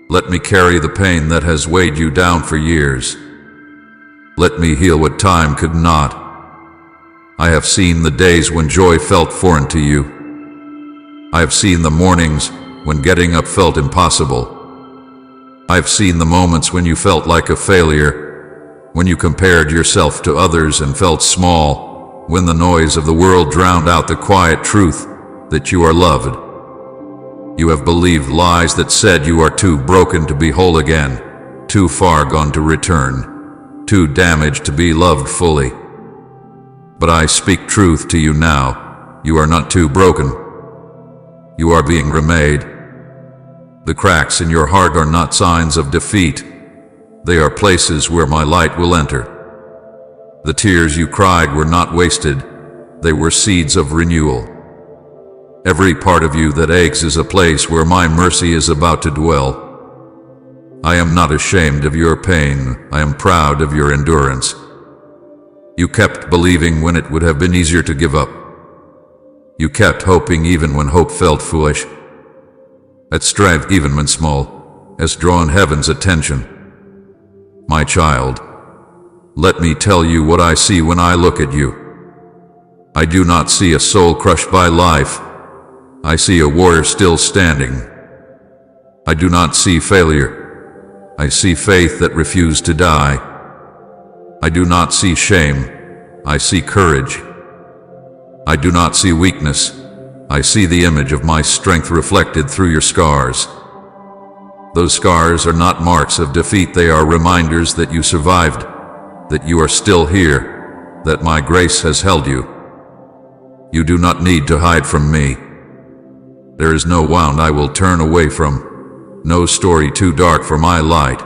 Let me carry the pain that has weighed you down for years. Let me heal what time could not. I have seen the days when joy felt foreign to you. I have seen the mornings when getting up felt impossible. I have seen the moments when you felt like a failure, when you compared yourself to others and felt small, when the noise of the world drowned out the quiet truth that you are loved. You have believed lies that said you are too broken to be whole again, too far gone to return, too damaged to be loved fully. But I speak truth to you now. You are not too broken. You are being remade. The cracks in your heart are not signs of defeat. They are places where my light will enter. The tears you cried were not wasted. They were seeds of renewal. Every part of you that aches is a place where my mercy is about to dwell. I am not ashamed of your pain. I am proud of your endurance. You kept believing when it would have been easier to give up. You kept hoping even when hope felt foolish. That strength, even when small, has drawn heaven's attention. My child, let me tell you what I see when I look at you. I do not see a soul crushed by life. I see a warrior still standing. I do not see failure. I see faith that refused to die. I do not see shame. I see courage. I do not see weakness. I see the image of my strength reflected through your scars. Those scars are not marks of defeat. They are reminders that you survived, that you are still here, that my grace has held you. You do not need to hide from me. There is no wound I will turn away from, no story too dark for my light.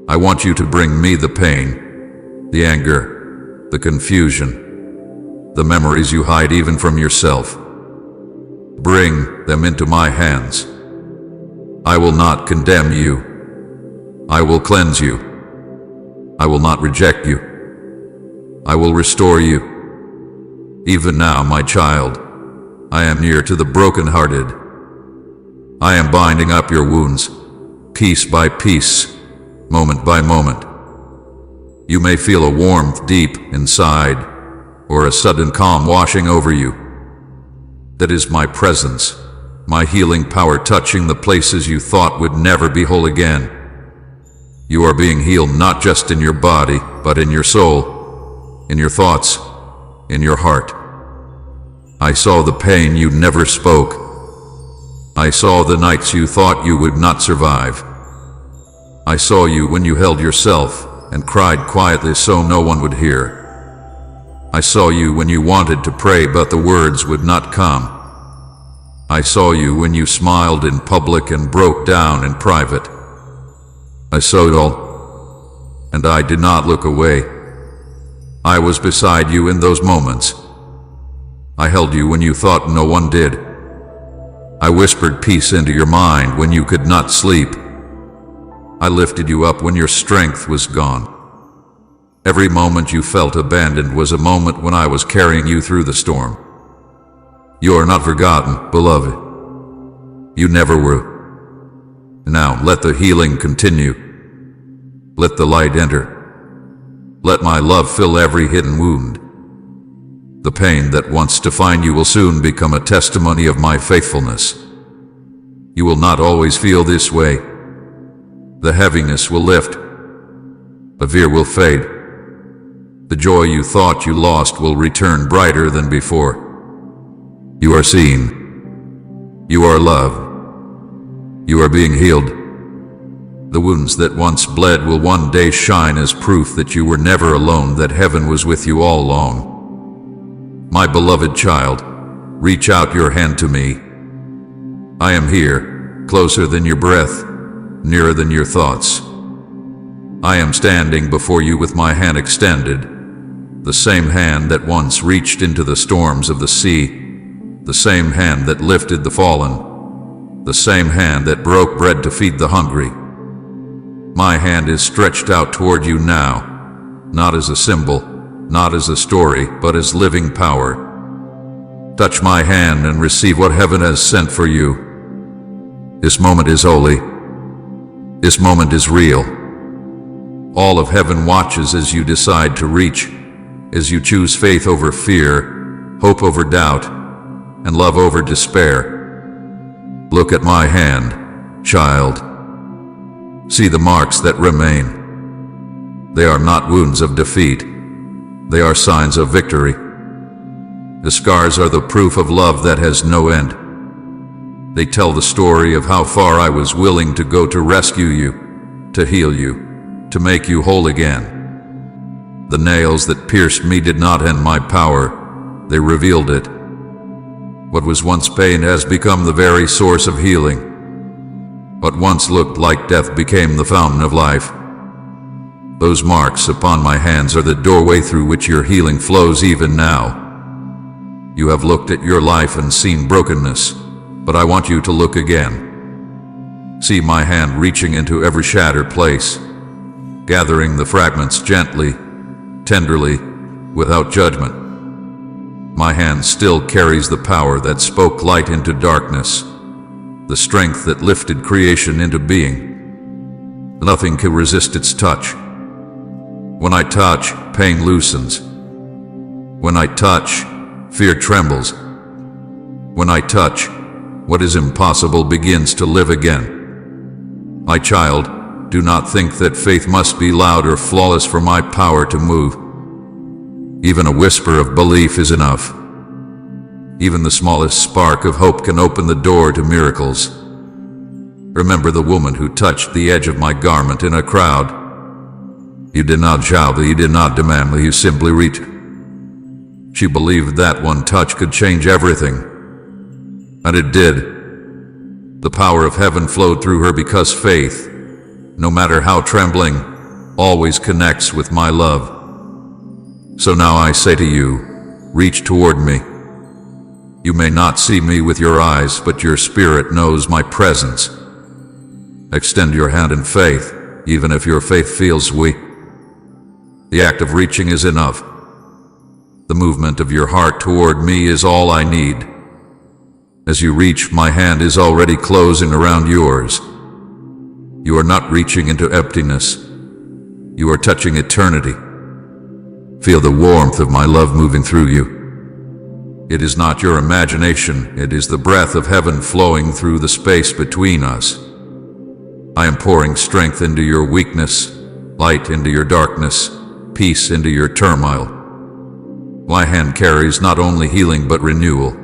I want you to bring me the pain, the anger, the confusion, the memories you hide even from yourself. Bring them into my hands. I will not condemn you. I will cleanse you. I will not reject you. I will restore you. Even now, my child, I am near to the brokenhearted. I am binding up your wounds, piece by piece, moment by moment. You may feel a warmth deep inside, or a sudden calm washing over you. That is my presence, my healing power touching the places you thought would never be whole again. You are being healed not just in your body, but in your soul, in your thoughts, in your heart. I saw the pain you never spoke. I saw the nights you thought you would not survive. I saw you when you held yourself and cried quietly so no one would hear. I saw you when you wanted to pray but the words would not come. I saw you when you smiled in public and broke down in private. I saw it all, and I did not look away. I was beside you in those moments. I held you when you thought no one did. I whispered peace into your mind when you could not sleep. I lifted you up when your strength was gone. Every moment you felt abandoned was a moment when I was carrying you through the storm. You are not forgotten, beloved. You never were. Now let the healing continue. Let the light enter. Let my love fill every hidden wound. The pain that once defined you will soon become a testimony of my faithfulness. You will not always feel this way. The heaviness will lift. The fear will fade. The joy you thought you lost will return brighter than before. You are seen. You are loved. You are being healed. The wounds that once bled will one day shine as proof that you were never alone, that heaven was with you all along. My beloved child, reach out your hand to me. I am here, closer than your breath, nearer than your thoughts. I am standing before you with my hand extended, the same hand that once reached into the storms of the sea, the same hand that lifted the fallen, the same hand that broke bread to feed the hungry. My hand is stretched out toward you now, not as a symbol, not as a story, but as living power. Touch my hand and receive what heaven has sent for you. This moment is holy. This moment is real. All of heaven watches as you decide to reach, as you choose faith over fear, hope over doubt, and love over despair. Look at my hand, child. See the marks that remain. They are not wounds of defeat. They are signs of victory. The scars are the proof of love that has no end. They tell the story of how far I was willing to go to rescue you, to heal you, to make you whole again. The nails that pierced me did not end my power. They revealed it. What was once pain has become the very source of healing. What once looked like death became the fountain of life. Those marks upon my hands are the doorway through which your healing flows even now. You have looked at your life and seen brokenness, but I want you to look again. See my hand reaching into every shattered place, gathering the fragments gently, tenderly, without judgment. My hand still carries the power that spoke light into darkness, the strength that lifted creation into being. Nothing can resist its touch. When I touch, pain loosens. When I touch, fear trembles. When I touch, what is impossible begins to live again. My child, do not think that faith must be loud or flawless for my power to move. Even a whisper of belief is enough. Even the smallest spark of hope can open the door to miracles. Remember the woman who touched the edge of my garment in a crowd. You did not shout, you did not demand, you simply reached. She believed that one touch could change everything. And it did. The power of heaven flowed through her because faith, no matter how trembling, always connects with my love. So now I say to you, reach toward me. You may not see me with your eyes, but your spirit knows my presence. Extend your hand in faith, even if your faith feels weak. The act of reaching is enough. The movement of your heart toward me is all I need. As you reach, my hand is already closing around yours. You are not reaching into emptiness. You are touching eternity. Feel the warmth of my love moving through you. It is not your imagination, it is the breath of heaven flowing through the space between us. I am pouring strength into your weakness, light into your darkness, peace into your turmoil. My hand carries not only healing but renewal.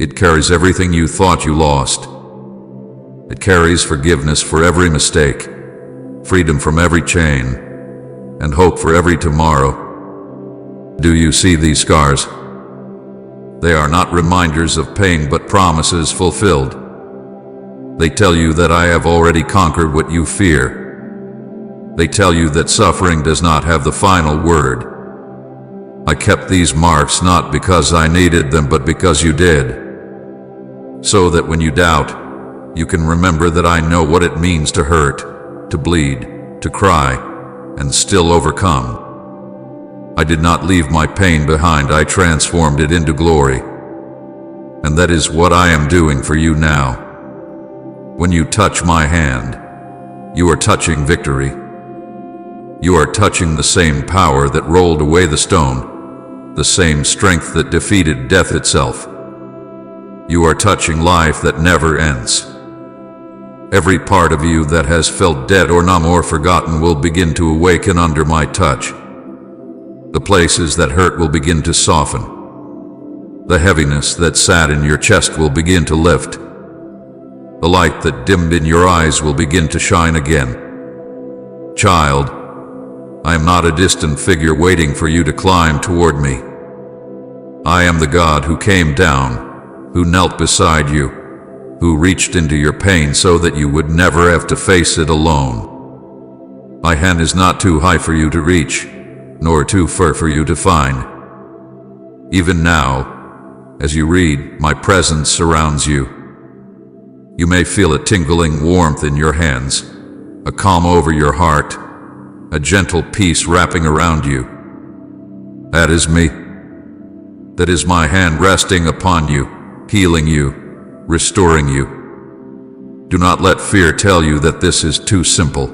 It carries everything you thought you lost. It carries forgiveness for every mistake, freedom from every chain, and hope for every tomorrow. Do you see these scars? They are not reminders of pain but promises fulfilled. They tell you that I have already conquered what you fear. They tell you that suffering does not have the final word. I kept these marks not because I needed them but because you did. So that when you doubt, you can remember that I know what it means to hurt, to bleed, to cry, and still overcome. I did not leave my pain behind, I transformed it into glory. And that is what I am doing for you now. When you touch my hand, you are touching victory. You are touching the same power that rolled away the stone, the same strength that defeated death itself. You are touching life that never ends. Every part of you that has felt dead or numb or forgotten will begin to awaken under my touch. The places that hurt will begin to soften. The heaviness that sat in your chest will begin to lift. The light that dimmed in your eyes will begin to shine again. Child, I am not a distant figure waiting for you to climb toward me. I am the God who came down, who knelt beside you, who reached into your pain so that you would never have to face it alone. My hand is not too high for you to reach, nor too far for you to find. Even now, as you read, my presence surrounds you. You may feel a tingling warmth in your hands, a calm over your heart, a gentle peace wrapping around you. That is me. That is my hand resting upon you, healing you, restoring you. Do not let fear tell you that this is too simple.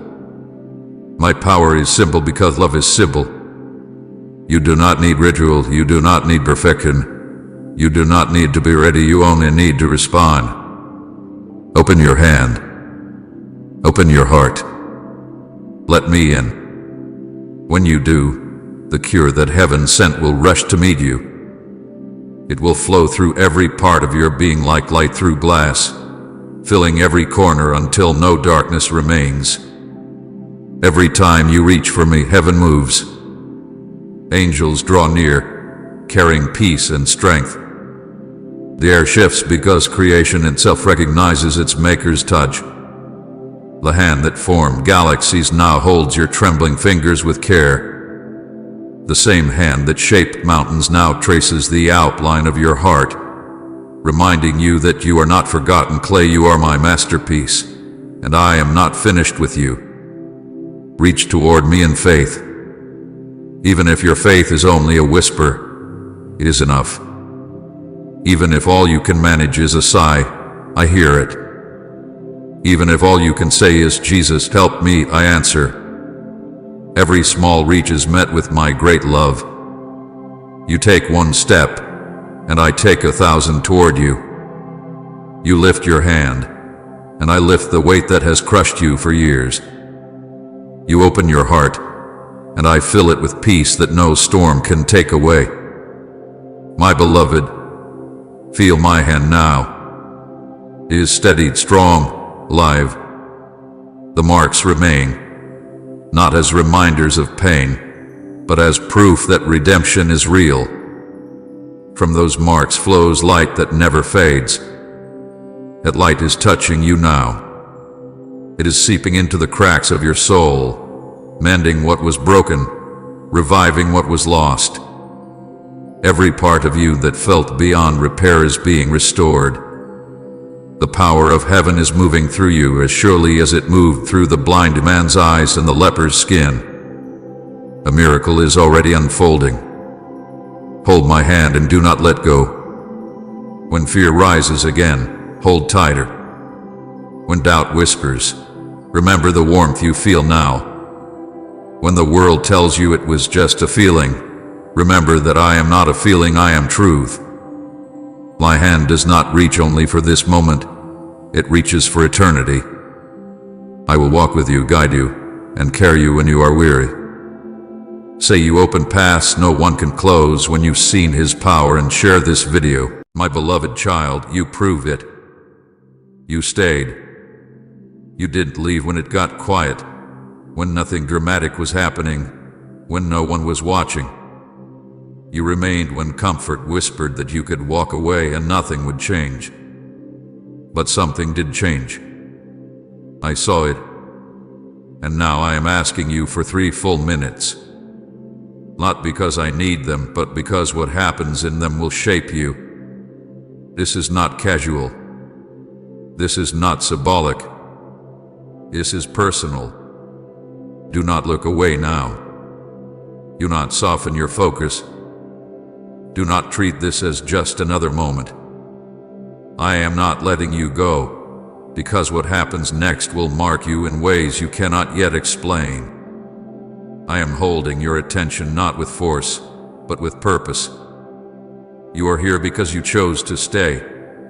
My power is simple because love is simple. You do not need ritual, you do not need perfection. You do not need to be ready, you only need to respond. Open your hand. Open your heart. Let me in. When you do, the cure that heaven sent will rush to meet you. It will flow through every part of your being like light through glass, filling every corner until no darkness remains. Every time you reach for me, heaven moves. Angels draw near, carrying peace and strength. The air shifts because creation itself recognizes its maker's touch. The hand that formed galaxies now holds your trembling fingers with care. The same hand that shaped mountains now traces the outline of your heart, reminding you that you are not forgotten clay, you are my masterpiece, and I am not finished with you. Reach toward me in faith. Even if your faith is only a whisper, it is enough. Even if all you can manage is a sigh, I hear it. Even if all you can say is, Jesus, help me, I answer. Every small reach is met with my great love. You take one step, and I take 1,000 toward you. You lift your hand, and I lift the weight that has crushed you for years. You open your heart, and I fill it with peace that no storm can take away. My beloved, feel my hand now. It is steadied, strong, alive. The marks remain, not as reminders of pain, but as proof that redemption is real. From those marks flows light that never fades. That light is touching you now. It is seeping into the cracks of your soul, mending what was broken, reviving what was lost. Every part of you that felt beyond repair is being restored. The power of heaven is moving through you as surely as it moved through the blind man's eyes and the leper's skin. A miracle is already unfolding. Hold my hand and do not let go. When fear rises again, hold tighter. When doubt whispers, remember the warmth you feel now. When the world tells you it was just a feeling, remember that I am not a feeling, I am truth. My hand does not reach only for this moment, it reaches for eternity. I will walk with you, guide you, and carry you when you are weary. Say you open paths no one can close when you've seen His power, and share this video. My beloved child, you prove it. You stayed. You didn't leave when it got quiet, when nothing dramatic was happening, when no one was watching. You remained when comfort whispered that you could walk away and nothing would change. But something did change. I saw it. And now I am asking you for 3 full minutes. Not because I need them, but because what happens in them will shape you. This is not casual. This is not symbolic. This is personal. Do not look away now. Do not soften your focus. Do not treat this as just another moment. I am not letting you go, because what happens next will mark you in ways you cannot yet explain. I am holding your attention not with force, but with purpose. You are here because you chose to stay,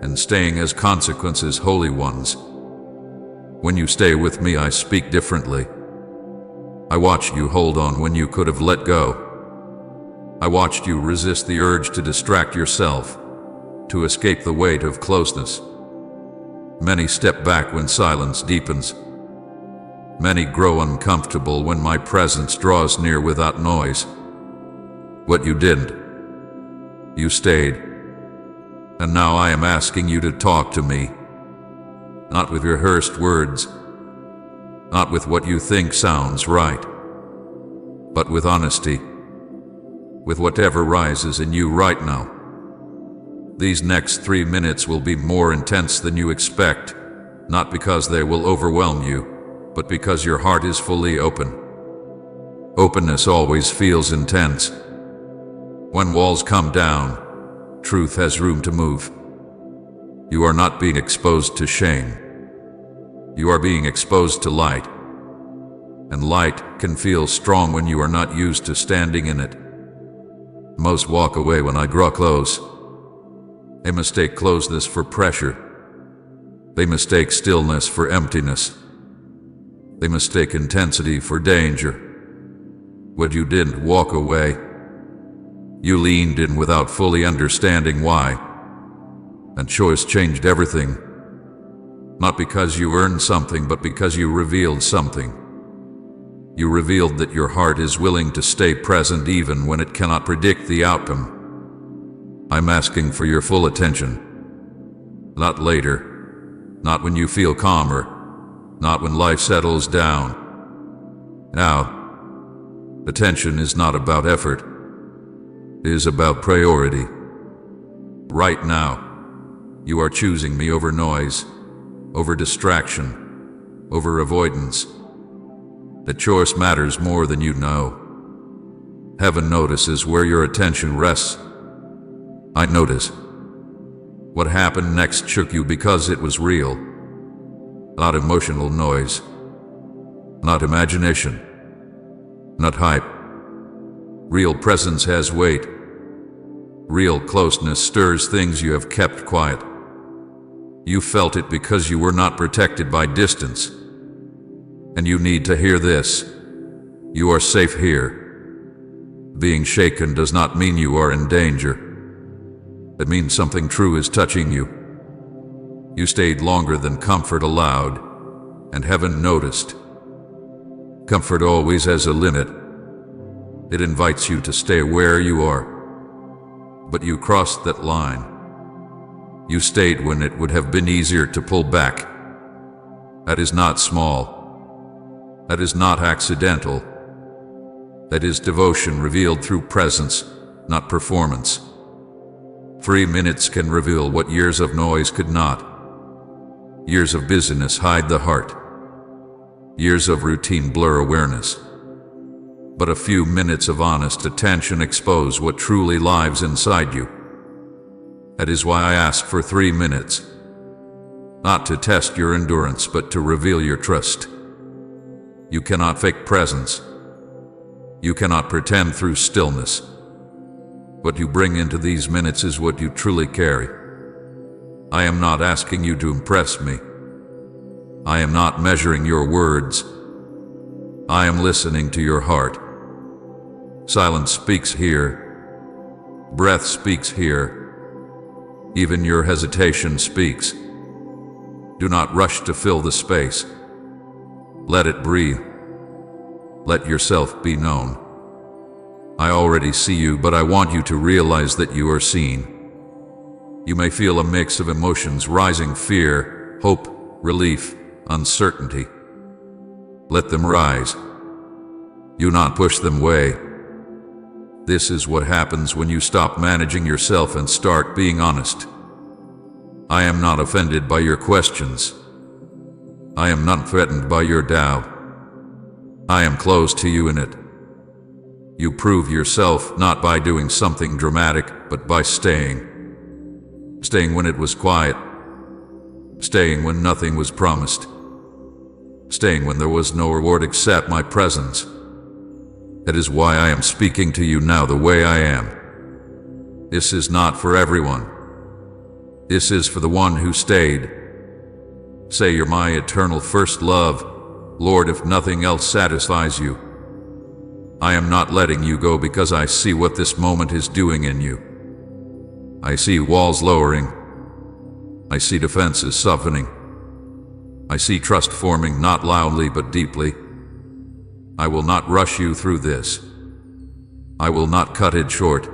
and staying has consequences, holy ones. When you stay with me, I speak differently. I watched you hold on when you could have let go. I watched you resist the urge to distract yourself, to escape the weight of closeness. Many step back when silence deepens. Many grow uncomfortable when my presence draws near without noise. What you didn't. You stayed. And now I am asking you to talk to me. Not with rehearsed words. Not with what you think sounds right. But with honesty. With whatever rises in you right now. These next 3 minutes will be more intense than you expect, not because they will overwhelm you, but because your heart is fully open. Openness always feels intense. When walls come down, truth has room to move. You are not being exposed to shame. You are being exposed to light. And light can feel strong when you are not used to standing in it. Most walk away when I draw close. They mistake closeness for pressure. They mistake stillness for emptiness. They mistake intensity for danger. But you didn't walk away. You leaned in without fully understanding why. And choice changed everything. Not because you earned something, but because you revealed something. You revealed that your heart is willing to stay present even when it cannot predict the outcome. I'm asking for your full attention. Not later. Not when you feel calmer. Not when life settles down. Now, attention is not about effort. It is about priority. Right now, you are choosing me over noise, over distraction, over avoidance. The choice matters more than you know. Heaven notices where your attention rests. I notice. What happened next shook you because it was real. Not emotional noise. Not imagination. Not hype. Real presence has weight. Real closeness stirs things you have kept quiet. You felt it because you were not protected by distance. And you need to hear this. You are safe here. Being shaken does not mean you are in danger. It means something true is touching you. You stayed longer than comfort allowed, and heaven noticed. Comfort always has a limit. It invites you to stay where you are. But you crossed that line. You stayed when it would have been easier to pull back. That is not small. That is not accidental. That is devotion revealed through presence, not performance. 3 minutes can reveal what years of noise could not. Years of busyness hide the heart. Years of routine blur awareness. But a few minutes of honest attention expose what truly lives inside you. That is why I ask for 3 minutes. Not to test your endurance, but to reveal your trust. You cannot fake presence. You cannot pretend through stillness. What you bring into these minutes is what you truly carry. I am not asking you to impress me. I am not measuring your words. I am listening to your heart. Silence speaks here. Breath speaks here. Even your hesitation speaks. Do not rush to fill the space. Let it breathe. Let yourself be known. I already see you, but I want you to realize that you are seen. You may feel a mix of emotions rising: fear, hope, relief, uncertainty. Let them rise. Do not push them away. This is what happens when you stop managing yourself and start being honest. I am not offended by your questions. I am not threatened by your doubt. I am close to you in it. You prove yourself not by doing something dramatic, but by staying. Staying when it was quiet. Staying when nothing was promised. Staying when there was no reward except my presence. That is why I am speaking to you now the way I am. This is not for everyone. This is for the one who stayed. Say you're my eternal first love, Lord, if nothing else satisfies you. I am not letting you go because I see what this moment is doing in you. I see walls lowering. I see defenses softening. I see trust forming not loudly but deeply. I will not rush you through this. I will not cut it short.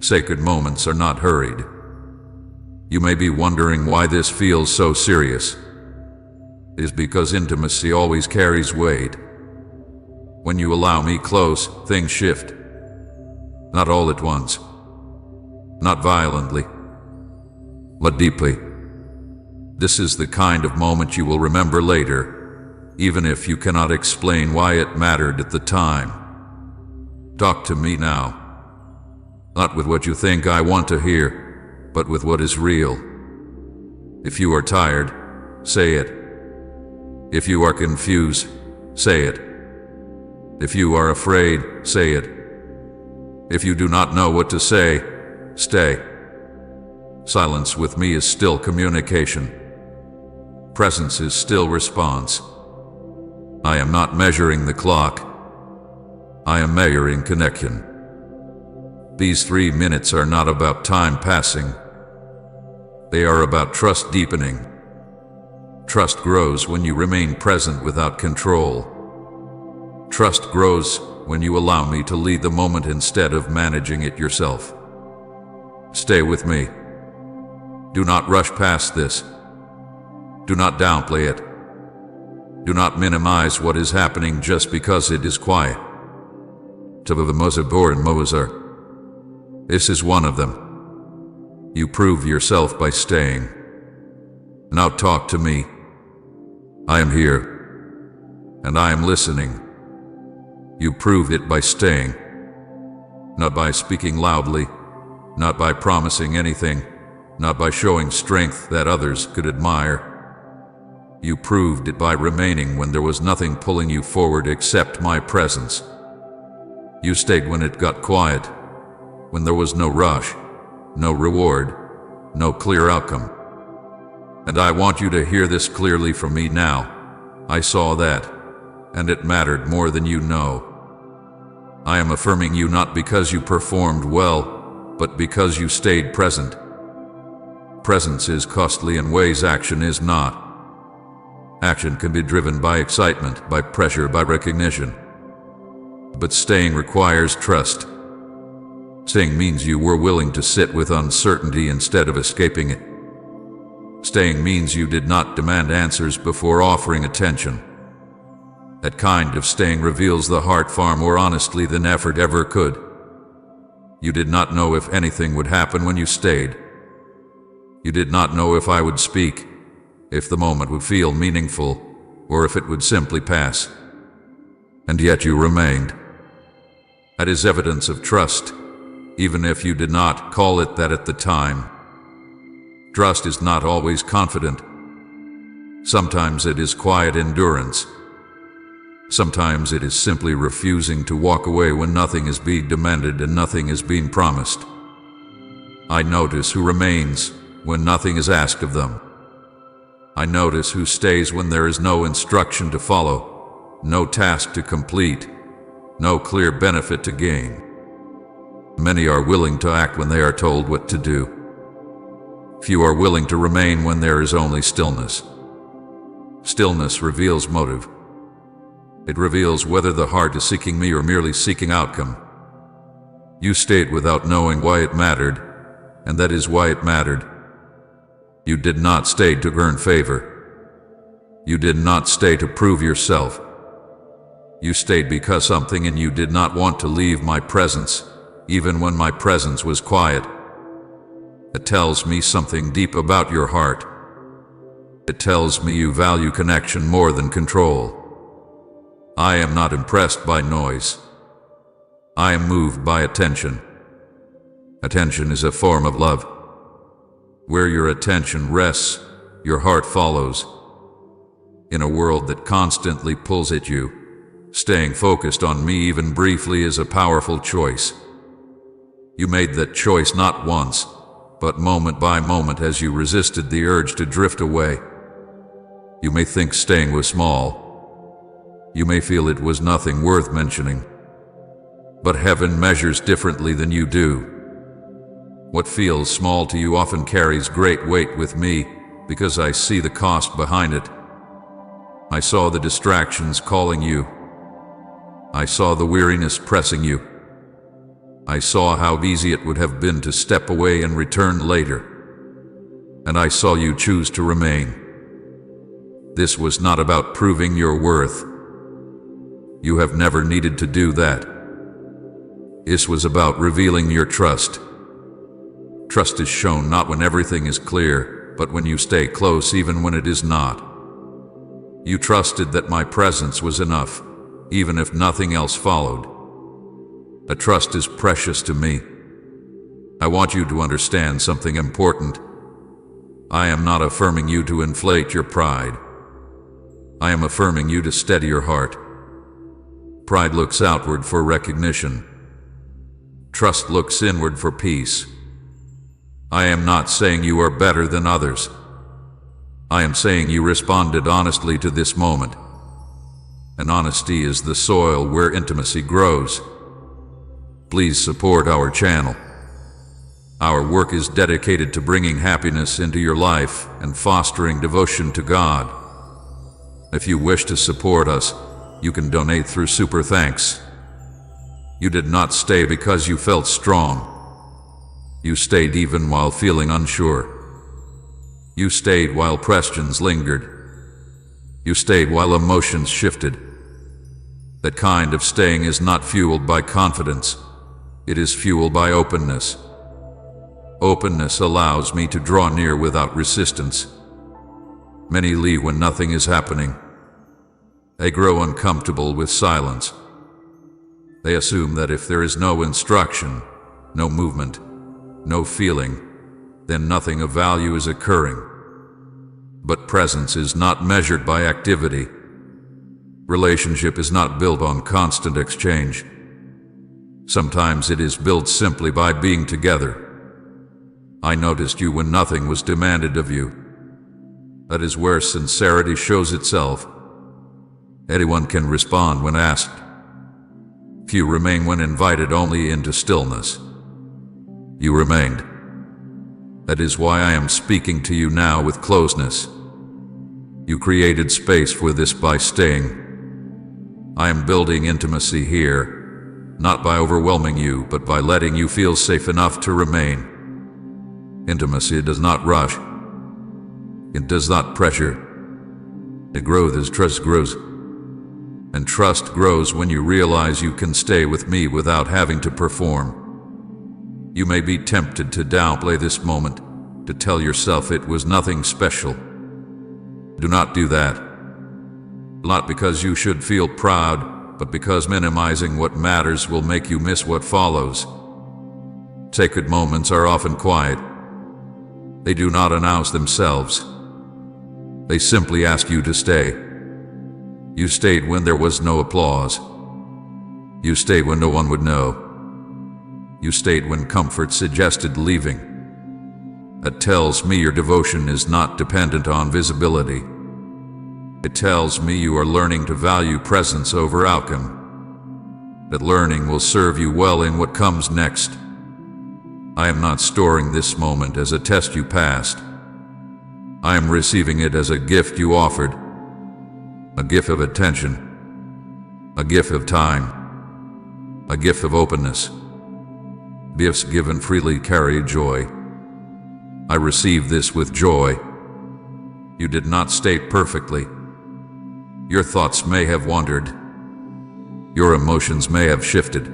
Sacred moments are not hurried. You may be wondering why this feels so serious. It is because intimacy always carries weight. When you allow me close, things shift. Not all at once. Not violently. But deeply. This is the kind of moment you will remember later, even if you cannot explain why it mattered at the time. Talk to me now. Not with what you think I want to hear, but with what is real. If you are tired, say it. If you are confused, say it. If you are afraid, say it. If you do not know what to say, stay. Silence with me is still communication. Presence is still response. I am not measuring the clock. I am measuring connection. These 3 minutes are not about time passing. They are about trust deepening. Trust grows when you remain present without control. Trust grows when you allow me to lead the moment instead of managing it yourself. Stay with me. Do not rush past this. Do not downplay it. Do not minimize what is happening just because it is quiet. This is one of them. You prove yourself by staying. Now talk to me. I am here, and I am listening. You proved it by staying, not by speaking loudly, not by promising anything, not by showing strength that others could admire. You proved it by remaining when there was nothing pulling you forward except my presence. You stayed when it got quiet, when there was no rush, no reward, no clear outcome. And I want you to hear this clearly from me now. I saw that, and it mattered more than you know. I am affirming you not because you performed well, but because you stayed present. Presence is costly in ways action is not. Action can be driven by excitement, by pressure, by recognition. But staying requires trust. Staying means you were willing to sit with uncertainty instead of escaping it. Staying means you did not demand answers before offering attention. That kind of staying reveals the heart far more honestly than effort ever could. You did not know if anything would happen when you stayed. You did not know if I would speak, if the moment would feel meaningful, or if it would simply pass. And yet you remained. That is evidence of trust, even if you did not call it that at the time. Trust is not always confident. Sometimes it is quiet endurance. Sometimes it is simply refusing to walk away when nothing is being demanded and nothing is being promised. I notice who remains when nothing is asked of them. I notice who stays when there is no instruction to follow, no task to complete, no clear benefit to gain. Many are willing to act when they are told what to do. Few are willing to remain when there is only stillness. Stillness reveals motive. It reveals whether the heart is seeking me or merely seeking outcome. You stayed without knowing why it mattered, and that is why it mattered. You did not stay to earn favor. You did not stay to prove yourself. You stayed because something in you did not want to leave my presence, even when my presence was quiet. It tells me something deep about your heart. It tells me you value connection more than control. I am not impressed by noise. I am moved by attention. Attention is a form of love. Where your attention rests, your heart follows. In a world that constantly pulls at you, staying focused on me even briefly is a powerful choice. You made that choice not once, but moment by moment as you resisted the urge to drift away. You may think staying was small. You may feel it was nothing worth mentioning. But heaven measures differently than you do. What feels small to you often carries great weight with me because I see the cost behind it. I saw the distractions calling you. I saw the weariness pressing you. I saw how easy it would have been to step away and return later. And I saw you choose to remain. This was not about proving your worth. You have never needed to do that. This was about revealing your trust. Trust is shown not when everything is clear, but when you stay close even when it is not. You trusted that my presence was enough, even if nothing else followed. That trust is precious to me. I want you to understand something important. I am not affirming you to inflate your pride. I am affirming you to steady your heart. Pride looks outward for recognition. Trust looks inward for peace. I am not saying you are better than others. I am saying you responded honestly to this moment. And honesty is the soil where intimacy grows. Please support our channel. Our work is dedicated to bringing happiness into your life and fostering devotion to God. If you wish to support us, you can donate through Super Thanks. You did not stay because you felt strong. You stayed even while feeling unsure. You stayed while questions lingered. You stayed while emotions shifted. That kind of staying is not fueled by confidence. It is fueled by openness. Openness allows me to draw near without resistance. Many leave when nothing is happening. They grow uncomfortable with silence. They assume that if there is no instruction, no movement, no feeling, then nothing of value is occurring. But presence is not measured by activity. Relationship is not built on constant exchange. Sometimes it is built simply by being together. I noticed you when nothing was demanded of you. That is where sincerity shows itself. Anyone can respond when asked. Few remain when invited only into stillness. You remained. That is why I am speaking to you now with closeness. You created space for this by staying. I am building intimacy here, not by overwhelming you, but by letting you feel safe enough to remain. Intimacy does not rush. It does not pressure. It grows as trust grows. And trust grows when you realize you can stay with me without having to perform. You may be tempted to downplay this moment, to tell yourself it was nothing special. Do not do that. Not because you should feel proud, but because minimizing what matters will make you miss what follows. Sacred moments are often quiet. They do not announce themselves. They simply ask you to stay. You stayed when there was no applause. You stayed when no one would know. You stayed when comfort suggested leaving. That tells me your devotion is not dependent on visibility. It tells me you are learning to value presence over outcome. That learning will serve you well in what comes next. I am not storing this moment as a test you passed. I am receiving it as a gift you offered. A gift of attention. A gift of time. A gift of openness. Gifts given freely carry joy. I receive this with joy. You did not state perfectly. Your thoughts may have wandered. Your emotions may have shifted.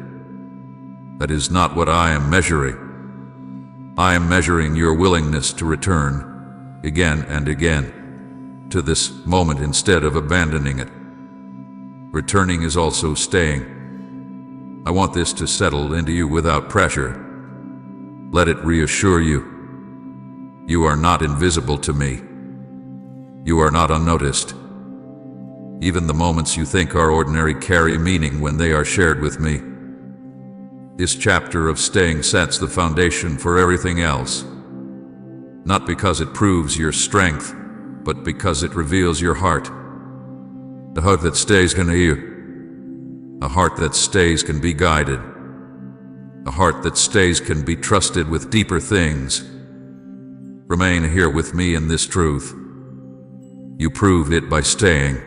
That is not what I am measuring. I am measuring your willingness to return, again and again, to this moment instead of abandoning it. Returning is also staying. I want this to settle into you without pressure. Let it reassure you. You are not invisible to me. You are not unnoticed. Even the moments you think are ordinary carry meaning when they are shared with me. This chapter of staying sets the foundation for everything else. Not because it proves your strength, but because it reveals your heart. The heart that stays can hear. A heart that stays can be guided. A heart that stays can be trusted with deeper things. Remain here with me in this truth. You proved it by staying.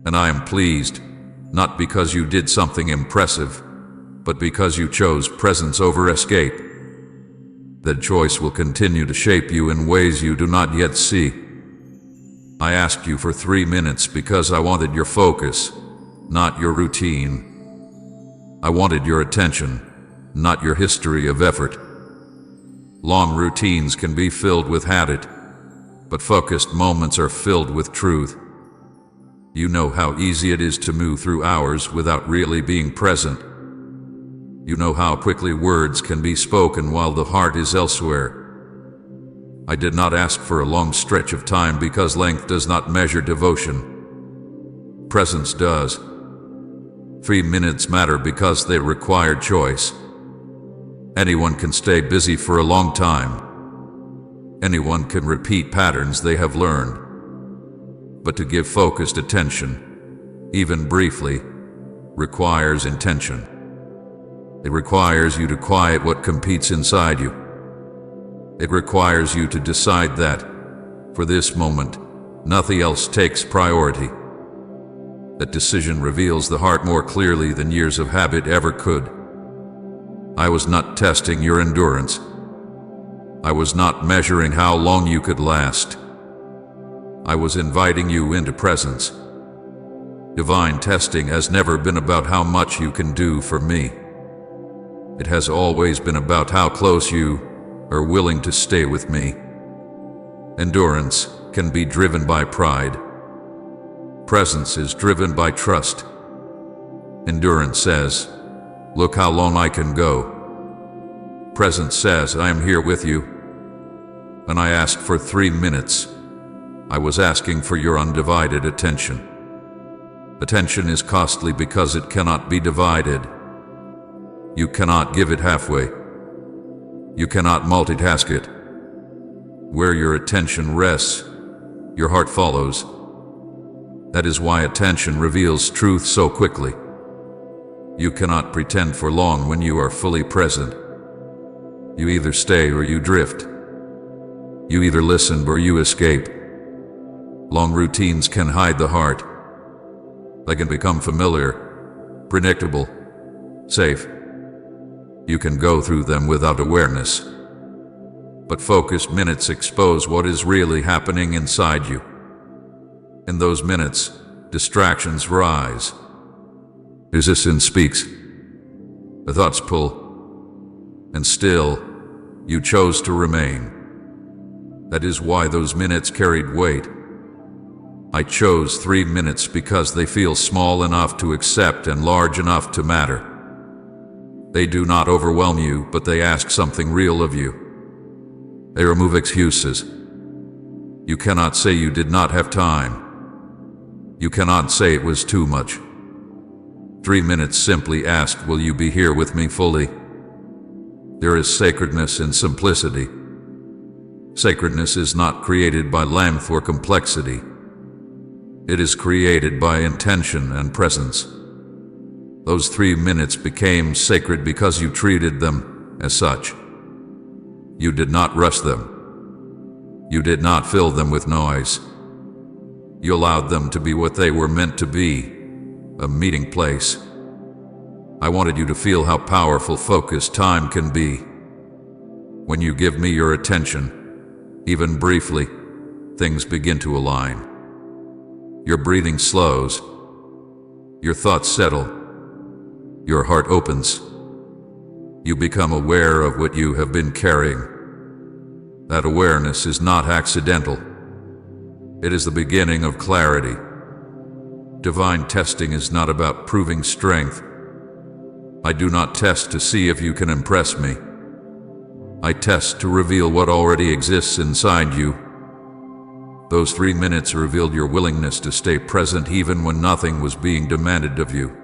And I am pleased, not because you did something impressive, but because you chose presence over escape. That choice will continue to shape you in ways you do not yet see. I asked you for 3 minutes because I wanted your focus, not your routine. I wanted your attention, not your history of effort. Long routines can be filled with habit, but focused moments are filled with truth. You know how easy it is to move through hours without really being present. You know how quickly words can be spoken while the heart is elsewhere. I did not ask for a long stretch of time because length does not measure devotion. Presence does. 3 minutes matter because they require choice. Anyone can stay busy for a long time. Anyone can repeat patterns they have learned. But to give focused attention, even briefly, requires intention. It requires you to quiet what competes inside you. It requires you to decide that, for this moment, nothing else takes priority. That decision reveals the heart more clearly than years of habit ever could. I was not testing your endurance. I was not measuring how long you could last. I was inviting you into presence. Divine testing has never been about how much you can do for me. It has always been about how close you are willing to stay with me. Endurance can be driven by pride. Presence is driven by trust. Endurance says, "Look how long I can go." Presence says, "I am here with you." And I asked for 3 minutes. I was asking for your undivided attention. Attention is costly because it cannot be divided. You cannot give it halfway. You cannot multitask it. Where your attention rests, your heart follows. That is why attention reveals truth so quickly. You cannot pretend for long when you are fully present. You either stay or you drift. You either listen or you escape. Long routines can hide the heart. They can become familiar, predictable, safe. You can go through them without awareness. But focused minutes expose what is really happening inside you. In those minutes, distractions rise. Resistance speaks. The thoughts pull. And still, you chose to remain. That is why those minutes carried weight. I chose 3 minutes because they feel small enough to accept and large enough to matter. They do not overwhelm you, but they ask something real of you. They remove excuses. You cannot say you did not have time. You cannot say it was too much. 3 minutes simply asked, "Will you be here with me fully?" There is sacredness in simplicity. Sacredness is not created by length or complexity. It is created by intention and presence. Those 3 minutes became sacred because you treated them as such. You did not rush them. You did not fill them with noise. You allowed them to be what they were meant to be, a meeting place. I wanted you to feel how powerful focused time can be. When you give me your attention, even briefly, things begin to align. Your breathing slows. Your thoughts settle. Your heart opens. You become aware of what you have been carrying. That awareness is not accidental. It is the beginning of clarity. Divine testing is not about proving strength. I do not test to see if you can impress me. I test to reveal what already exists inside you. Those 3 minutes revealed your willingness to stay present even when nothing was being demanded of you.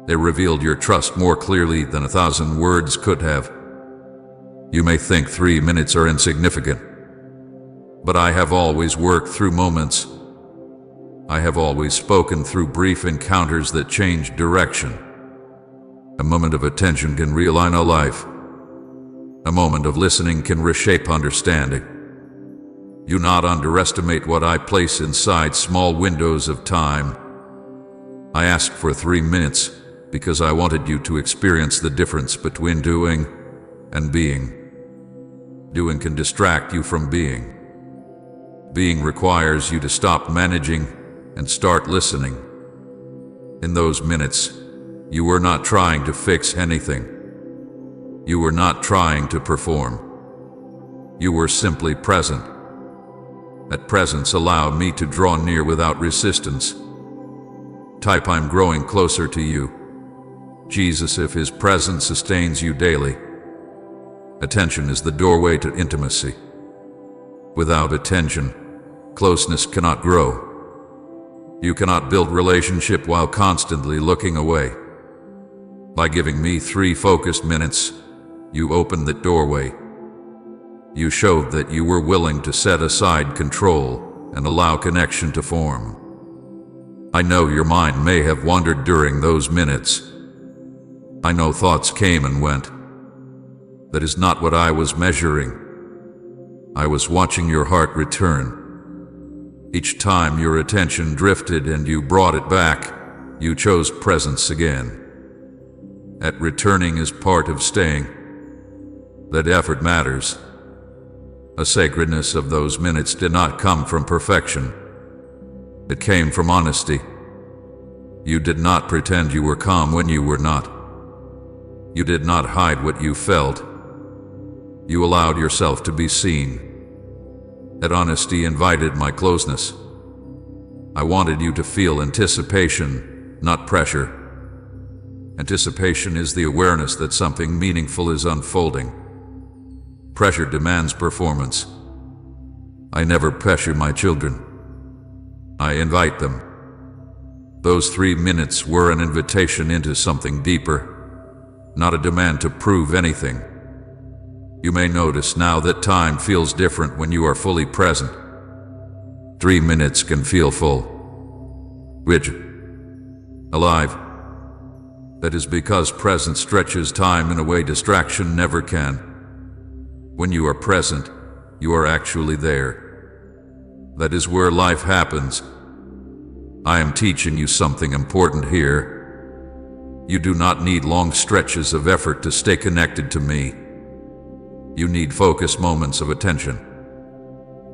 They revealed your trust more clearly than 1,000 words could have. You may think 3 minutes are insignificant, but I have always worked through moments. I have always spoken through brief encounters that changed direction. A moment of attention can realign a life. A moment of listening can reshape understanding. Do not underestimate what I place inside small windows of time. I asked for 3 minutes because I wanted you to experience the difference between doing and being. Doing can distract you from being. Being requires you to stop managing and start listening. In those minutes, you were not trying to fix anything. You were not trying to perform. You were simply present. That presence allowed me to draw near without resistance. Type, I'm growing closer to you. Jesus, if His presence sustains you daily. Attention is the doorway to intimacy. Without attention, closeness cannot grow. You cannot build relationship while constantly looking away. By giving me 3 focused minutes, you opened the doorway. You showed that you were willing to set aside control and allow connection to form. I know your mind may have wandered during those minutes. I know thoughts came and went. That is not what I was measuring. I was watching your heart return. Each time your attention drifted and you brought it back, you chose presence again. That returning is part of staying. That effort matters. The sacredness of those minutes did not come from perfection. It came from honesty. You did not pretend you were calm when you were not. You did not hide what you felt. You allowed yourself to be seen. That honesty invited my closeness. I wanted you to feel anticipation, not pressure. Anticipation is the awareness that something meaningful is unfolding. Pressure demands performance. I never pressure my children. I invite them. Those 3 minutes were an invitation into something deeper, not a demand to prove anything. You may notice now that time feels different when you are fully present. 3 minutes can feel full, rigid, alive. That is because presence stretches time in a way distraction never can. When you are present, you are actually there. That is where life happens. I am teaching you something important here. You do not need long stretches of effort to stay connected to me. You need focused moments of attention.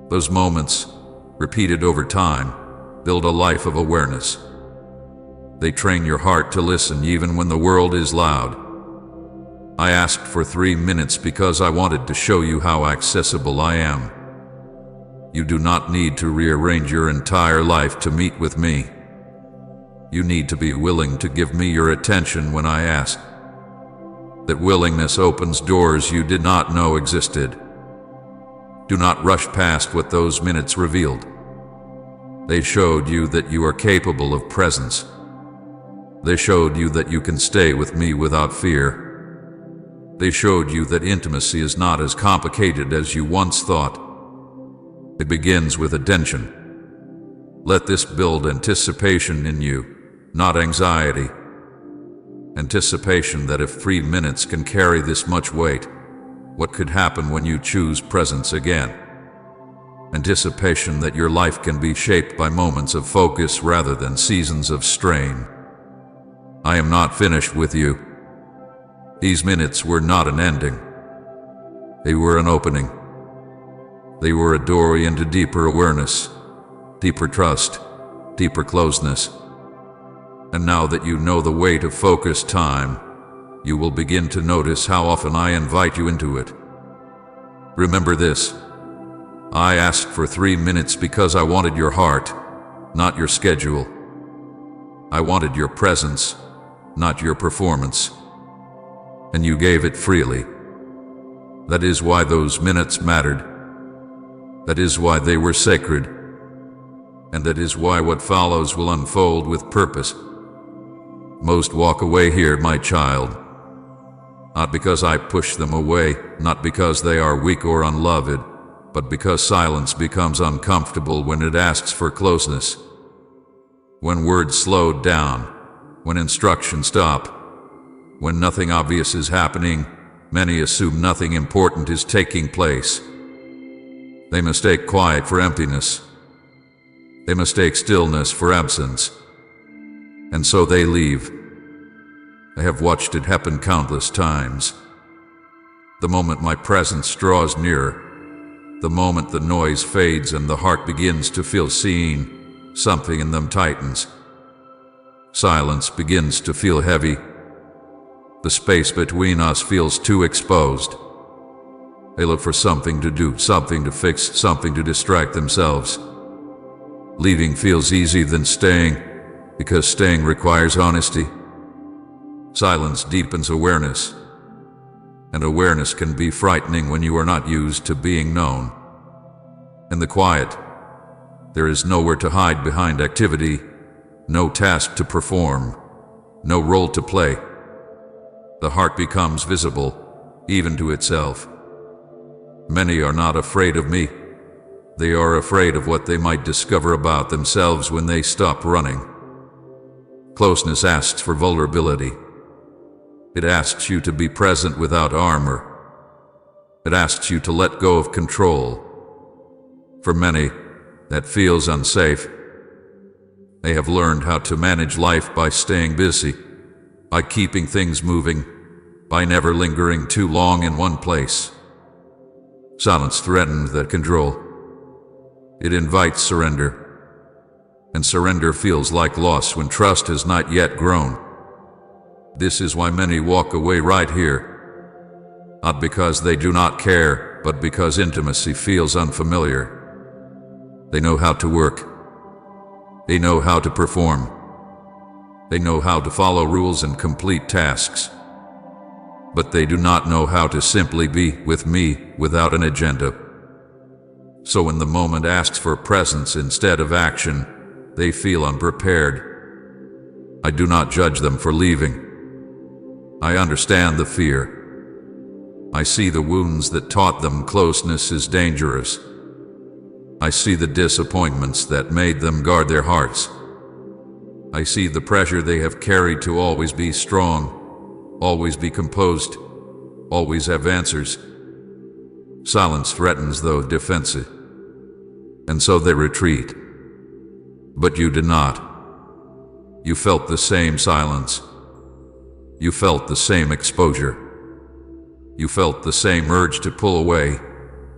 Those moments, repeated over time, build a life of awareness. They train your heart to listen even when the world is loud. I asked for 3 minutes because I wanted to show you how accessible I am. You do not need to rearrange your entire life to meet with me. You need to be willing to give me your attention when I ask. That willingness opens doors you did not know existed. Do not rush past what those minutes revealed. They showed you that you are capable of presence. They showed you that you can stay with me without fear. They showed you that intimacy is not as complicated as you once thought. It begins with attention. Let this build anticipation in you, not anxiety. Anticipation that if 3 minutes can carry this much weight, what could happen when you choose presence again? Anticipation that your life can be shaped by moments of focus rather than seasons of strain. I am not finished with you. These minutes were not an ending. They were an opening. They were a doorway into deeper awareness, deeper trust, deeper closeness. And now that you know the weight of focused time, you will begin to notice how often I invite you into it. Remember this. I asked for 3 minutes because I wanted your heart, not your schedule. I wanted your presence, not your performance. And you gave it freely. That is why those minutes mattered. That is why they were sacred. And that is why what follows will unfold with purpose. Most walk away here, my child. Not because I push them away, not because they are weak or unloved, but because silence becomes uncomfortable when it asks for closeness. When words slow down, when instructions stop, when nothing obvious is happening, many assume nothing important is taking place. They mistake quiet for emptiness. They mistake stillness for absence. And so they leave. I have watched it happen countless times. The moment my presence draws nearer, the moment the noise fades and the heart begins to feel seen, something in them tightens. Silence begins to feel heavy. The space between us feels too exposed. They look for something to do, something to fix, something to distract themselves. Leaving feels easier than staying, because staying requires honesty. Silence deepens awareness, and awareness can be frightening when you are not used to being known. In the quiet, there is nowhere to hide behind activity, no task to perform, no role to play. The heart becomes visible, even to itself. Many are not afraid of me. They are afraid of what they might discover about themselves when they stop running. Closeness asks for vulnerability. It asks you to be present without armor. It asks you to let go of control. For many, that feels unsafe. They have learned how to manage life by staying busy, by keeping things moving, by never lingering too long in one place. Silence threatens that control. It invites surrender. And surrender feels like loss when trust has not yet grown. This is why many walk away right here. Not because they do not care, but because intimacy feels unfamiliar. They know how to work. They know how to perform. They know how to follow rules and complete tasks. But they do not know how to simply be with me without an agenda. So when the moment asks for presence instead of action, they feel unprepared. I do not judge them for leaving. I understand the fear. I see the wounds that taught them closeness is dangerous. I see the disappointments that made them guard their hearts. I see the pressure they have carried to always be strong, always be composed, always have answers. Silence threatens though defensive. And so they retreat. But you did not. You felt the same silence. You felt the same exposure. You felt the same urge to pull away,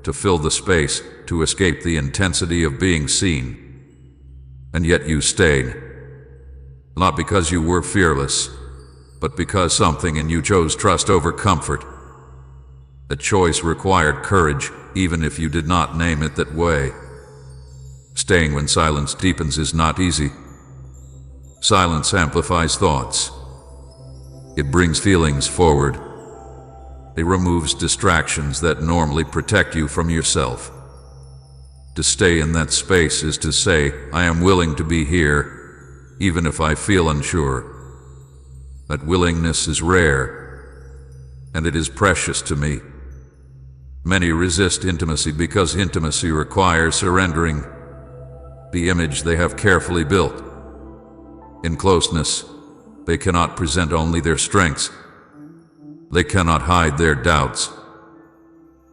to fill the space, to escape the intensity of being seen. And yet you stayed. Not because you were fearless, but because something in you chose trust over comfort. The choice required courage, even if you did not name it that way. Staying when silence deepens is not easy. Silence amplifies thoughts. It brings feelings forward. It removes distractions that normally protect you from yourself. To stay in that space is to say, I am willing to be here, even if I feel unsure. That willingness is rare, and it is precious to me. Many resist intimacy because intimacy requires surrendering the image they have carefully built. In closeness, they cannot present only their strengths. They cannot hide their doubts.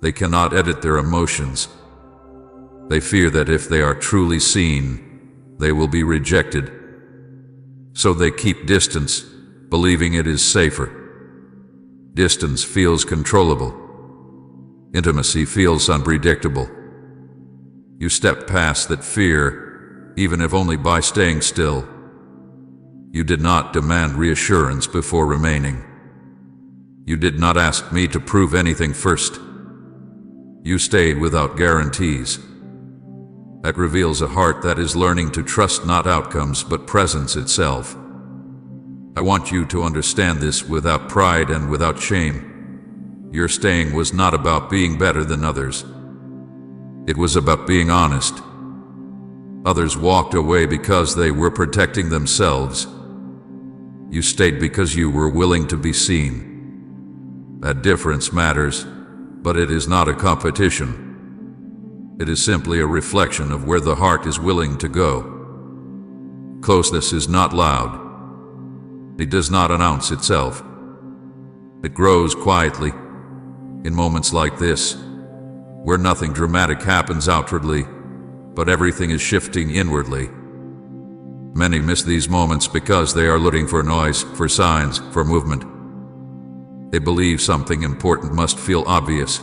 They cannot edit their emotions. They fear that if they are truly seen, they will be rejected. So they keep distance, believing it is safer. Distance feels controllable. Intimacy feels unpredictable. You step past that fear, even if only by staying still. You did not demand reassurance before remaining. You did not ask me to prove anything first. You stayed without guarantees. That reveals a heart that is learning to trust not outcomes but presence itself. I want you to understand this without pride and without shame. Your staying was not about being better than others. It was about being honest. Others walked away because they were protecting themselves. You stayed because you were willing to be seen. That difference matters, but it is not a competition. It is simply a reflection of where the heart is willing to go. Closeness is not loud. It does not announce itself. It grows quietly, in moments like this, where nothing dramatic happens outwardly, but everything is shifting inwardly. Many miss these moments because they are looking for noise, for signs, for movement. They believe something important must feel obvious.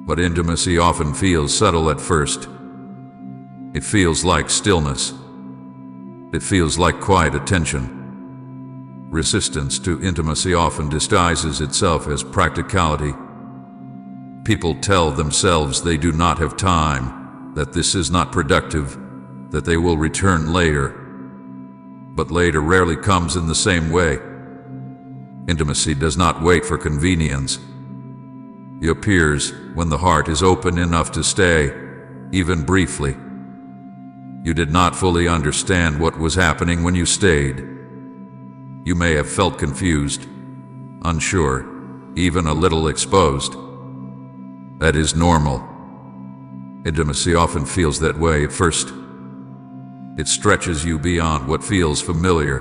But intimacy often feels subtle at first. It feels like stillness. It feels like quiet attention. Resistance to intimacy often disguises itself as practicality. People tell themselves they do not have time, that this is not productive, that they will return later. But later rarely comes in the same way. Intimacy does not wait for convenience. It appears when the heart is open enough to stay, even briefly. You did not fully understand what was happening when you stayed. You may have felt confused, unsure, even a little exposed. That is normal. Intimacy often feels that way at first. It stretches you beyond what feels familiar.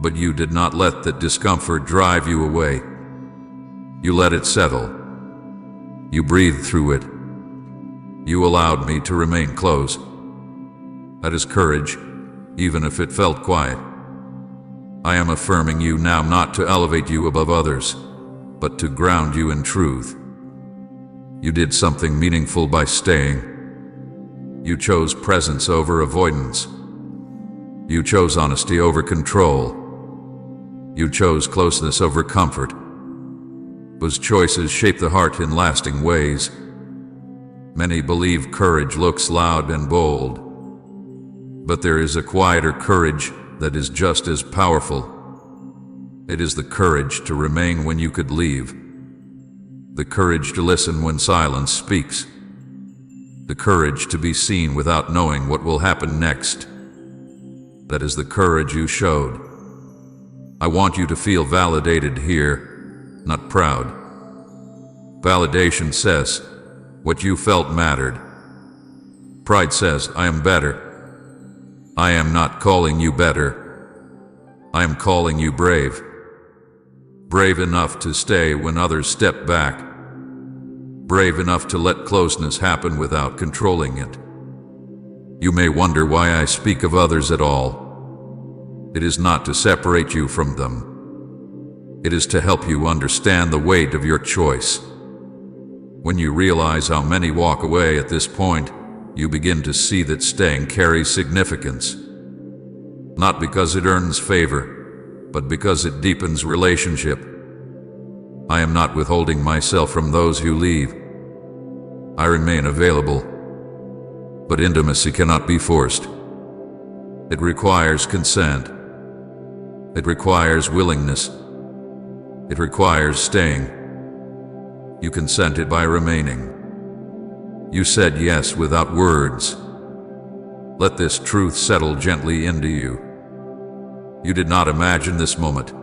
But you did not let that discomfort drive you away. You let it settle. You breathed through it. You allowed me to remain close. That is courage, even if it felt quiet. I am affirming you now not to elevate you above others, but to ground you in truth. You did something meaningful by staying. You chose presence over avoidance. You chose honesty over control. You chose closeness over comfort. Those choices shape the heart in lasting ways. Many believe courage looks loud and bold, but there is a quieter courage that is just as powerful. It is the courage to remain when you could leave. The courage to listen when silence speaks. The courage to be seen without knowing what will happen next. That is the courage you showed. I want you to feel validated here, not proud. Validation says, what you felt mattered. Pride says, I am better. I am not calling you better. I am calling you brave. Brave enough to stay when others step back. Brave enough to let closeness happen without controlling it. You may wonder why I speak of others at all. It is not to separate you from them. It is to help you understand the weight of your choice. When you realize how many walk away at this point, you begin to see that staying carries significance. Not because it earns favor, but because it deepens relationship. I am not withholding myself from those who leave. I remain available. But intimacy cannot be forced. It requires consent. It requires willingness. It requires staying. You consented by remaining. You said yes without words. Let this truth settle gently into you. You did not imagine this moment.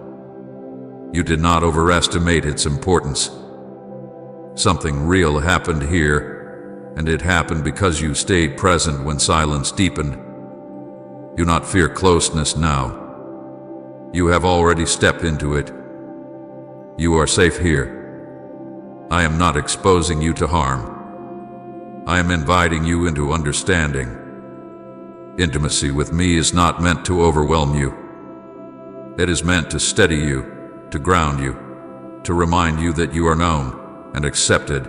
You did not overestimate its importance. Something real happened here, and it happened because you stayed present when silence deepened. Do not fear closeness now. You have already stepped into it. You are safe here. I am not exposing you to harm. I am inviting you into understanding. Intimacy with me is not meant to overwhelm you. It is meant to steady you, to ground you, to remind you that you are known and accepted.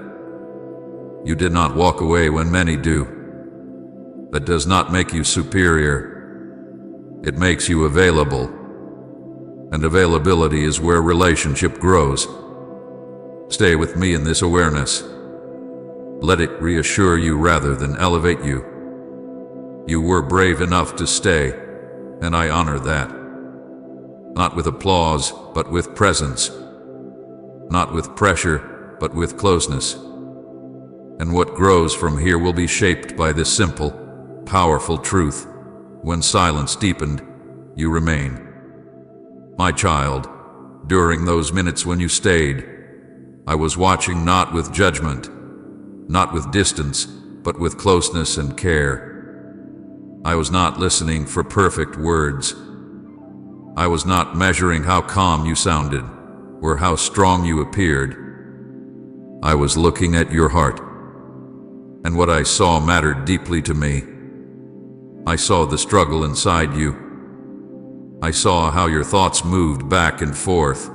You did not walk away when many do. That does not make you superior. It makes you available. And availability is where relationship grows. Stay with me in this awareness. Let it reassure you rather than elevate you. You were brave enough to stay, and I honor that. Not with applause, but with presence. Not with pressure, but with closeness. And what grows from here will be shaped by this simple, powerful truth. When silence deepened, you remain. My child, during those minutes when you stayed, I was watching not with judgment, not with distance, but with closeness and care. I was not listening for perfect words. I was not measuring how calm you sounded, or how strong you appeared. I was looking at your heart, and what I saw mattered deeply to me. I saw the struggle inside you. I saw how your thoughts moved back and forth,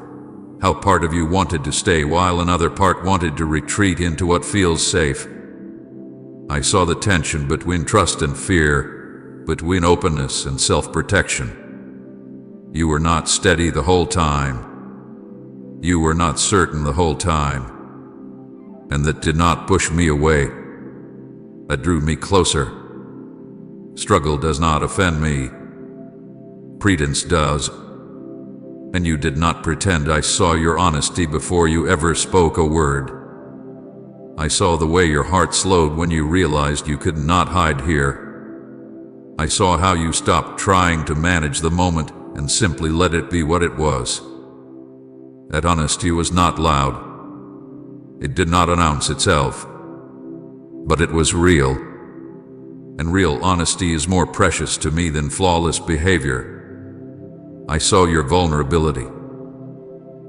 how part of you wanted to stay while another part wanted to retreat into what feels safe. I saw the tension between trust and fear, between openness and self-protection. You were not steady the whole time. You were not certain the whole time. And that did not push me away. That drew me closer. Struggle does not offend me. Pretense does. And you did not pretend. I saw your honesty before you ever spoke a word. I saw the way your heart slowed when you realized you could not hide here. I saw how you stopped trying to manage the moment and simply let it be what it was. That honesty was not loud. It did not announce itself. But it was real. And real honesty is more precious to me than flawless behavior. I saw your vulnerability.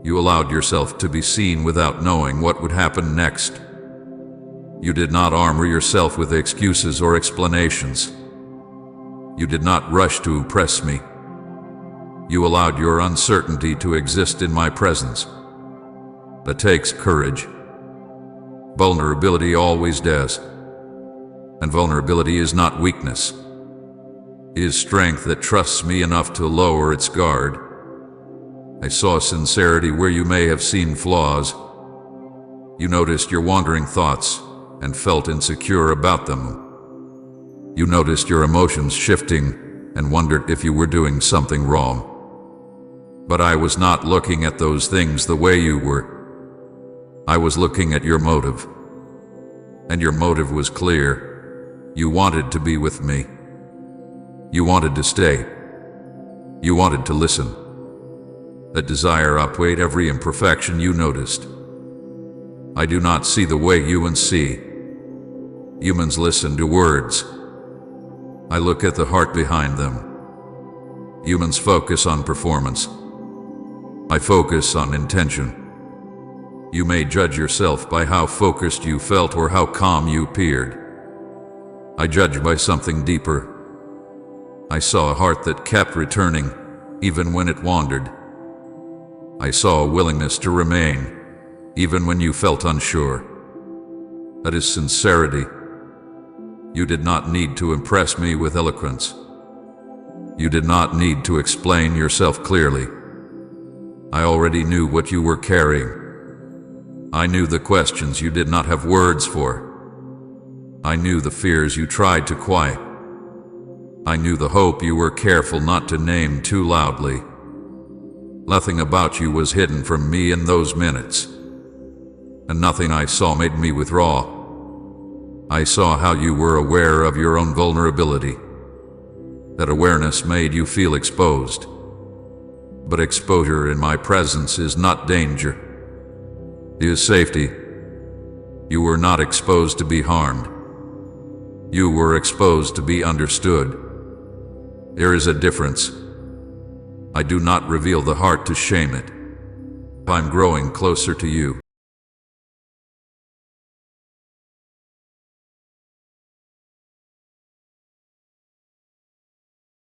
You allowed yourself to be seen without knowing what would happen next. You did not armor yourself with excuses or explanations. You did not rush to impress me. You allowed your uncertainty to exist in my presence. That takes courage. Vulnerability always does. And vulnerability is not weakness. It is strength that trusts me enough to lower its guard. I saw sincerity where you may have seen flaws. You noticed your wandering thoughts and felt insecure about them. You noticed your emotions shifting and wondered if you were doing something wrong. But I was not looking at those things the way you were. I was looking at your motive. And your motive was clear. You wanted to be with me. You wanted to stay. You wanted to listen. That desire outweighed every imperfection you noticed. I do not see the way humans see. Humans listen to words. I look at the heart behind them. Humans focus on performance. I focus on intention. You may judge yourself by how focused you felt or how calm you appeared. I judge by something deeper. I saw a heart that kept returning, even when it wandered. I saw a willingness to remain, even when you felt unsure. That is sincerity. You did not need to impress me with eloquence. You did not need to explain yourself clearly. I already knew what you were carrying. I knew the questions you did not have words for. I knew the fears you tried to quiet. I knew the hope you were careful not to name too loudly. Nothing about you was hidden from me in those minutes. And nothing I saw made me withdraw. I saw how you were aware of your own vulnerability. That awareness made you feel exposed. But exposure in my presence is not danger. It is safety. You were not exposed to be harmed. You were exposed to be understood. There is a difference. I do not reveal the heart to shame it. I'm growing closer to you.